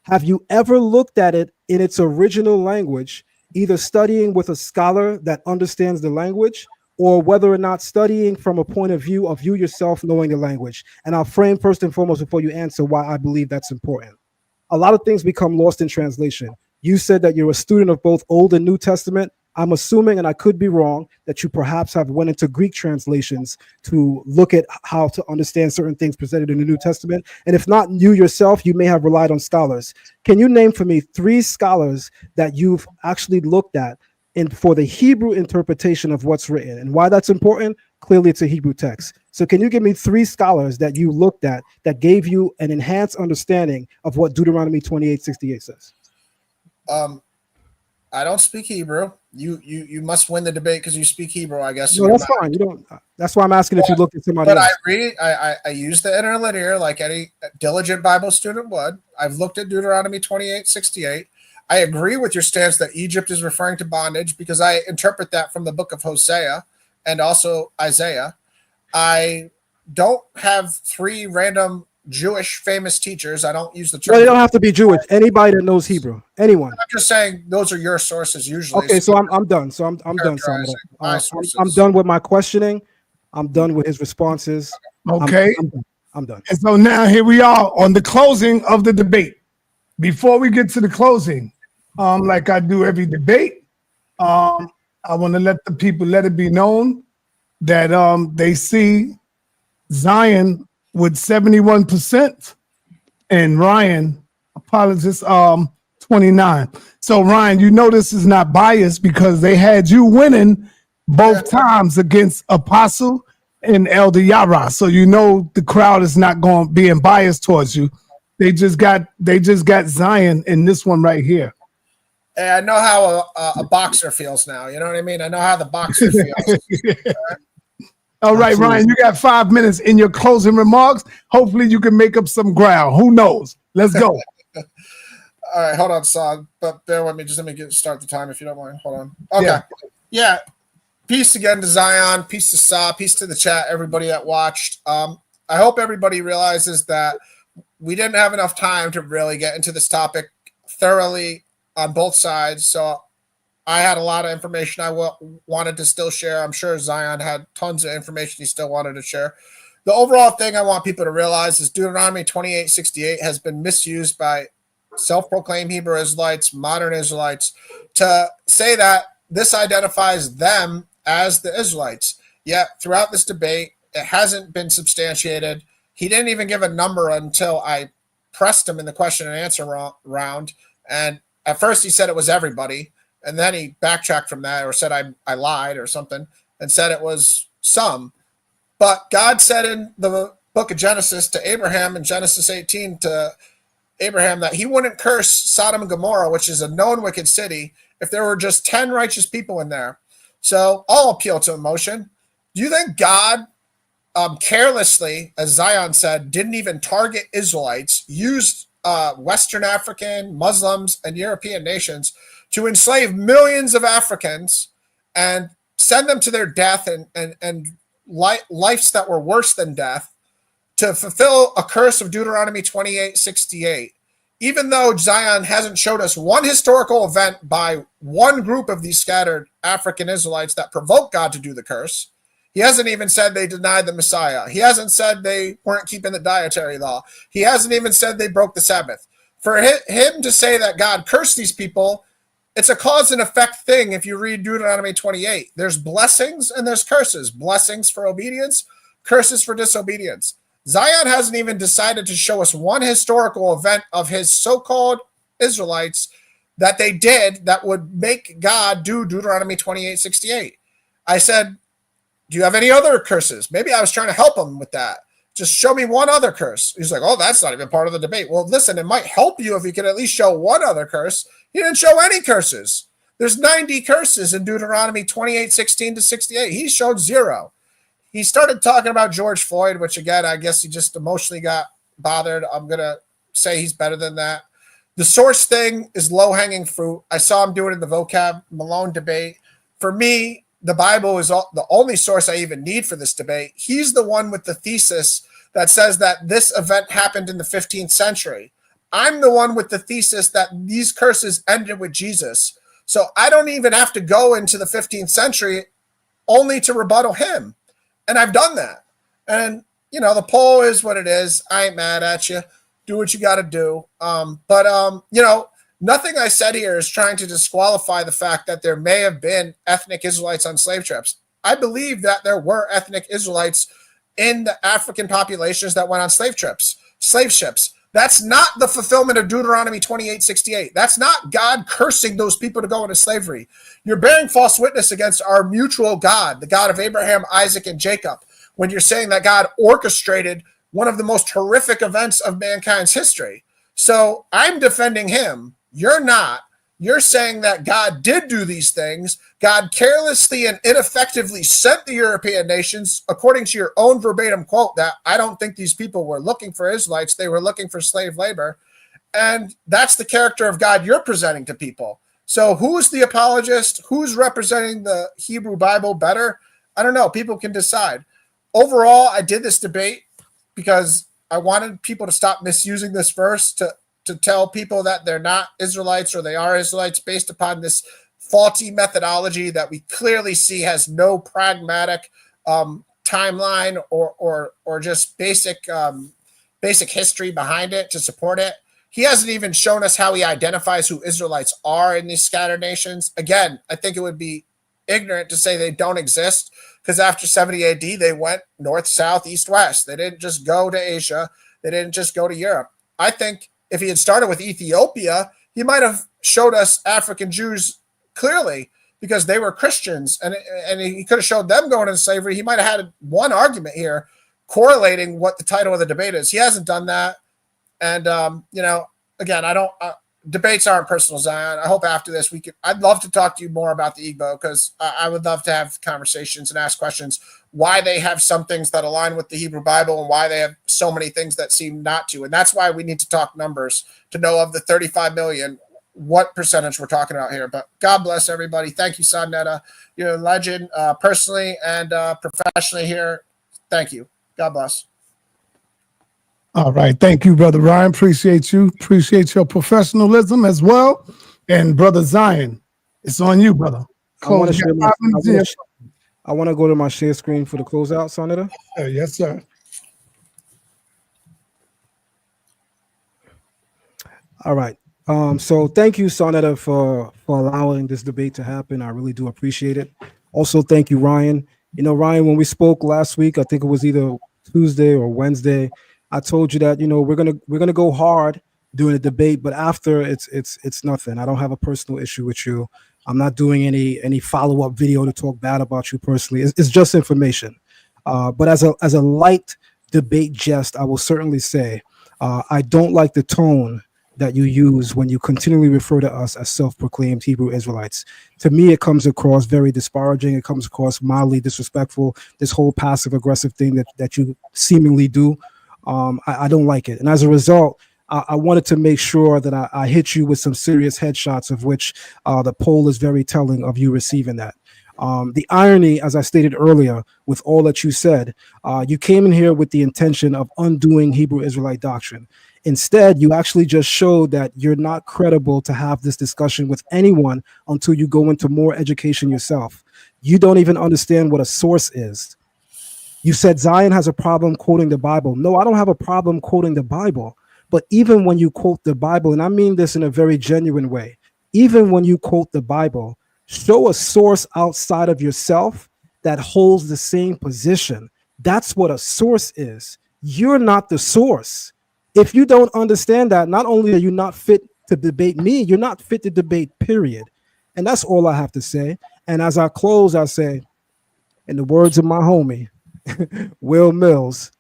have you ever looked at it in its original language, either studying with a scholar that understands the language, or whether or not studying from a point of view of you yourself knowing the language? And I'll frame first and foremost before you answer why I believe that's important. A lot of things become lost in translation. You said that you're a student of both Old and New Testament. I'm assuming, and I could be wrong, that you perhaps have went into Greek translations to look at how to understand certain things presented in the New Testament. And if not you yourself, you may have relied on scholars. Can you name for me 3 scholars that you've actually looked at for the Hebrew interpretation of what's written? And why that's important? Clearly, it's a Hebrew text. So can you give me 3 scholars that you looked at that gave you an enhanced understanding of what Deuteronomy 28:68 says? I don't speak Hebrew. You must win the debate because you speak Hebrew, I guess. No, that's fine. You don't. That's why I'm asking if you looked at somebody else. I use the interlinear like any diligent Bible student would. I've looked at Deuteronomy 28:68. I agree with your stance that Egypt is referring to bondage, because I interpret that from the book of Hosea and also Isaiah. I don't have 3 random Jewish famous teachers. I don't use the term. Well, they don't have to be Jewish. Anybody that knows Hebrew, anyone. I'm just saying those are your sources usually. Okay, so I'm done. So I'm done. I'm done with my questioning. I'm done with his responses. Okay, I'm done. And so now here we are on the closing of the debate. Before we get to the closing, like I do every debate, I want to let the people let it be known that they see Zion with 71% and Ryan Apologist 29. So Ryan, you know this is not biased because they had you winning both times against Apostle and Elder Yara. So you know the crowd is not going being biased towards you. They just got Zion in this one right here. Hey, I know how a boxer feels now. You know what I mean? I know how the boxer feels. Yeah. All right, Absolutely. Ryan, you got 5 minutes in your closing remarks. Hopefully you can make up some ground. Who knows? Let's go. All right, hold on, Saad. But bear with me. Just let me start the time if you don't mind. Hold on. Okay. Yeah. Peace again to Zion. Peace to Saad. Peace to the chat, everybody that watched. I hope everybody realizes that we didn't have enough time to really get into this topic thoroughly on both sides. So I had a lot of information I wanted to still share. I'm sure Zion had tons of information he still wanted to share. The overall thing I want people to realize is Deuteronomy 28:68 has been misused by self-proclaimed Hebrew Israelites, modern Israelites, to say that this identifies them as the Israelites. Yet throughout this debate, it hasn't been substantiated. He didn't even give a number until I pressed him in the question and answer round. And at first he said it was everybody. And then he backtracked from that, or said I lied or something, and said it was some. But God said in the book of Genesis to Abraham in Genesis 18 to Abraham that he wouldn't curse Sodom and Gomorrah, which is a known wicked city, if there were just 10 righteous people in there. So I'll appeal to emotion. Do you think God carelessly, as Zion said, didn't even target Israelites, used Western African, Muslims, and European nations to enslave millions of Africans and send them to their death and lives that were worse than death to fulfill a curse of Deuteronomy 28:68? Even though Zion hasn't showed us one historical event by one group of these scattered African Israelites that provoked God to do the curse, he hasn't even said they denied the Messiah. He hasn't said they weren't keeping the dietary law. He hasn't even said they broke the Sabbath. For him to say that God cursed these people, it's a cause and effect thing. If you read Deuteronomy 28, there's blessings and there's curses. Blessings for obedience, curses for disobedience. Zion hasn't even decided to show us one historical event of his so-called Israelites that they did that would make God do Deuteronomy 28:68. I said, do you have any other curses? Maybe I was trying to help him with that. Just show me one other curse. He's like, oh, that's not even part of the debate. Well, listen, it might help you if you could at least show one other curse. He didn't show any curses. There's 90 curses in Deuteronomy 28:16 to 68. He showed 0. He started talking about George Floyd, which, again, I guess he just emotionally got bothered. I'm going to say he's better than that. The source thing is low-hanging fruit. I saw him do it in the vocab Malone debate. For me, the Bible is the only source I even need for this debate. He's the one with the thesis that says that this event happened in the 15th century. I'm the one with the thesis that these curses ended with Jesus. So I don't even have to go into the 15th century only to rebuttal him. And I've done that. And, you know, the poll is what it is. I ain't mad at you. Do what you got to do. You know, nothing I said here is trying to disqualify the fact that there may have been ethnic Israelites on slave trips. I believe that there were ethnic Israelites in the African populations that went on slave ships. That's not the fulfillment of Deuteronomy 28:68. That's not God cursing those people to go into slavery. You're bearing false witness against our mutual God, the God of Abraham, Isaac, and Jacob, when you're saying that God orchestrated one of the most horrific events of mankind's history. So I'm defending him. You're not. You're saying that God did do these things. God carelessly and ineffectively sent the European nations, according to your own verbatim quote, that I don't think these people were looking for Israelites. They were looking for slave labor. And that's the character of God you're presenting to people. So who's the apologist? Who's representing the Hebrew Bible better? I don't know. People can decide. Overall, I did this debate because I wanted people to stop misusing this verse to tell people that they're not Israelites or they are Israelites based upon this faulty methodology that we clearly see has no pragmatic timeline or just basic history behind it to support it. He hasn't even shown us how he identifies who Israelites are in these scattered nations. Again, I think it would be ignorant to say they don't exist, because after 70 AD, they went north, south, east, west. They didn't just go to Asia. They didn't just go to Europe. I think if he had started with Ethiopia, he might have showed us African Jews clearly because they were Christians, and he could have showed them going into slavery. He might have had one argument here correlating what the title of the debate is. He hasn't done that. And, you know, again, debates aren't personal, Zion. I hope after this I'd love to talk to you more about the Igbo, because I would love to have conversations and ask questions why they have some things that align with the Hebrew Bible and why they have so many things that seem not to. And that's why we need to talk numbers to know of the 35 million, what percentage we're talking about here. But God bless everybody. Thank you, Sonnetta. You're a legend personally and professionally here. Thank you. God bless. All right. Thank you, Brother Ryan. Appreciate you. Appreciate your professionalism as well. And Brother Zion, it's on you, brother. I want to go to my share screen for the closeout, Sonnetta. Yes, sir. All right. So thank you, Sonnetta, for allowing this debate to happen. I really do appreciate it. Also, thank you, Ryan. You know, Ryan, when we spoke last week, I think it was either Tuesday or Wednesday, I told you that, you know, we're gonna go hard during the debate, but after it's nothing. I don't have a personal issue with you. I'm not doing any follow-up video to talk bad about you personally. It's just information. But as a light debate jest, I will certainly say I don't like the tone that you use when you continually refer to us as self-proclaimed Hebrew Israelites. To me, it comes across very disparaging. It comes across mildly disrespectful. This whole passive-aggressive thing that you seemingly do, I don't like it. And as a result, I wanted to make sure that I hit you with some serious headshots, of which the poll is very telling of you receiving that. The irony, as I stated earlier, with all that you said, you came in here with the intention of undoing Hebrew Israelite doctrine. Instead, you actually just showed that you're not credible to have this discussion with anyone until you go into more education yourself. You don't even understand what a source is. You said Zion has a problem quoting the Bible. No, I don't have a problem quoting the Bible. But even when you quote the Bible, and I mean this in a very genuine way, even when you quote the Bible, show a source outside of yourself that holds the same position. That's what a source is. You're not the source. If you don't understand that, not only are you not fit to debate me, you're not fit to debate, period. And that's all I have to say. And as I close, I say, in the words of my homie, Will Mills,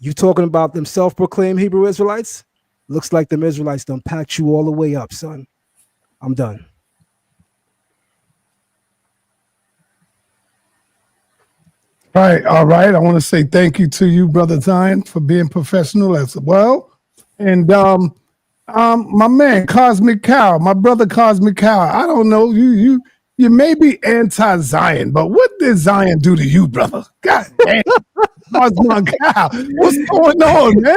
you talking about them self-proclaimed Hebrew Israelites? Looks like them Israelites done packed you all the way up, son. I'm done. All right. I want to say thank you to you, Brother Zion, for being professional as well. And my man, Cosmic Cow, my brother Cosmic Cow, I don't know, you may be anti-Zion, but what did Zion do to you, brother? God damn. Cosmic Cow, what's going on, man?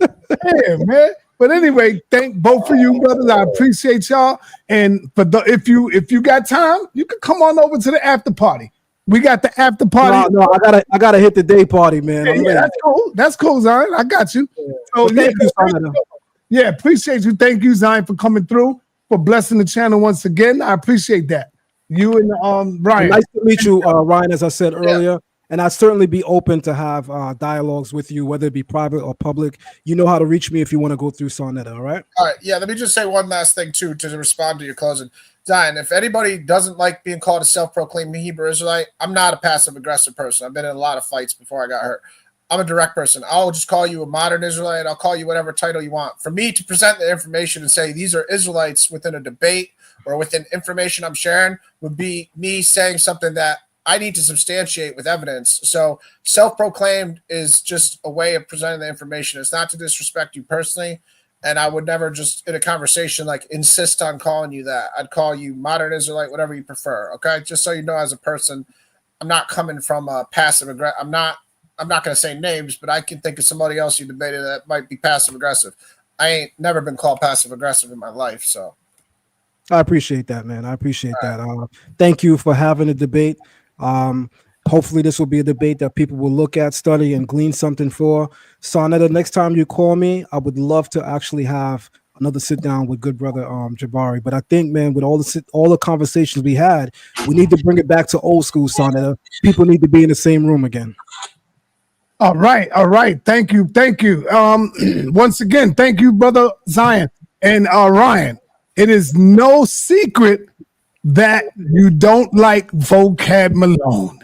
Yeah, man. But anyway, thank both of you, brothers. I appreciate y'all. And if you got time, you can come on over to the after party. We got the after party. No, I gotta hit the day party, man. Yeah, that's cool. That's cool, Zion. I got you. So thank you, yeah, appreciate you. Thank you, Zion, for coming through, for blessing the channel once again. I appreciate that. You and Ryan. Nice to meet you, Ryan, as I said earlier. And I'd certainly be open to have dialogues with you, whether it be private or public. You know how to reach me if you want to go through Sonetta, all right? All right, yeah, let me just say one last thing, too, to respond to your closing. Zion, if anybody doesn't like being called a self-proclaimed Hebrew Israelite, I'm not a passive-aggressive person. I've been in a lot of fights before I got hurt. I'm a direct person. I'll just call you a modern Israelite. I'll call you whatever title you want. For me to present the information and say these are Israelites within a debate or within information I'm sharing would be me saying something that I need to substantiate with evidence. So self-proclaimed is just a way of presenting the information. It's not to disrespect you personally. And I would never just in a conversation like insist on calling you that. I'd call you modern Israelite, whatever you prefer. Okay. Just so you know, as a person, I'm not coming from a passive aggressive. I'm not going to say names, but I can think of somebody else you debated that might be passive aggressive. I ain't never been called passive aggressive in my life. So I appreciate that, man. I appreciate that. Thank you for having a debate. Hopefully this will be a debate that people will look at, study, and glean something for. Sonetta, next time you call me, I would love to actually have another sit down with good brother Jabari. But I think, man, with all the conversations we had, we need to bring it back to old school, Sonetta. People need to be in the same room again. All right. Thank you. Once again, thank you, brother Zion and Ryan. It is no secret that you don't like vocab Malone.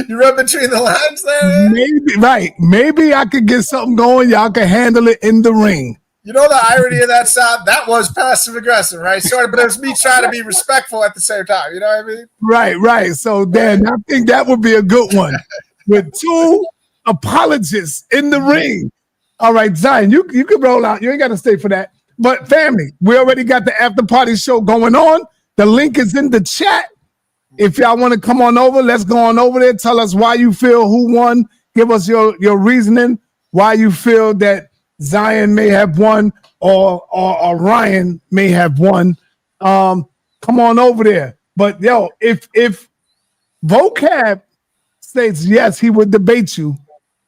You read between the lines there? Maybe, right. Maybe I could get something going. Y'all can handle it in the ring. You know the irony of that sound? That was passive aggressive, right? Sorry, but it was me trying to be respectful at the same time. You know what I mean? Right. So then I think that would be a good one. With two apologists in the ring. All right, Zion, you can roll out. You ain't got to stay for that. But family, we already got the after party show going on. The link is in the chat. If y'all want to come on over, let's go on over there. Tell us why you feel who won. Give us your reasoning why you feel that Zion may have won or Ryan may have won. Come on over there. But yo, if vocab states yes, he would debate you,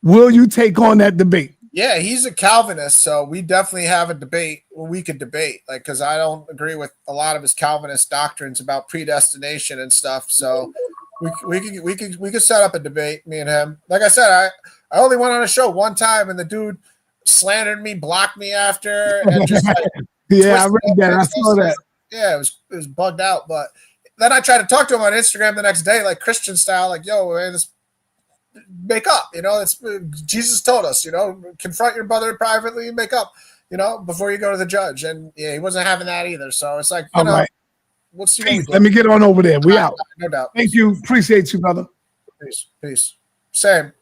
will you take on that debate? Yeah, he's a Calvinist, so we definitely have a debate where we could debate, like, because I don't agree with a lot of his Calvinist doctrines about predestination and stuff. So we could set up a debate, me and him. Like I said, I only went on a show one time, and the dude slandered me, blocked me after, and just like yeah, I read that. I saw that. Yeah, it was bugged out. But then I tried to talk to him on Instagram the next day, like Christian style, like, yo, man, this make up. You know, it's Jesus told us, you know, confront your brother privately and make up, you know, before you go to the judge. And yeah, he wasn't having that either. So it's like, you know, right. we'll see. Peace. Let me get on over there. We out. No doubt. Thank you. Appreciate you, brother. Peace. Same.